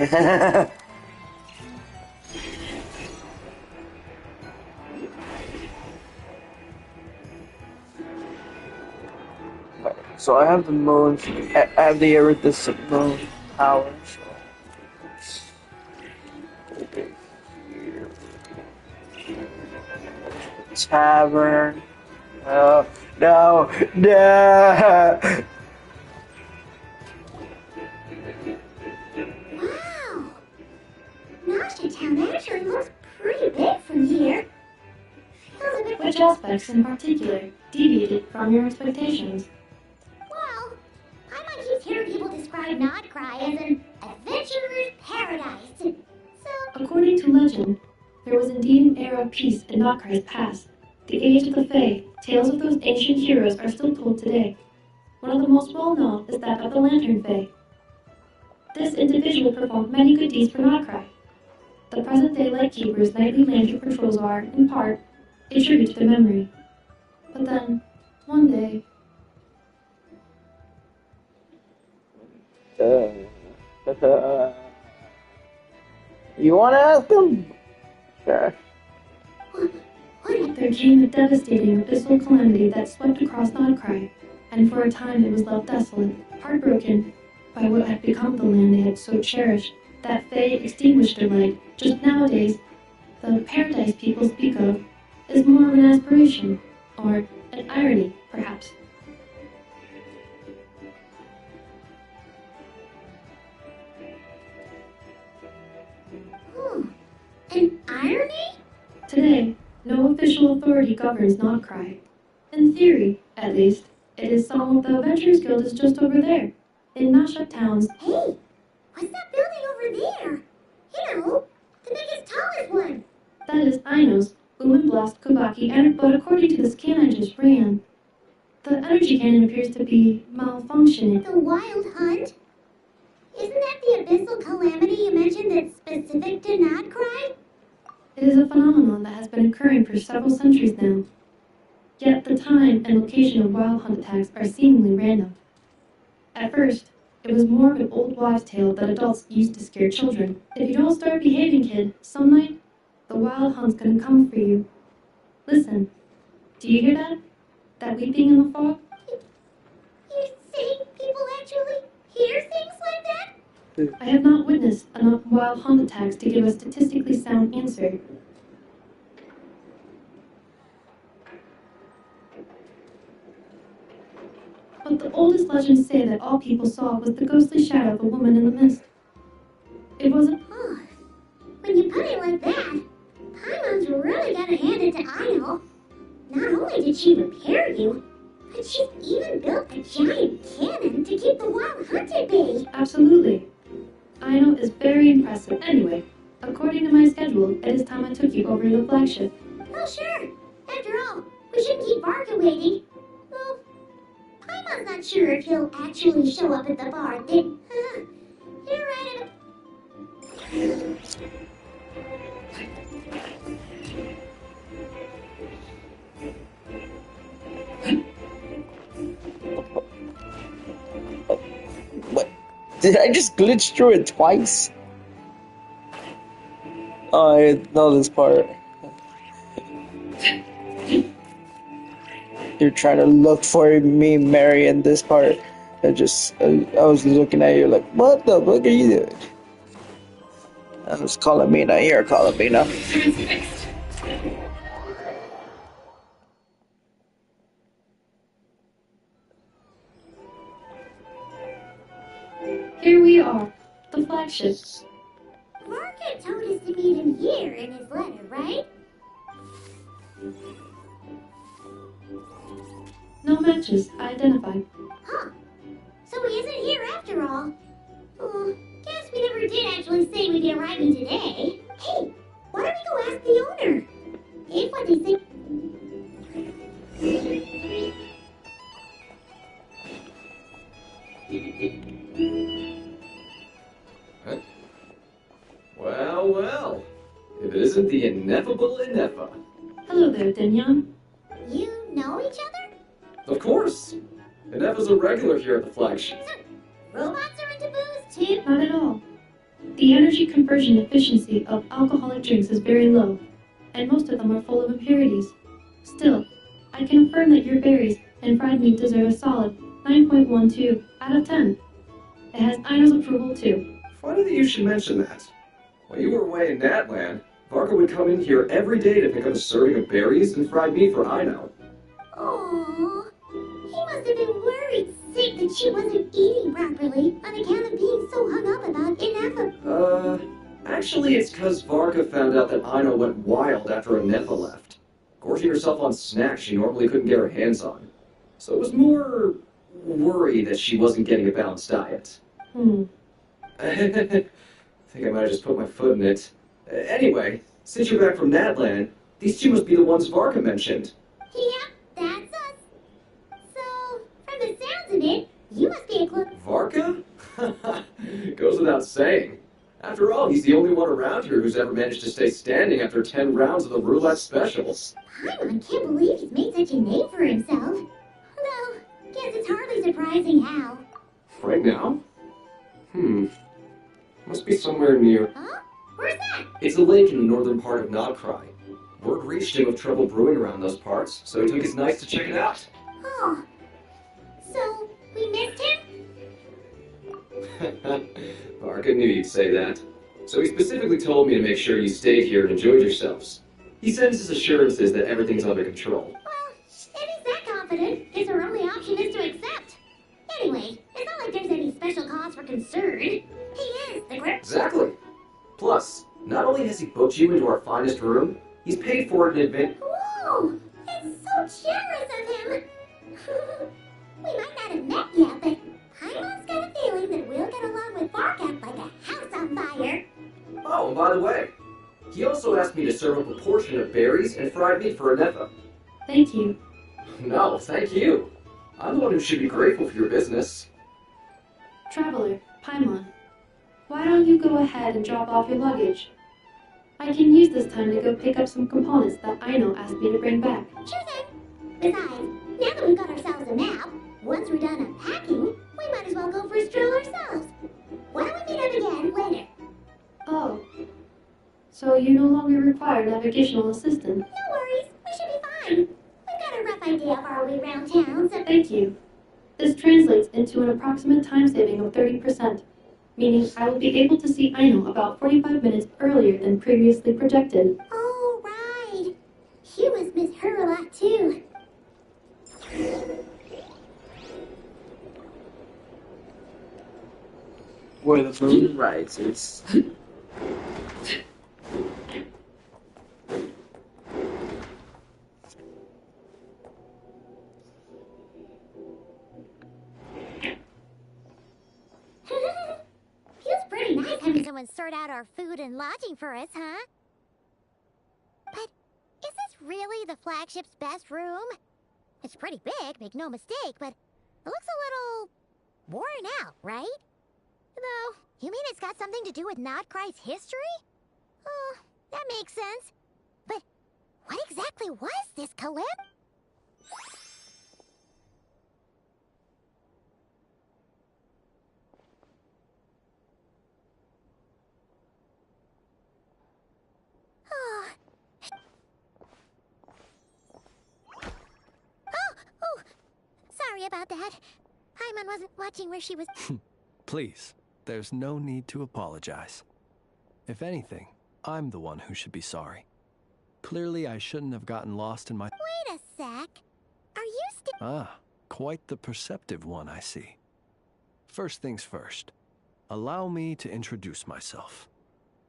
So I have the moon, I have the iridescent moon power, so over here. Tavern. No, no, no!
Wow! Nasha Town actually looks pretty big from here. Feels a bit...
Which aspects in particular deviated from your expectations?
Well, Paimon keeps hearing people describe Notcry as an adventurer's paradise. So,
According to legend, there was indeed an era of peace in Notcry's past. The Age of the Fae, tales of those ancient heroes are still told today. One of the most well-known is that of the Lantern Fae. This individual performed many good deeds for Notcry. The present-day Lightkeeper's nightly lantern patrols are, in part, a tribute to their memory. But then, one day...
You want to ask him? Sure.
There came a devastating abyssal calamity that swept across Nodcry, and for a time it was left desolate, heartbroken by what had become the land they had so cherished. That fate extinguished their light. Just nowadays, the paradise people speak of is more of an aspiration, or an irony, perhaps.
An irony?
Today, no official authority governs Nodcry. In theory, at least, it is some of the Adventurers Guild is just over there, in Mashup Towns.
Hey, what's that building over there? You know, the biggest, tallest one.
That is Ainos, Blast, Kubaki, and but according to the scan I just ran, the energy cannon appears to be malfunctioning.
The Wild Hunt? Isn't that the abyssal calamity you mentioned that's specific to Nodcry?
It is a phenomenon that has been occurring for several centuries now. Yet the time and location of Wild Hunt attacks are seemingly random. At first, it was more of an old wives' tale that adults used to scare children. If you don't start behaving, kid, some night, the Wild Hunt's gonna come for you. Listen, do you hear that? That weeping in the fog?
You're saying people actually hear things like that?
I have not witnessed enough Wild Hunt attacks to give a statistically sound answer. But the oldest legends say that all people saw was the ghostly shadow of a woman in the mist. It wasn't...
Oh, when you put it like that, Paimon's really gotta hand it to Aino. Not only did she repair you, but she's even built a giant cannon to keep the Wild Hunt at bay.
Absolutely. Aino is very impressive. Anyway, according to my schedule, it is time I took you over to the flagship.
Oh, sure. After all, we shouldn't keep Varka waiting. Well, Paimon's not sure if he'll actually show up at the bar. You're right.
What? Did I just glitch through it twice? Oh, I know this part. You're trying to look for me, Mary, in this part. I was looking at you like, what the fuck are you doing? I was calling Mina, you're calling Mina.
Here we are, the flagship.
Varka told us to meet him here in his letter, right?
No matches identified.
Huh. So he isn't here after all. Oh, guess we never did actually say we'd be arriving today. Hey, why don't we go ask the owner? If what they think...
Huh? Well, well. If it isn't the ineffable Ineffa.
Hello there, Dinyan.
You know each other?
Of course. Ineffa's a regular here at the flagship.
So, robots are into booze too?
Not at all. The energy conversion efficiency of alcoholic drinks is very low, and most of them are full of impurities. Still, I can affirm that your berries and fried meat deserve a solid 9.12 out of 10. It has Aino's approval too.
Funny that you should mention that. While you were away in Natland, Varka would come in here every day to pick up a serving of berries and fried meat for Aino.
Aww. He must have been worried sick that she wasn't eating properly on account of being so hung up about Ineffa.
Actually it's cause Varka found out that Aino went wild after Ineffa left, gorging herself on snacks she normally couldn't get her hands on. So it was more worry that she wasn't getting a balanced diet. I think I might have just put my foot in it. Anyway, since you're back from Natland, these two must be the ones Varka mentioned.
Yeah, that's us. So, from the sounds of it, you must be a close...
Varka? Goes without saying. After all, he's the only one around here who's ever managed to stay standing after 10 rounds of the roulette specials.
Paimon can't believe he's made such a name for himself. Though, guess it's hardly surprising how.
Right now? Must be somewhere near.
Huh? Where's that?
It's a lake in the northern part of Nodcry. Word reached him of trouble brewing around those parts, so he took his knights to check it out.
Oh. So, we missed him?
Varka knew you'd say that. So he specifically told me to make sure you stayed here and enjoyed yourselves. He sends his assurances that everything's under control.
Well, if he's that confident, his only option is to accept. Anyway, it's not like there's any special cause for concern. He is the great...
Exactly. Plus, not only has he booked you into our finest room, he's paid for it in advance.
Whoa! It's so generous of him! We might not have met yet, but Paimon's got a feeling that we'll get along with Barkat like a house on fire.
Oh, and by the way, he also asked me to serve up a portion of berries and fried meat for Anefa.
Thank you.
No, thank you. I'm the one who should be grateful for your business.
Traveler, Paimon, why don't you go ahead and drop off your luggage? I can use this time to go pick up some components that Aino asked me to bring back.
Sure thing. Besides, now that we've got ourselves a map, once we're done unpacking, we might as well go for a stroll ourselves. Why don't we meet up again later?
Oh. So you no longer require navigational assistance?
No worries, we should be fine. We've got a rough idea of our way around town, so...
Thank you. This translates into an approximate time saving of 30%, meaning I will be able to see Aino about 45 minutes earlier than previously projected.
Oh, right. You must miss her a lot, too.
Where the moon rises.
Feels pretty nice having someone sort out our food and lodging for us, huh? But is this really the flagship's best room? It's pretty big, make no mistake, but it looks a little worn out, right? Though, you mean it's got something to do with Nodcry's history? Oh, that makes sense. But what exactly was this calamity? Oh, sorry about that. Paimon wasn't watching where she was.
Please, there's no need to apologize. If anything, I'm the one who should be sorry. Clearly, I shouldn't have gotten lost in my...
Wait a sec. Are you still...
Ah, quite the perceptive one, I see. First things first. Allow me to introduce myself.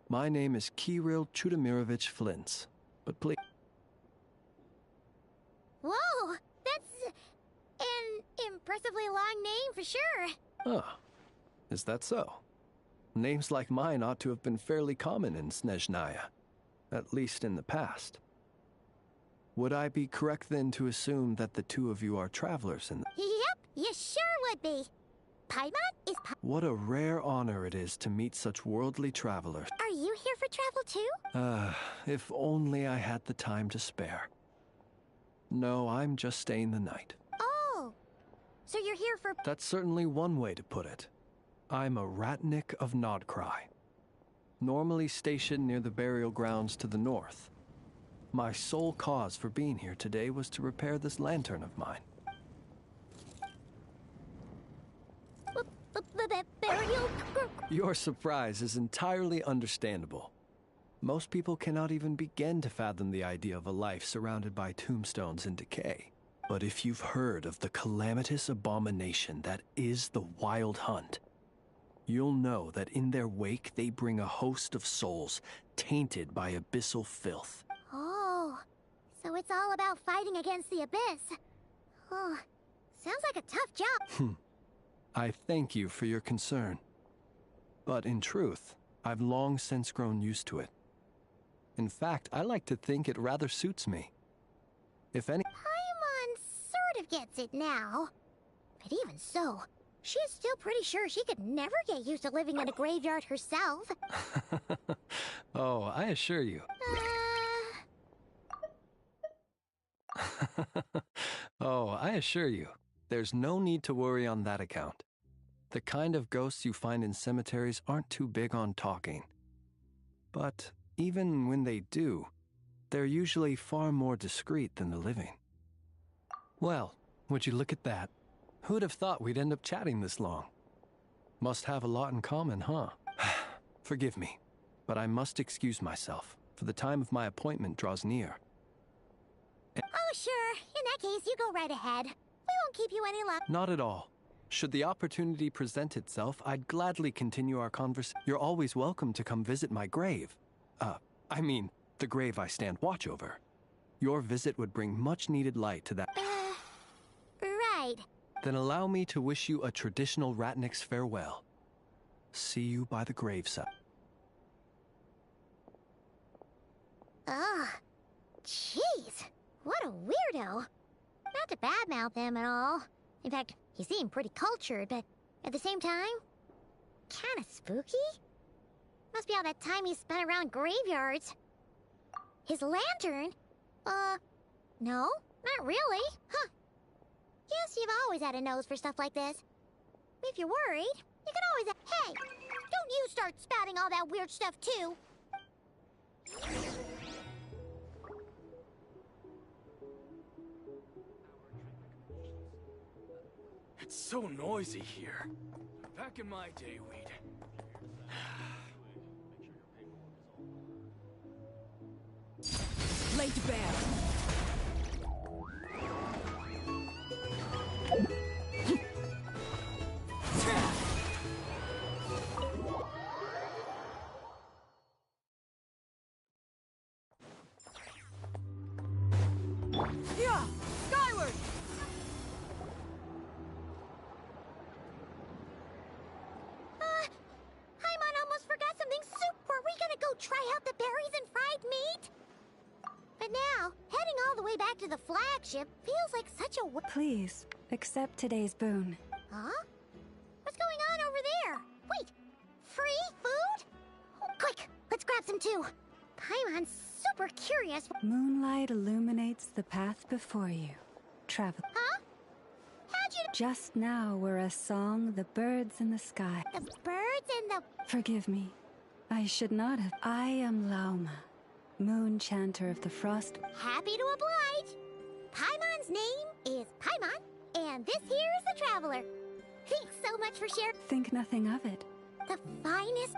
My name is Kirill Chudamirovich Flintz, but please...
Whoa, that's an impressively long name for sure.
Ah, is that so? Names like mine ought to have been fairly common in Snezhnaya, at least in the past. Would I be correct then to assume that the two of you are travelers in the...
Yep, you sure would be. Paimon is...
What a rare honor it is to meet such worldly travelers.
Are you here for travel too?
If only I had the time to spare. No, I'm just staying the night.
Oh, so you're here for...
That's certainly one way to put it. I'm a Ratnik of Nodcry, normally stationed near the burial grounds to the north. My sole cause for being here today was to repair this lantern of mine.
Burial...
Your surprise is entirely understandable. Most people cannot even begin to fathom the idea of a life surrounded by tombstones and decay. But if you've heard of the calamitous abomination that is the Wild Hunt, you'll know that in their wake they bring a host of souls tainted by abyssal filth.
Oh, so it's all about fighting against the abyss. Oh, sounds like a tough job.
I thank you for your concern. But in truth, I've long since grown used to it. In fact, I like to think it rather suits me. If any...
Paimon sort of gets it now. But even so, she is still pretty sure she could never get used to living in a graveyard herself.
Oh, I assure you. Oh, I assure you. There's no need to worry on that account. The kind of ghosts you find in cemeteries aren't too big on talking. But even when they do, they're usually far more discreet than the living. Well, would you look at that? Who'd have thought we'd end up chatting this long? Must have a lot in common, huh? Forgive me, but I must excuse myself, for the time of my appointment draws near.
Oh, sure. In that case, you go right ahead. We won't keep you any longer.
Not at all. Should the opportunity present itself, I'd gladly continue our conversation. You're always welcome to come visit my grave. I mean, the grave I stand watch over. Your visit would bring much-needed light to that.
Right.
Then allow me to wish you a traditional Ratnik's farewell. See you by the graveside.
Ugh. Jeez. What a weirdo. Not to badmouth him at all. In fact, he seemed pretty cultured, but at the same time, kinda spooky? Must be all that time he spent around graveyards. His lantern? No, not really. Huh. Guess you've always had a nose for stuff like this. If you're worried, you can always... Hey! Don't you start spouting all that weird stuff, too!
It's so noisy here. Back in my day, we'd...
Laid bare. Yeah! Skyward!
Paimon almost forgot something super. Were we gonna go try out the berries and fried meat? But now, heading all the way back to the flagship feels like such a...
Please, accept today's boon.
Huh? What's going on over there? Wait, free food? Oh, quick, let's grab some too. Paimon's super curious.
Moonlight illuminates the path before you. Travel.
Huh? How'd you...
Just now were a song, the birds in the sky.
The birds in the...
Forgive me. I should not have. I am Lauma, moon chanter of the frost.
Happy to oblige. Paimon's name is Paimon, and this here is the Traveler. Thanks so much for sharing.
Think nothing of it.
The finest...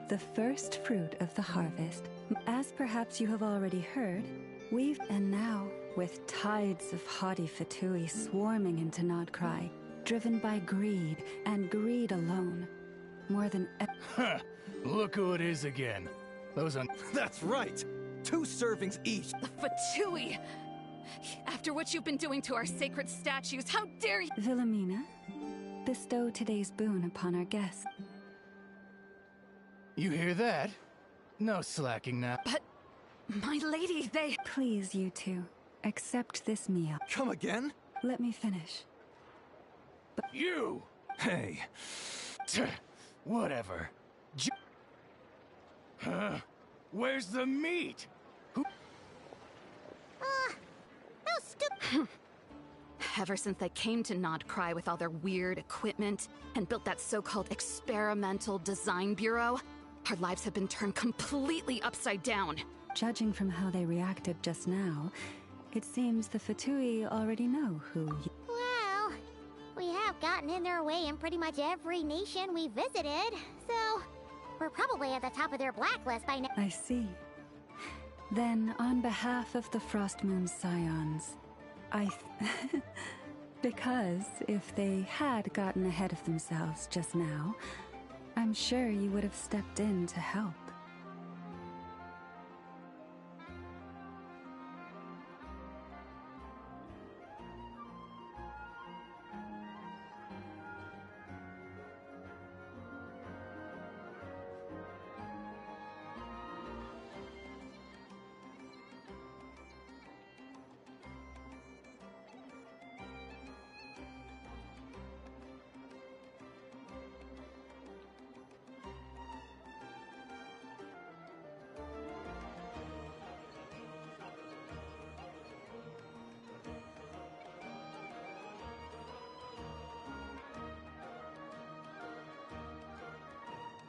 The first fruit of the harvest. As perhaps you have already heard, we've... And now, with tides of haughty Fatui swarming into Nodcry, driven by greed, and greed alone, more than...
Huh. Look who it is again. Those
That's right! 2 servings each!
Fatui! After what you've been doing to our sacred statues, how dare you—
Wilhelmina, bestow today's boon upon our guests.
You hear that? No slacking now.
But, my lady, they—
Please, you two, accept this meal.
Come again?
Let me finish.
You! Hey. Whatever. Huh? Where's the meat?
No stupid...
Ever since they came to Nodcry with all their weird equipment and built that so-called experimental design bureau, our lives have been turned completely upside down.
Judging from how they reacted just now, it seems the Fatui already know who you...
Well, we have gotten in their way in pretty much every nation we visited, so we're probably at the top of their blacklist by now.
I see. Then, on behalf of the Frostmoon Scions, because if they had gotten ahead of themselves just now, I'm sure you would have stepped in to help.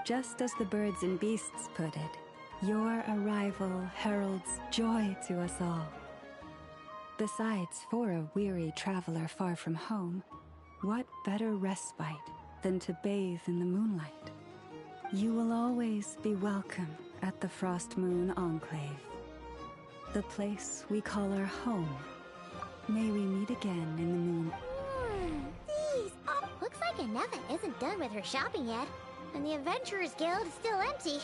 Just as the birds and beasts put it, your arrival heralds joy to us all. Besides, for a weary traveler far from home, what better respite than to bathe in the moonlight? You will always be welcome at the Frost Moon Enclave, the place we call our home. May we meet again in the moon.
These. Oh, looks like Anefa isn't done with her shopping yet, and the Adventurers Guild is still empty.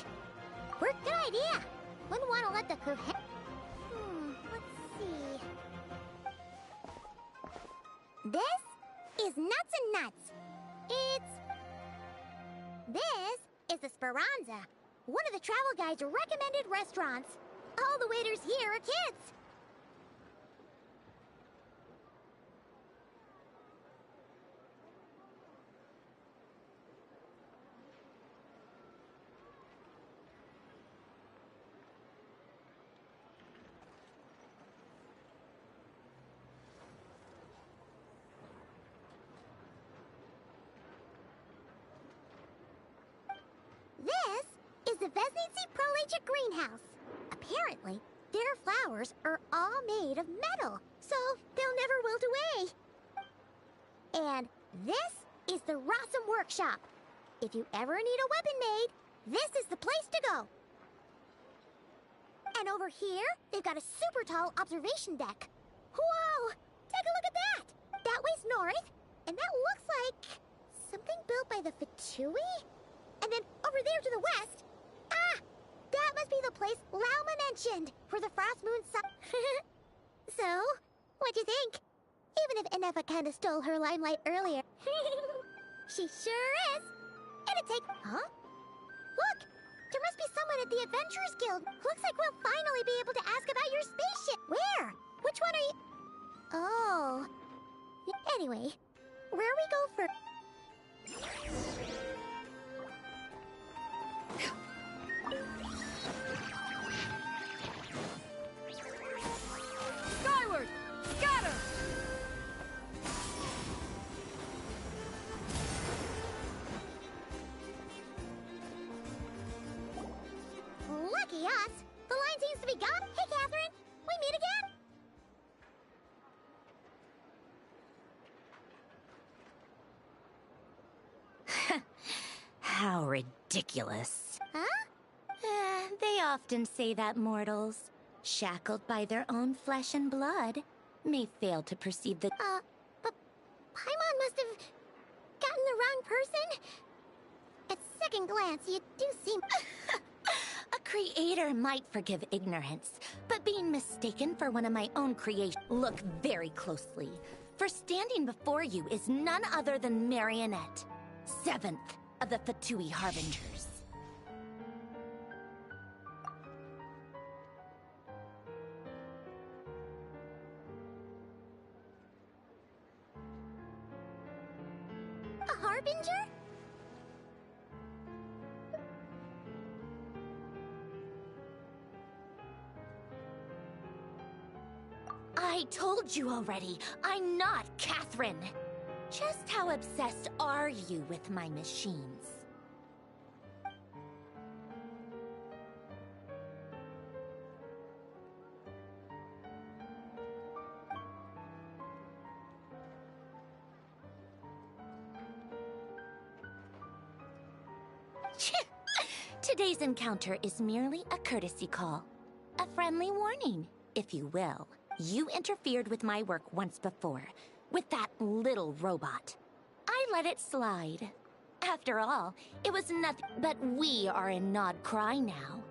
Good idea. Wouldn't want to let the crew let's see. This is Nuts and Nuts. This is the Speranza, one of the travel guide's recommended restaurants. All the waiters here are kids. This is the Vesnitsi Prolicha greenhouse. Apparently, their flowers are all made of metal, so they'll never wilt away. And this is the Rossum Workshop. If you ever need a weapon made, this is the place to go. And over here, they've got a super tall observation deck. Whoa! Take a look at that! That way's north, and that looks like something built by the Fatui? And then over there to the west, that must be the place Lauma mentioned, where the Frost Moon So, what'd you think? Even if Anefa kinda stole her limelight earlier. She sure is. And it takes... Huh? Look! There must be someone at the Adventurers Guild. Looks like we'll finally be able to ask about your spaceship. Where? Which one are you... Oh. Anyway, where we go first...
Skyward! Scatter!
Lucky us! The line seems to be gone. Hey, Catherine! We meet again?
How ridiculous.
Huh?
They often say that mortals, shackled by their own flesh and blood, may fail to perceive the...
But Paimon must have gotten the wrong person. At second glance, you do seem...
A creator might forgive ignorance, but being mistaken for one of my own creations... Look very closely, for standing before you is none other than Marionette, 7th of the Fatui Harbingers.
A Harbinger?
I told you already, I'm not Catherine. Just how obsessed are you with my machines? Today's encounter is merely a courtesy call. A friendly warning, if you will. You interfered with my work once before, with that little robot. I let it slide. After all, it was nothing, but we are in Nod Cry now.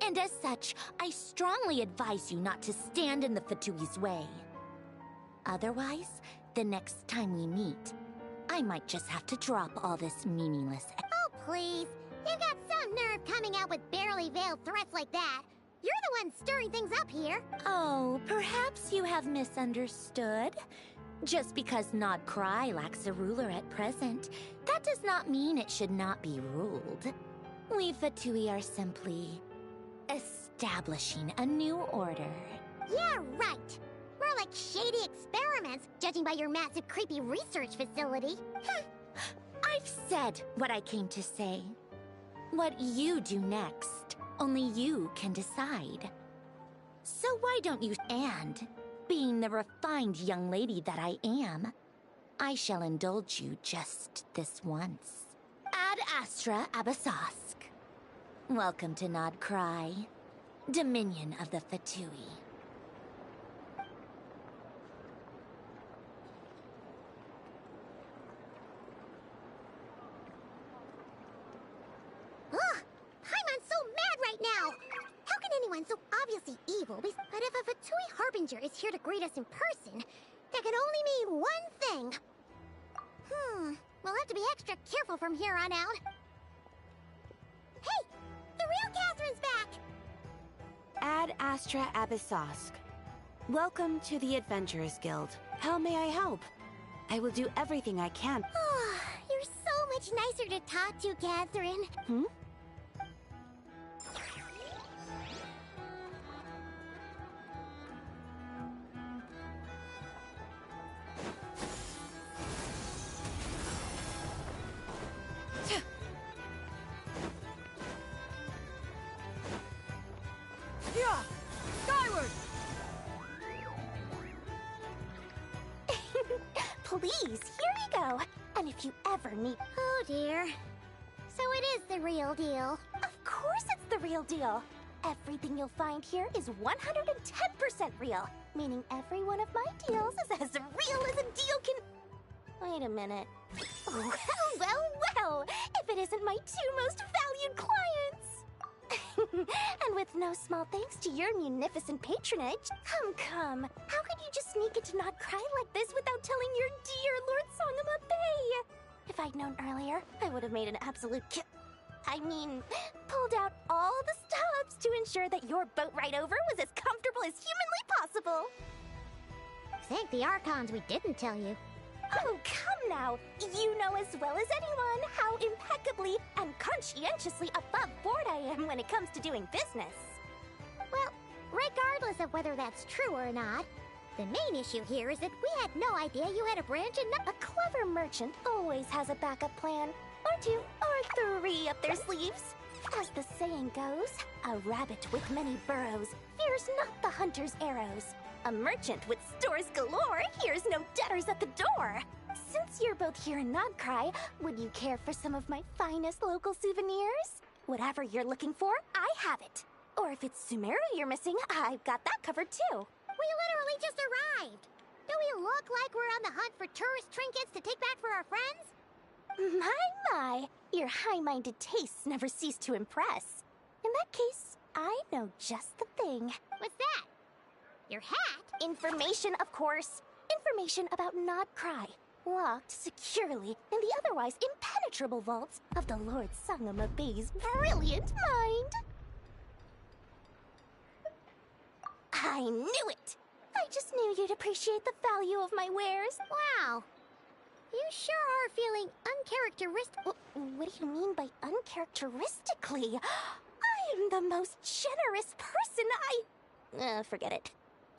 And as such, I strongly advise you not to stand in the Fatui's way. Otherwise, the next time we meet, I might just have to drop all this meaningless...
Oh, please. You've got some nerve coming out with barely veiled threats like that. You're the one stirring things up here.
Oh, perhaps you have misunderstood. Just because Nod Cry lacks a ruler at present, that does not mean it should not be ruled. We Fatui are simply establishing a new order.
Yeah, right. More like shady experiments, judging by your massive creepy research facility.
I've said what I came to say.
What you do next, only you can decide. So why don't you... And, being the refined young lady that I am, I shall indulge you just this once. Ad Astra Abyssosque. Welcome to Nod Cry, Dominion of the Fatui.
Ugh! Paimon's so mad right now! How can anyone so obviously evil be... But if a Fatui Harbinger is here to greet us in person, that can only mean one thing. We'll have to be extra careful from here on out. Hey! The real Catherine's back!
Ad Astra Abyssosque. Welcome to the Adventurers Guild. How may I help? I will do everything I can.
You're so much nicer to talk to, Catherine.
Yeah! Skyward!
Please, here we go. And if you ever need... Oh dear. So it is the real deal. Of course it's the real deal. Everything you'll find here is 110% real. Meaning every one of my deals is as real as a deal can... Wait a minute. Well, if it isn't my two most valued clients. And with no small thanks to your munificent patronage. Come. How could you just sneak into Not Cry like this without telling your dear Lord Sangama Bay? If I'd known earlier, I would have made an absolute pulled out all the stops to ensure that your boat ride over was as comfortable as humanly possible.
Thank the Archons we didn't tell you.
Oh, come now! You know as well as anyone how impeccably and conscientiously above board I am when it comes to doing business. Well, regardless of whether that's true or not, the main issue here is that we had no idea you had a branch and a clever merchant always has a backup plan. Or two, or three up their sleeves. As the saying goes, a rabbit with many burrows fears not the hunter's arrows. A merchant with stores galore hears no debtors at the door. Since you're both here in Nodcry, would you care for some of my finest local souvenirs? Whatever you're looking for, I have it. Or if it's Sumeru you're missing, I've got that covered too.
We literally just arrived. Do we look like we're on the hunt for tourist trinkets to take back for our friends?
My, your high-minded tastes never cease to impress. In that case, I know just the thing.
What's that? Your hat?
Information, of course. Information about Nodcry, locked securely in the otherwise impenetrable vaults of the Lord Sangama Bay's brilliant mind. I knew it! I just knew you'd appreciate the value of my wares.
Wow. You sure are feeling uncharacteristic.
What do you mean by uncharacteristically? I am the most generous person. Forget it.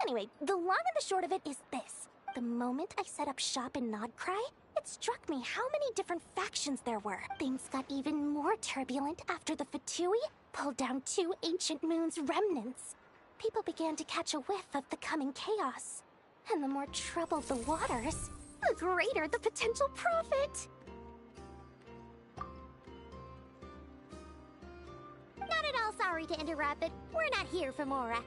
Anyway, the long and the short of it is this. The moment I set up shop in Nodcry, it struck me how many different factions there were. Things got even more turbulent after the Fatui pulled down 2 ancient moon's remnants. People began to catch a whiff of the coming chaos. And the more troubled the waters, the greater the potential profit.
Not at all sorry to interrupt, but we're not here for Mora.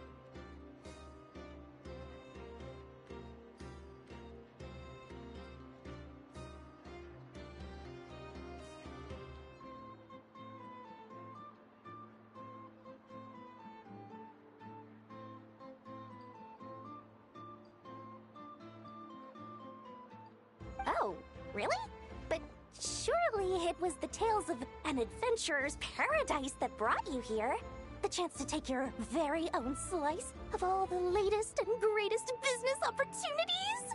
Oh, really? But surely it was the tales of an adventurer's paradise that brought you here. The chance to take your very own slice of all the latest and greatest business opportunities.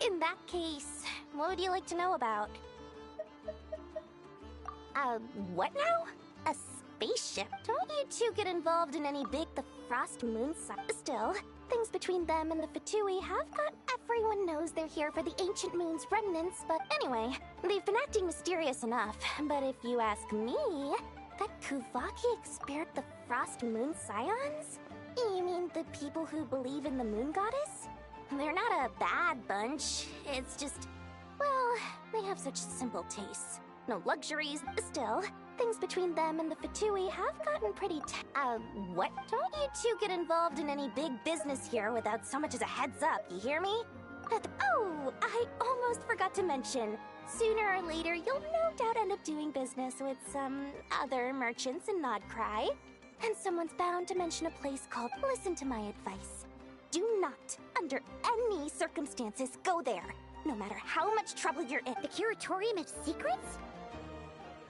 In that case, what would you like to know about? What now? A spaceship? Don't you two get involved in any big the Frost Moon side. Still, things between them and the Fatui have got everyone knows they're here for the Ancient Moon's remnants, but anyway, they've been acting mysterious enough. But if you ask me, that Kuvaki experienced the Frost Moon Scions? You mean the people who believe in the Moon Goddess? They're not a bad bunch, it's just, well, they have such simple tastes. No luxuries. Still, things between them and the Fatui have gotten pretty what? Don't you two get involved in any big business here without so much as a heads up, you hear me? Oh, I almost forgot to mention. Sooner or later, you'll no doubt end up doing business with some other merchants in Nodcry. And someone's bound to mention a place called Listen to My Advice. Do not, under any circumstances, go there. No matter how much trouble you're in.
The Curatorium of Secrets?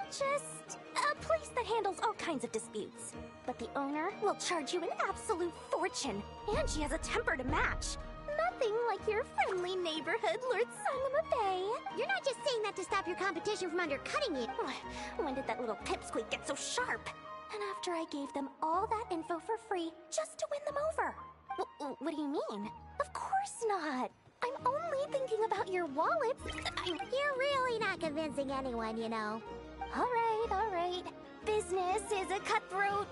Just a place that handles all kinds of disputes. But the owner will charge you an absolute fortune, and she has a temper to match. Nothing like your friendly neighborhood, Lord Sangama Bay.
You're not just saying that to stop your competition from undercutting you.
When did that little pipsqueak get so sharp? And after I gave them all that info for free just to win them over. What do you mean? Of course not. I'm only thinking about your wallet.
You're really not convincing anyone, you know.
All right. Business is a cutthroat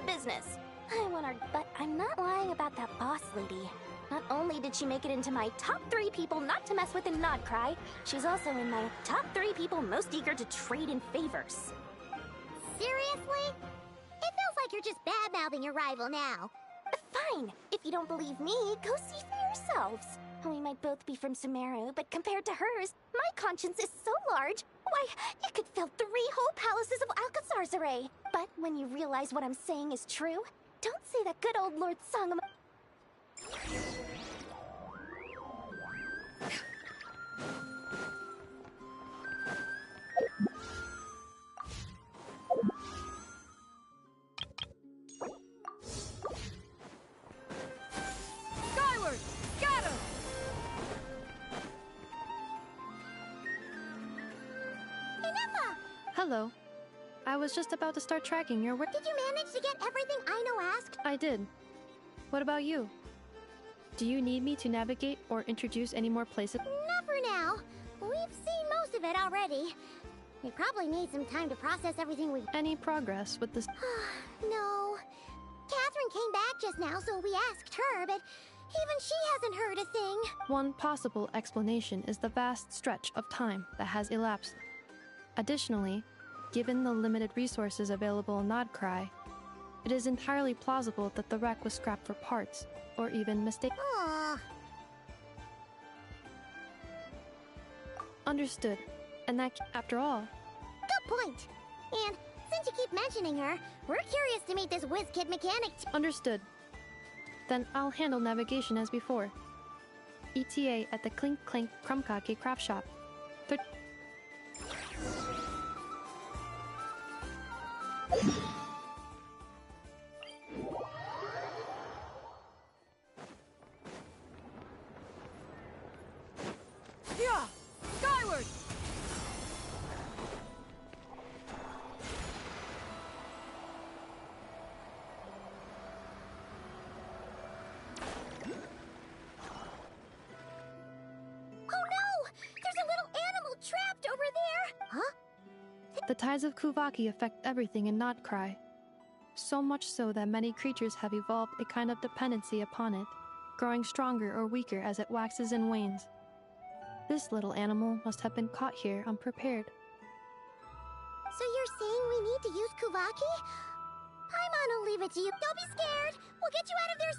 business. I want her, but I'm not lying about that boss lady. Not only did she make it into my top 3 people not to mess with in Nodcry, she's also in my top 3 people most eager to trade in favors.
Seriously? It feels like you're just bad-mouthing your rival now.
Fine. If you don't believe me, go see for yourselves. We might both be from Sumeru, but compared to hers, my conscience is so large, why, it could fill 3 whole palaces of Alcazar's array. But when you realize what I'm saying is true, don't say that good old Lord Sangam.
Skyward! Scatter!
Hello. I was just about to start tracking your work.
Did you manage to get everything Aino asked?
I did. What about you? Do you need me to navigate or introduce any more places?
Not for now. We've seen most of it already. We probably need some time to process everything we've...
Any progress with this?
No. Catherine came back just now, so we asked her, but even she hasn't heard a thing.
One possible explanation is the vast stretch of time that has elapsed. Additionally, given the limited resources available in Nodcry, it is entirely plausible that the wreck was scrapped for parts, or even mistaken. Understood. And that, after all...
Good point. And since you keep mentioning her, we're curious to meet this whiz-kid mechanic.
Understood. Then I'll handle navigation as before. ETA at the Clink Clink Krumkake craft shop.
Yeah! Skyward!
Oh no! There's a little animal trapped over there! Huh?
The tides of Kuvaki affect everything in Nodcry. So much so that many creatures have evolved a kind of dependency upon it, growing stronger or weaker as it waxes and wanes. This little animal must have been caught here unprepared.
So you're saying we need to use Kuvaki? Paimon will leave it to you. Don't be scared! We'll get you out of there...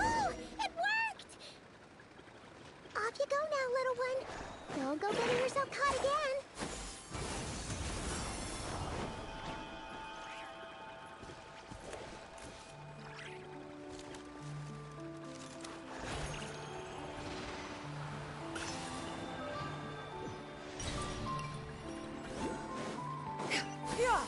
Oh! It worked! Off you go now, little one. Don't go getting yourself caught again.
Yeah!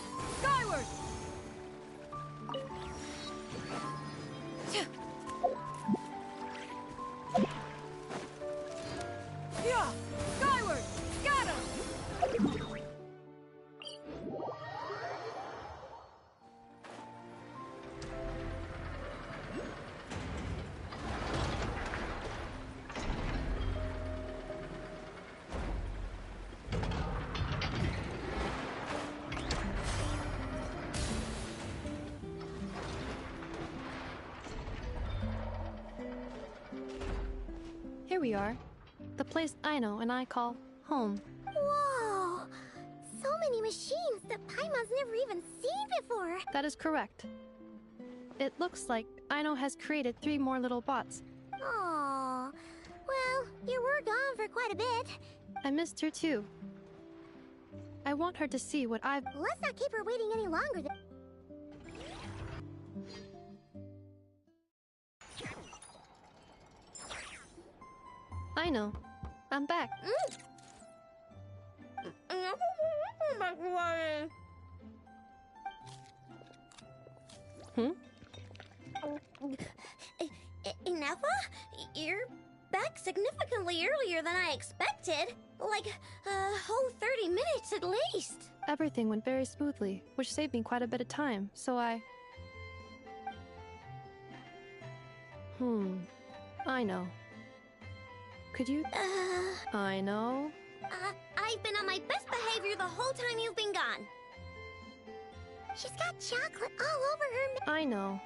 we are. The place Aino and I call home.
Whoa! So many machines that Paimon's never even seen before.
That is correct. It looks like Aino has created 3 more little bots.
Aw. Well, you were gone for quite a bit.
I missed her too. I want her to see what I've...
Let's not keep her waiting any longer.
Aino, I'm back.
Ineffa? You're back significantly earlier than I expected. Like, a whole 30 minutes at least.
Everything went very smoothly, which saved me quite a bit of time, so I know. Could you... I know.
I've been on my best behavior the whole time you've been gone. She's got chocolate all over her...
I know.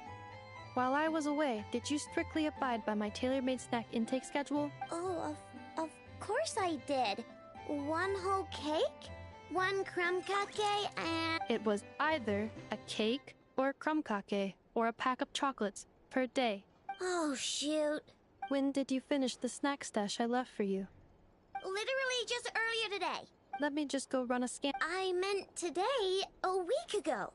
While I was away, did you strictly abide by my tailor-made snack intake schedule?
Oh, of course I did. 1 whole cake, 1 crumb cake, and...
It was either a cake or a crumb cake or a pack of chocolates per day.
Oh, shoot.
When did you finish the snack stash I left for you?
Literally just earlier today.
Let me just go run a scan.
I meant today, a week ago.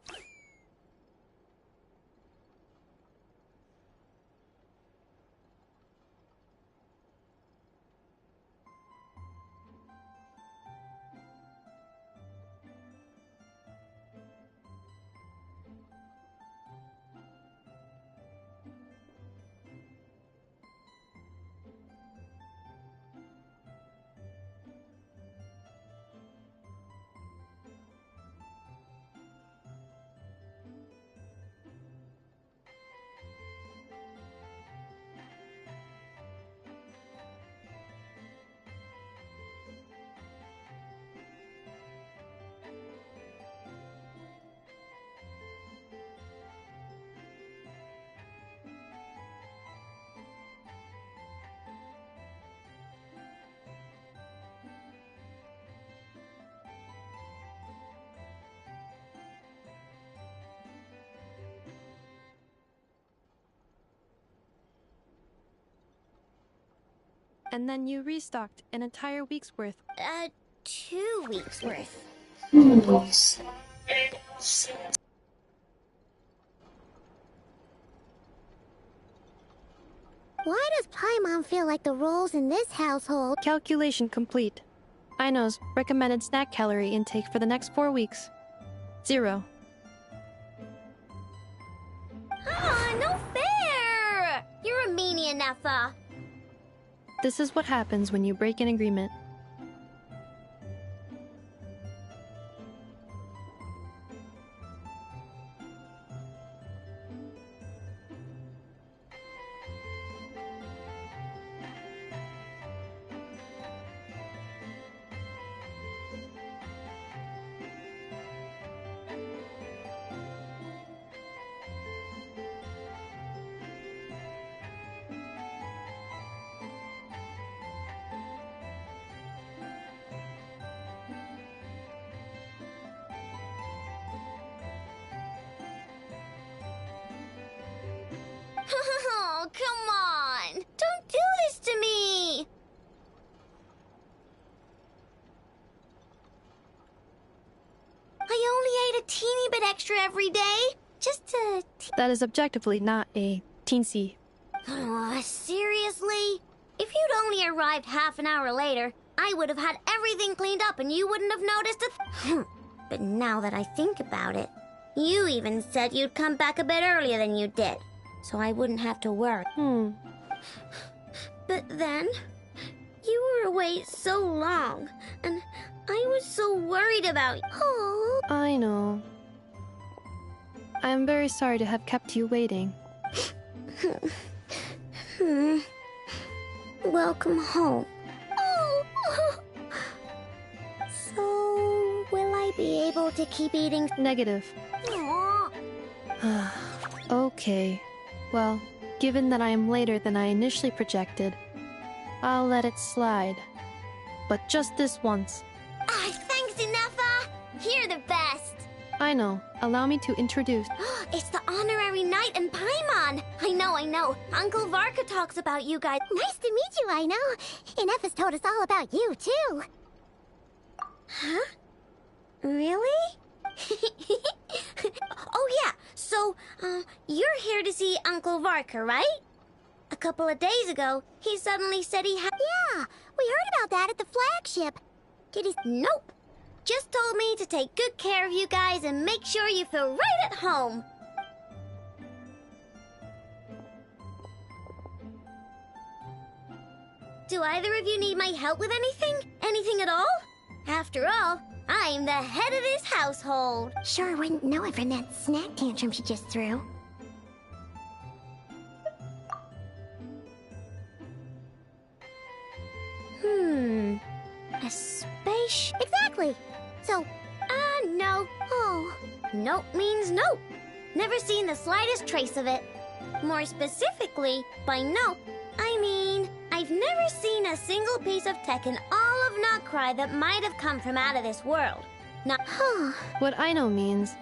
And then you restocked an entire week's worth.
2 weeks worth. Why does Paimon feel like the roles in this household?
Calculation complete. Aino's recommended snack calorie intake for the next 4 weeks. 0.
Ah, no fair! You're a meanie, Ineffa.
This is what happens when you break an agreement.
Oh, come on! Don't do this to me! I only ate a teeny bit extra every day. Just to...
That is objectively not a teensy.
Oh, seriously? If you'd only arrived half an hour later, I would have had everything cleaned up and you wouldn't have noticed a But now that I think about it, you even said you'd come back a bit earlier than you did, so I wouldn't have to worry. But then, you were away so long, and I was so worried about you. Oh.
I know. I am very sorry to have kept you waiting.
Welcome home. Oh. So, will I be able to keep eating?
Negative. Okay. Well, given that I am later than I initially projected, I'll let it slide. But just this once.
Thanks, Inefa! You're the best!
I know. Allow me to introduce.
It's the honorary knight and Paimon! I know. Uncle Varka talks about you guys. Nice to meet you, I know. Inefa's told us all about you, too. Huh? Really? Oh, yeah. So, you're here to see Uncle Varka, right? A couple of days ago, he suddenly said he had... Yeah, we heard about that at the flagship. Did he... Nope. Just told me to take good care of you guys and make sure you feel right at home. Do either of you need my help with anything? Anything at all? After all, I'm the head of this household. Sure wouldn't know it from that snack tantrum she just threw. A space... Exactly! So, no. Oh. Nope means nope. Never seen the slightest trace of it. More specifically, by nope, I mean, I've never seen a single piece of tech in all of Notcry that might have come from out of this world. Not...
What I know means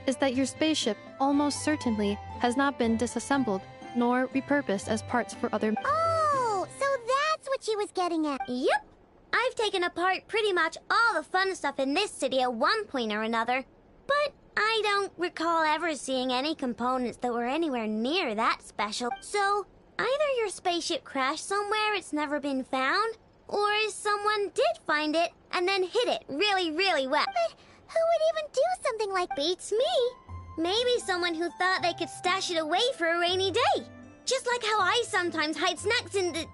is that your spaceship almost certainly has not been disassembled nor repurposed as parts for other...
Oh, so that's what she was getting at. Yep. I've taken apart pretty much all the fun stuff in this city at one point or another, but I don't recall ever seeing any components that were anywhere near that special. So, either your spaceship crashed somewhere it's never been found, or someone did find it and then hid it really, really well. But who would even do something like beats me? Maybe someone who thought they could stash it away for a rainy day. Just like how I sometimes hide snacks in the...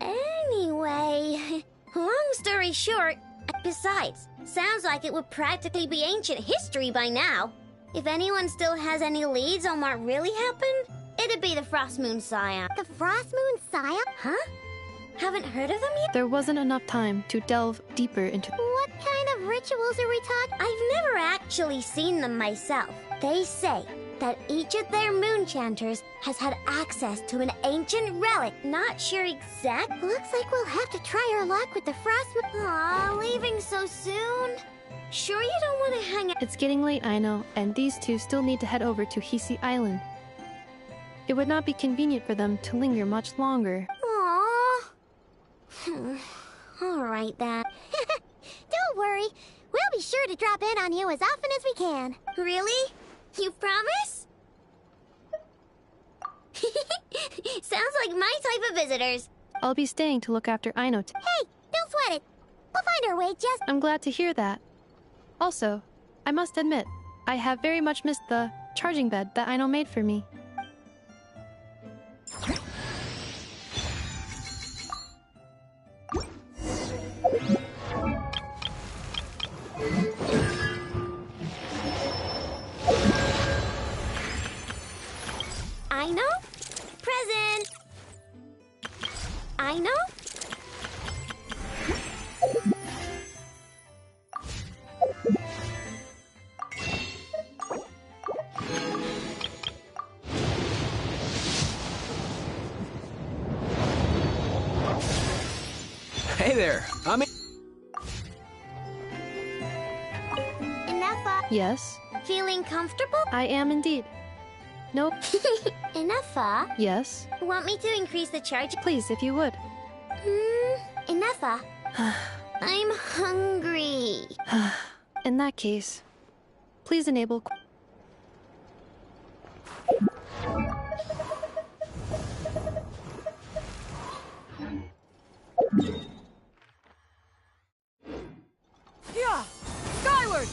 Anyway, long story short, besides, sounds like it would practically be ancient history by now. If anyone still has any leads on what really happened, it'd be the Frost Moon Scion. The Frost Moon Scion? Huh? Haven't heard of them yet?
There wasn't enough time to delve deeper into...
What kind of rituals are we talking? I've never actually seen them myself. They say that each of their moon chanters has had access to an ancient relic. Not sure exact. Looks like we'll have to try our luck with the Frost Moon. Aw, leaving so soon? Sure you don't want to hang out?
It's getting late, I know, and these two still need to head over to Hisi Island. It would not be convenient for them to linger much longer.
Aww. Alright then. Don't worry. We'll be sure to drop in on you as often as we can. Really? You promise? Sounds like my type of visitors.
I'll be staying to look after Aino.
Hey, don't sweat it. We'll find our way just...
I'm glad to hear that. Also, I must admit, I have very much missed the charging bed that Aino made for me.
Aino? Present! Aino?
Hey there, I'm in.
Inefa?
Yes?
Feeling comfortable?
I am indeed. Nope.
Inefa?
Yes?
Want me to increase the charge?
Please, if you would.
Inefa? I'm hungry.
In that case, please enable...
Yeah! Skyward!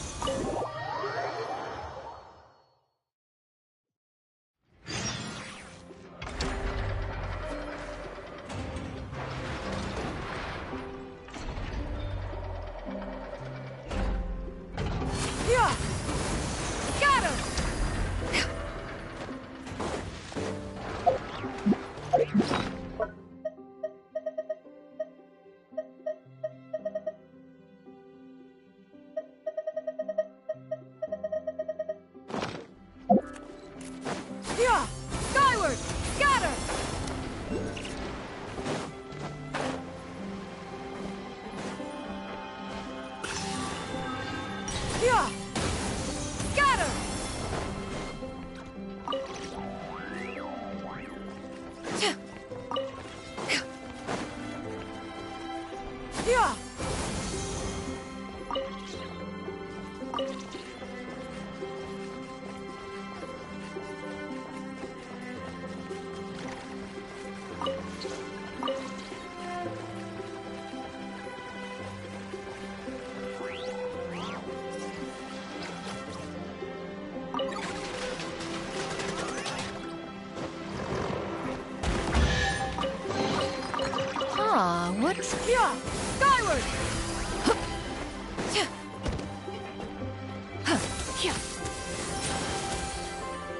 Yeah! Yeah. What's... Yeah! Skyward!